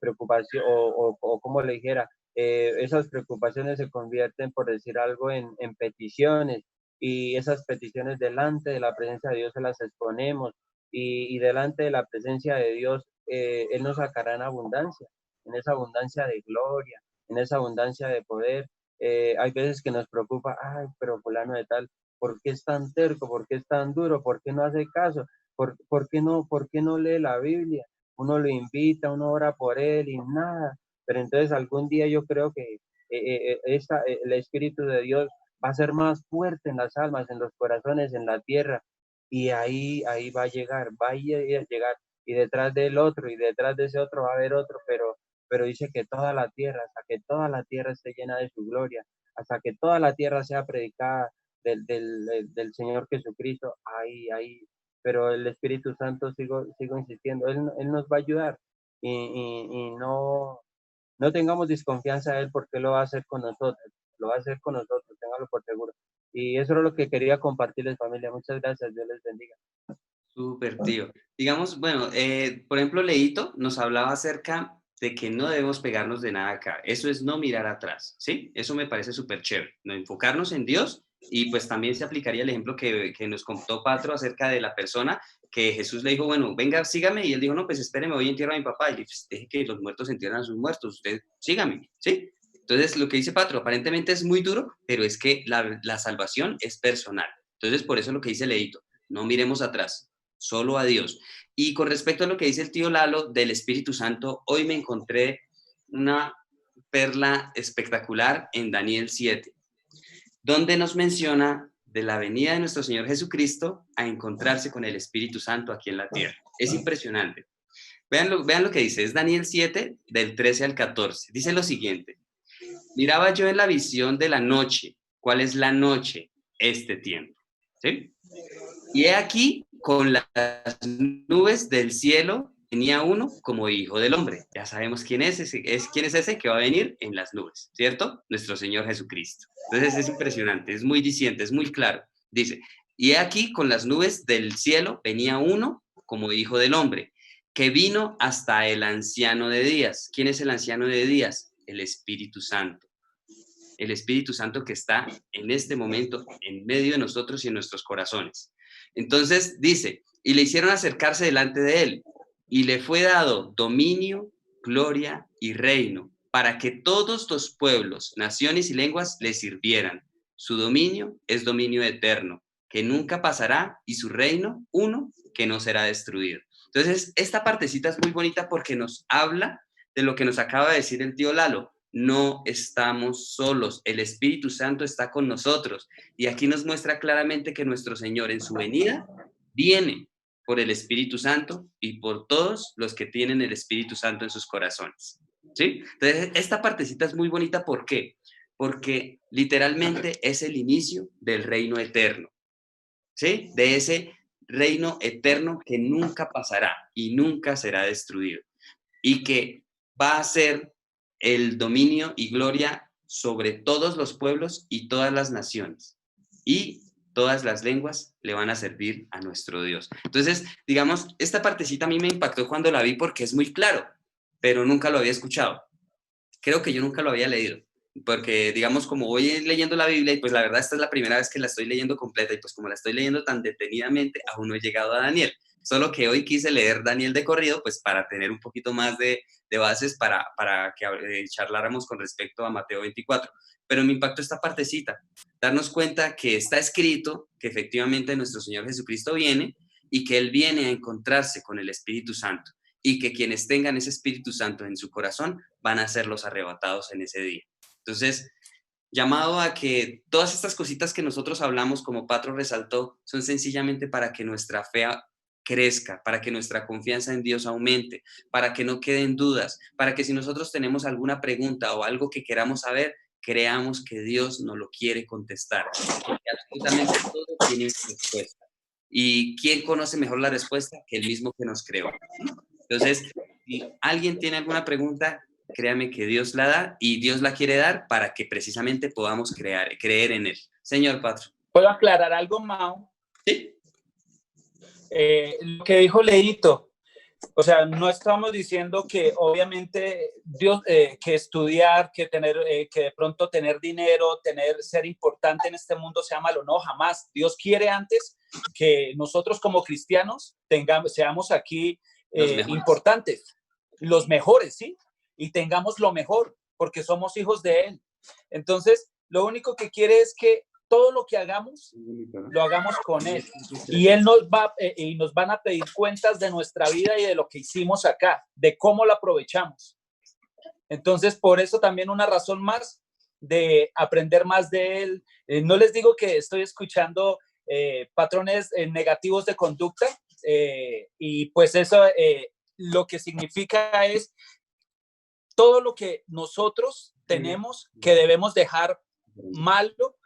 preocupación, o como le dijera, esas preocupaciones se convierten, por decir algo, en peticiones, y esas peticiones delante de la presencia de Dios se las exponemos, y delante de la presencia de Dios, Él nos sacará en esa abundancia de gloria, en esa abundancia de poder. Hay veces que nos preocupa, ay, pero fulano de tal, ¿por qué es tan terco? ¿Por qué es tan duro? ¿Por qué no hace caso? ¿Por qué no lee la Biblia? Uno lo invita, uno ora por él y nada. Pero entonces algún día yo creo que el Espíritu de Dios va a ser más fuerte en las almas, en los corazones, en la tierra, y ahí va a llegar, y detrás del otro, y detrás de ese otro va a haber otro, pero dice que toda la tierra, hasta que toda la tierra esté llena de su gloria, hasta que toda la tierra sea predicada del Señor Jesucristo, ahí, pero el Espíritu Santo, sigo insistiendo, Él nos va a ayudar, y no tengamos desconfianza de Él, porque lo va a hacer con nosotros, téngalo por seguro. Y eso es lo que quería compartirles, familia. Muchas gracias, Dios les bendiga. Súper, tío. Digamos, bueno, por ejemplo, Leito nos hablaba acerca de que no debemos pegarnos de nada acá. Eso es no mirar atrás, ¿sí? Eso me parece súper chévere, no enfocarnos en Dios, y pues también se aplicaría el ejemplo que nos contó Patro acerca de la persona que Jesús le dijo, bueno, venga, sígame, y él dijo, no, pues espéreme, voy a enterrar a mi papá, y le pues, deje que los muertos entierren a sus muertos, usted sígame, ¿sí? Entonces, lo que dice Patro, aparentemente es muy duro, pero es que la salvación es personal. Entonces, por eso lo que dice Leito, no miremos atrás, solo a Dios. Y con respecto a lo que dice el tío Lalo del Espíritu Santo, hoy me encontré una perla espectacular en Daniel 7, donde nos menciona de la venida de nuestro Señor Jesucristo a encontrarse con el Espíritu Santo aquí en la tierra. Es impresionante. Vean lo que dice, es Daniel 7, del 13 al 14. Dice lo siguiente, miraba yo en la visión de la noche. ¿Cuál es la noche? Este tiempo. ¿Sí? Y he aquí, con las nubes del cielo, venía uno como hijo del hombre. Ya sabemos quién es ese que va a venir en las nubes, ¿cierto? Nuestro Señor Jesucristo. Entonces es impresionante, es muy diciente, es muy claro. Dice, y he aquí, con las nubes del cielo, venía uno como hijo del hombre, que vino hasta el anciano de días. ¿Quién es el anciano de días? El Espíritu Santo. El Espíritu Santo que está en este momento en medio de nosotros y en nuestros corazones. Entonces dice, y le hicieron acercarse delante de él, y le fue dado dominio, gloria y reino, para que todos los pueblos, naciones y lenguas le sirvieran. Su dominio es dominio eterno, que nunca pasará, y su reino, uno, que no será destruido. Entonces, esta partecita es muy bonita porque nos habla de lo que nos acaba de decir el tío Lalo. No estamos solos, el Espíritu Santo está con nosotros, y aquí nos muestra claramente que nuestro Señor en su venida viene por el Espíritu Santo y por todos los que tienen el Espíritu Santo en sus corazones, ¿sí? Entonces, esta partecita es muy bonita, ¿por qué? Porque literalmente es el inicio del reino eterno, ¿sí? De ese reino eterno que nunca pasará y nunca será destruido, y que va a ser el dominio y gloria sobre todos los pueblos y todas las naciones, y todas las lenguas le van a servir a nuestro Dios. Entonces, digamos, esta partecita a mí me impactó cuando la vi porque es muy claro, pero nunca lo había escuchado. Creo que yo nunca lo había leído, porque digamos, como voy leyendo la Biblia, y pues la verdad esta es la primera vez que la estoy leyendo completa, y pues como la estoy leyendo tan detenidamente, aún no he llegado a Daniel. Solo que hoy quise leer Daniel de corrido, pues para tener un poquito más de bases para que charláramos con respecto a Mateo 24. Pero me impactó esta partecita, darnos cuenta que está escrito que efectivamente nuestro Señor Jesucristo viene, y que Él viene a encontrarse con el Espíritu Santo, y que quienes tengan ese Espíritu Santo en su corazón van a ser los arrebatados en ese día. Entonces, llamado a que todas estas cositas que nosotros hablamos, como Patro resaltó, son sencillamente para que nuestra fe crezca, para que nuestra confianza en Dios aumente, para que no queden dudas, para que si nosotros tenemos alguna pregunta o algo que queramos saber, creamos que Dios nos lo quiere contestar, porque absolutamente todo tiene una respuesta. ¿Y quién conoce mejor la respuesta que el mismo que nos creó? Entonces, si alguien tiene alguna pregunta, créame que Dios la da, y Dios la quiere dar para que precisamente podamos creer en Él. Señor Patro. ¿Puedo aclarar algo, Mao? Sí. Lo que dijo Leito, O sea, no estamos diciendo que obviamente Dios, que estudiar, que tener, que de pronto tener dinero, ser importante en este mundo sea malo. No, jamás. Dios quiere antes que nosotros como cristianos seamos aquí importantes, los mejores, ¿sí? Y tengamos lo mejor, porque somos hijos de Él. Entonces, lo único que quiere es que todo lo que hagamos, lo hagamos con Él. Y Él nos van a pedir cuentas de nuestra vida y de lo que hicimos acá, de cómo la aprovechamos. Entonces, por eso también una razón más de aprender más de Él. No les digo que estoy escuchando patrones negativos de conducta, y pues eso lo que significa es todo lo que nosotros tenemos que debemos dejar malo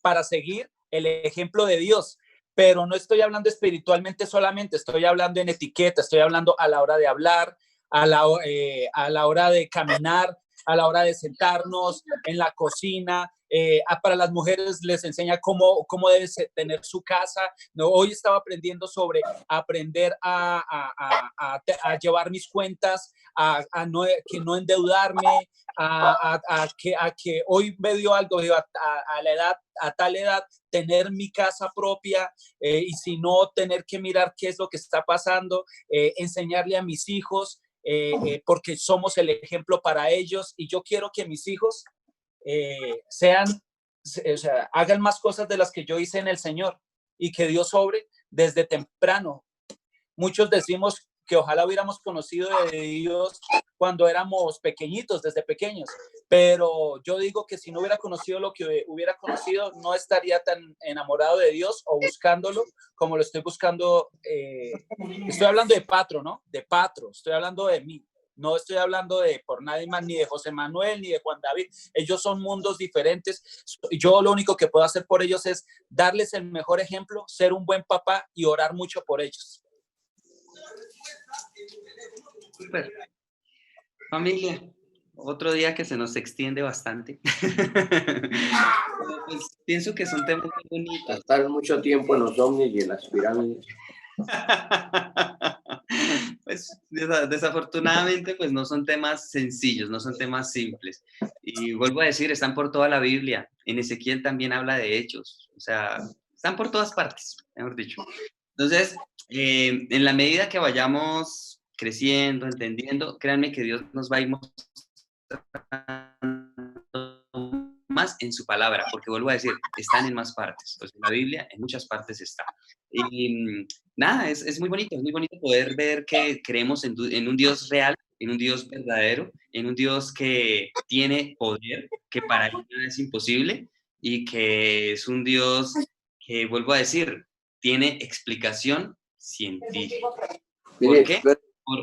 para seguir el ejemplo de Dios. Pero no estoy hablando espiritualmente solamente, estoy hablando en etiqueta, estoy hablando a la hora de hablar, a la hora de caminar, a la hora de sentarnos en la cocina. Para las mujeres les enseña cómo debe tener su casa. No, hoy estaba aprendiendo sobre aprender a llevar mis cuentas, a no endeudarme, a que hoy me dio algo, a tal edad, tener mi casa propia, y si no, tener que mirar qué es lo que está pasando, enseñarle a mis hijos, porque somos el ejemplo para ellos, y yo quiero que mis hijos hagan más cosas de las que yo hice en el Señor, y que Dios obre desde temprano. Muchos decimos que ojalá hubiéramos conocido de Dios cuando éramos pequeñitos, desde pequeños, pero yo digo que si no hubiera conocido lo que hubiera conocido, no estaría tan enamorado de Dios o buscándolo como lo estoy buscando. Estoy hablando de Patro, ¿no? De Patro, estoy hablando de mí. No estoy hablando por nadie más, ni de José Manuel, ni de Juan David. Ellos son mundos diferentes. Yo lo único que puedo hacer por ellos es darles el mejor ejemplo, ser un buen papá y orar mucho por ellos. Super. Familia, otro día que se nos extiende bastante. Pues, pienso que son temas muy bonitos. Estar mucho tiempo en los ovnis y en las pirámides. Pues desafortunadamente pues no son temas sencillos, no son temas simples. Y vuelvo a decir, están por toda la Biblia. En Ezequiel también habla de hechos. O sea, están por todas partes, mejor dicho. Entonces, en la medida que vayamos creciendo, entendiendo, créanme que Dios nos va a ir mostrando más en su palabra, porque vuelvo a decir, están en más partes. Pues en la Biblia, en muchas partes está. Y nada, es muy bonito poder ver que creemos en un Dios real, en un Dios verdadero, en un Dios que tiene poder, que para él nada es imposible, y que es un Dios que, vuelvo a decir, tiene explicación científica. ¿Por qué?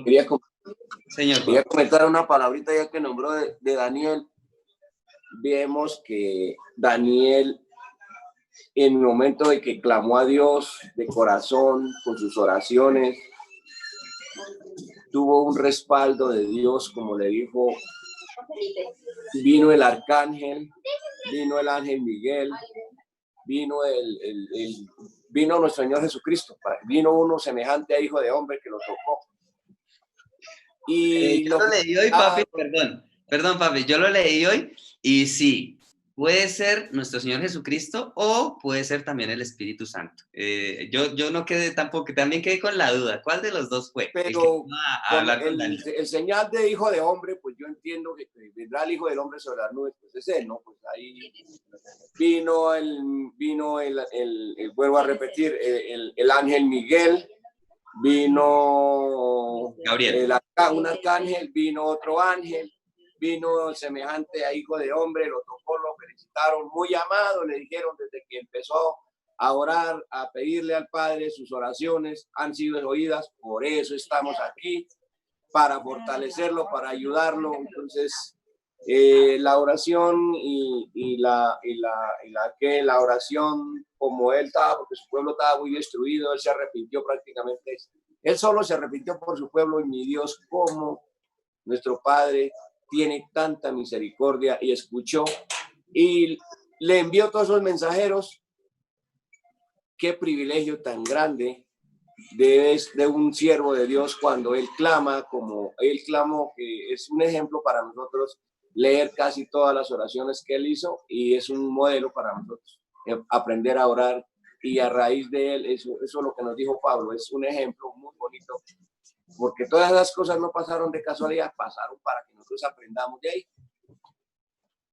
Quería comentar una palabrita ya que nombró de Daniel. Vemos que Daniel, en el momento de que clamó a Dios de corazón, con sus oraciones, tuvo un respaldo de Dios, como le dijo, vino el arcángel, vino el ángel Miguel, vino nuestro Señor Jesucristo, vino uno semejante a hijo de hombre que lo tocó. Y yo lo leí hoy, papi, perdón, papi, yo lo leí hoy, y sí, puede ser nuestro Señor Jesucristo o puede ser también el Espíritu Santo. Yo no quedé tampoco, también quedé con la duda, ¿cuál de los dos fue? Pero el señal de hijo de hombre, pues yo entiendo que vendrá el hijo del hombre sobre las nubes, pues es él, ¿no? Pues ahí vuelvo a repetir, el ángel Miguel, vino Gabriel, un arcángel, vino otro ángel, vino semejante a hijo de hombre, lo tocó, lo felicitaron, muy amado, le dijeron desde que empezó a orar, a pedirle al Padre, sus oraciones han sido oídas, por eso estamos aquí, para fortalecerlo, para ayudarlo. Entonces, la oración y la oración, como él estaba, porque su pueblo estaba muy destruido, él se arrepintió prácticamente, él solo se arrepintió por su pueblo, y mi Dios, como nuestro Padre tiene tanta misericordia, y escuchó y le envió todos esos mensajeros. Qué privilegio tan grande de un siervo de Dios cuando él clama, como él clamó, que es un ejemplo para nosotros leer casi todas las oraciones que él hizo y es un modelo para nosotros aprender a orar, y a raíz de él, eso es lo que nos dijo Pablo, es un ejemplo muy bonito, porque todas las cosas no pasaron de casualidad, pasaron para que nosotros aprendamos de ahí.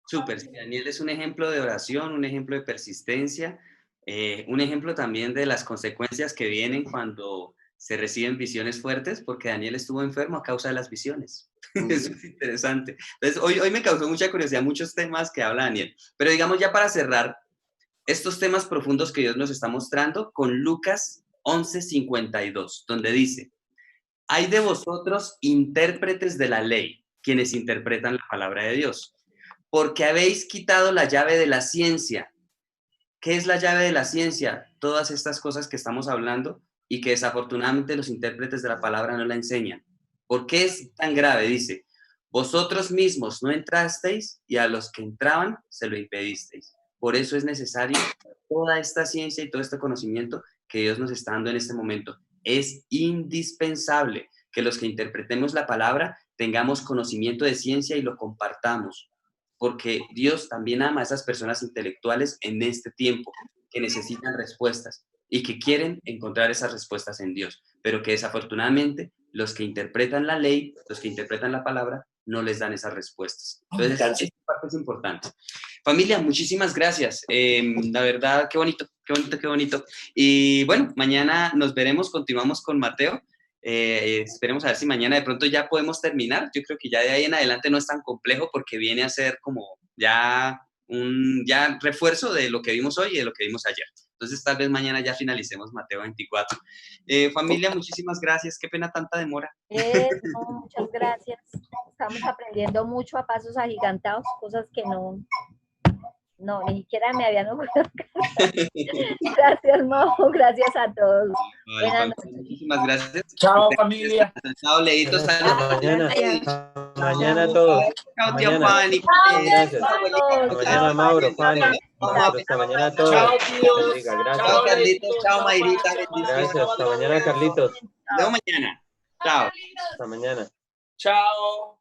Súper, sí, Daniel es un ejemplo de oración, un ejemplo de persistencia, un ejemplo también de las consecuencias que vienen cuando se reciben visiones fuertes, porque Daniel estuvo enfermo a causa de las visiones. Eso es interesante. Entonces, hoy me causó mucha curiosidad muchos temas que habla Daniel, pero digamos ya para cerrar estos temas profundos que Dios nos está mostrando con Lucas 11:52, donde dice: hay de vosotros intérpretes de la ley, quienes interpretan la palabra de Dios, porque habéis quitado la llave de la ciencia. ¿Qué es la llave de la ciencia? Todas estas cosas que estamos hablando y que desafortunadamente los intérpretes de la palabra no la enseñan. ¿Por qué es tan grave? Dice: vosotros mismos no entrasteis y a los que entraban se lo impedisteis. Por eso es necesario toda esta ciencia y todo este conocimiento que Dios nos está dando en este momento. Es indispensable que los que interpretemos la palabra tengamos conocimiento de ciencia y lo compartamos, porque Dios también ama a esas personas intelectuales en este tiempo que necesitan respuestas y que quieren encontrar esas respuestas en Dios, pero que desafortunadamente los que interpretan la ley, los que interpretan la palabra, no les dan esas respuestas. Entonces, esta parte es importante. Familia, muchísimas gracias. La verdad, qué bonito, qué bonito, qué bonito. Y bueno, mañana nos veremos, continuamos con Mateo. Esperemos a ver si mañana de pronto ya podemos terminar. Yo creo que ya de ahí en adelante no es tan complejo porque viene a ser como ya un refuerzo de lo que vimos hoy y de lo que vimos ayer. Entonces tal vez mañana ya finalicemos Mateo 24. Familia, muchísimas gracias. Qué pena tanta demora. No, muchas gracias. Estamos aprendiendo mucho a pasos agigantados, cosas que no, ni siquiera me habían ocurrido. Gracias, Mau. Gracias a todos. Vale, Buenas noches. muchísimas gracias. Chao, familia. Chao, Leito. Mañana a todos. Chao, tío Mañana. Fanny. Gracias. Mañana, Mauro, Fanny. Hasta mañana a todos. Chao, tíos. Gracias. Chao, Carlitos. Chao, Mayrita. Gracias. Hasta mañana, Carlitos. Nos vemos mañana. Chao. Hasta mañana. Chao.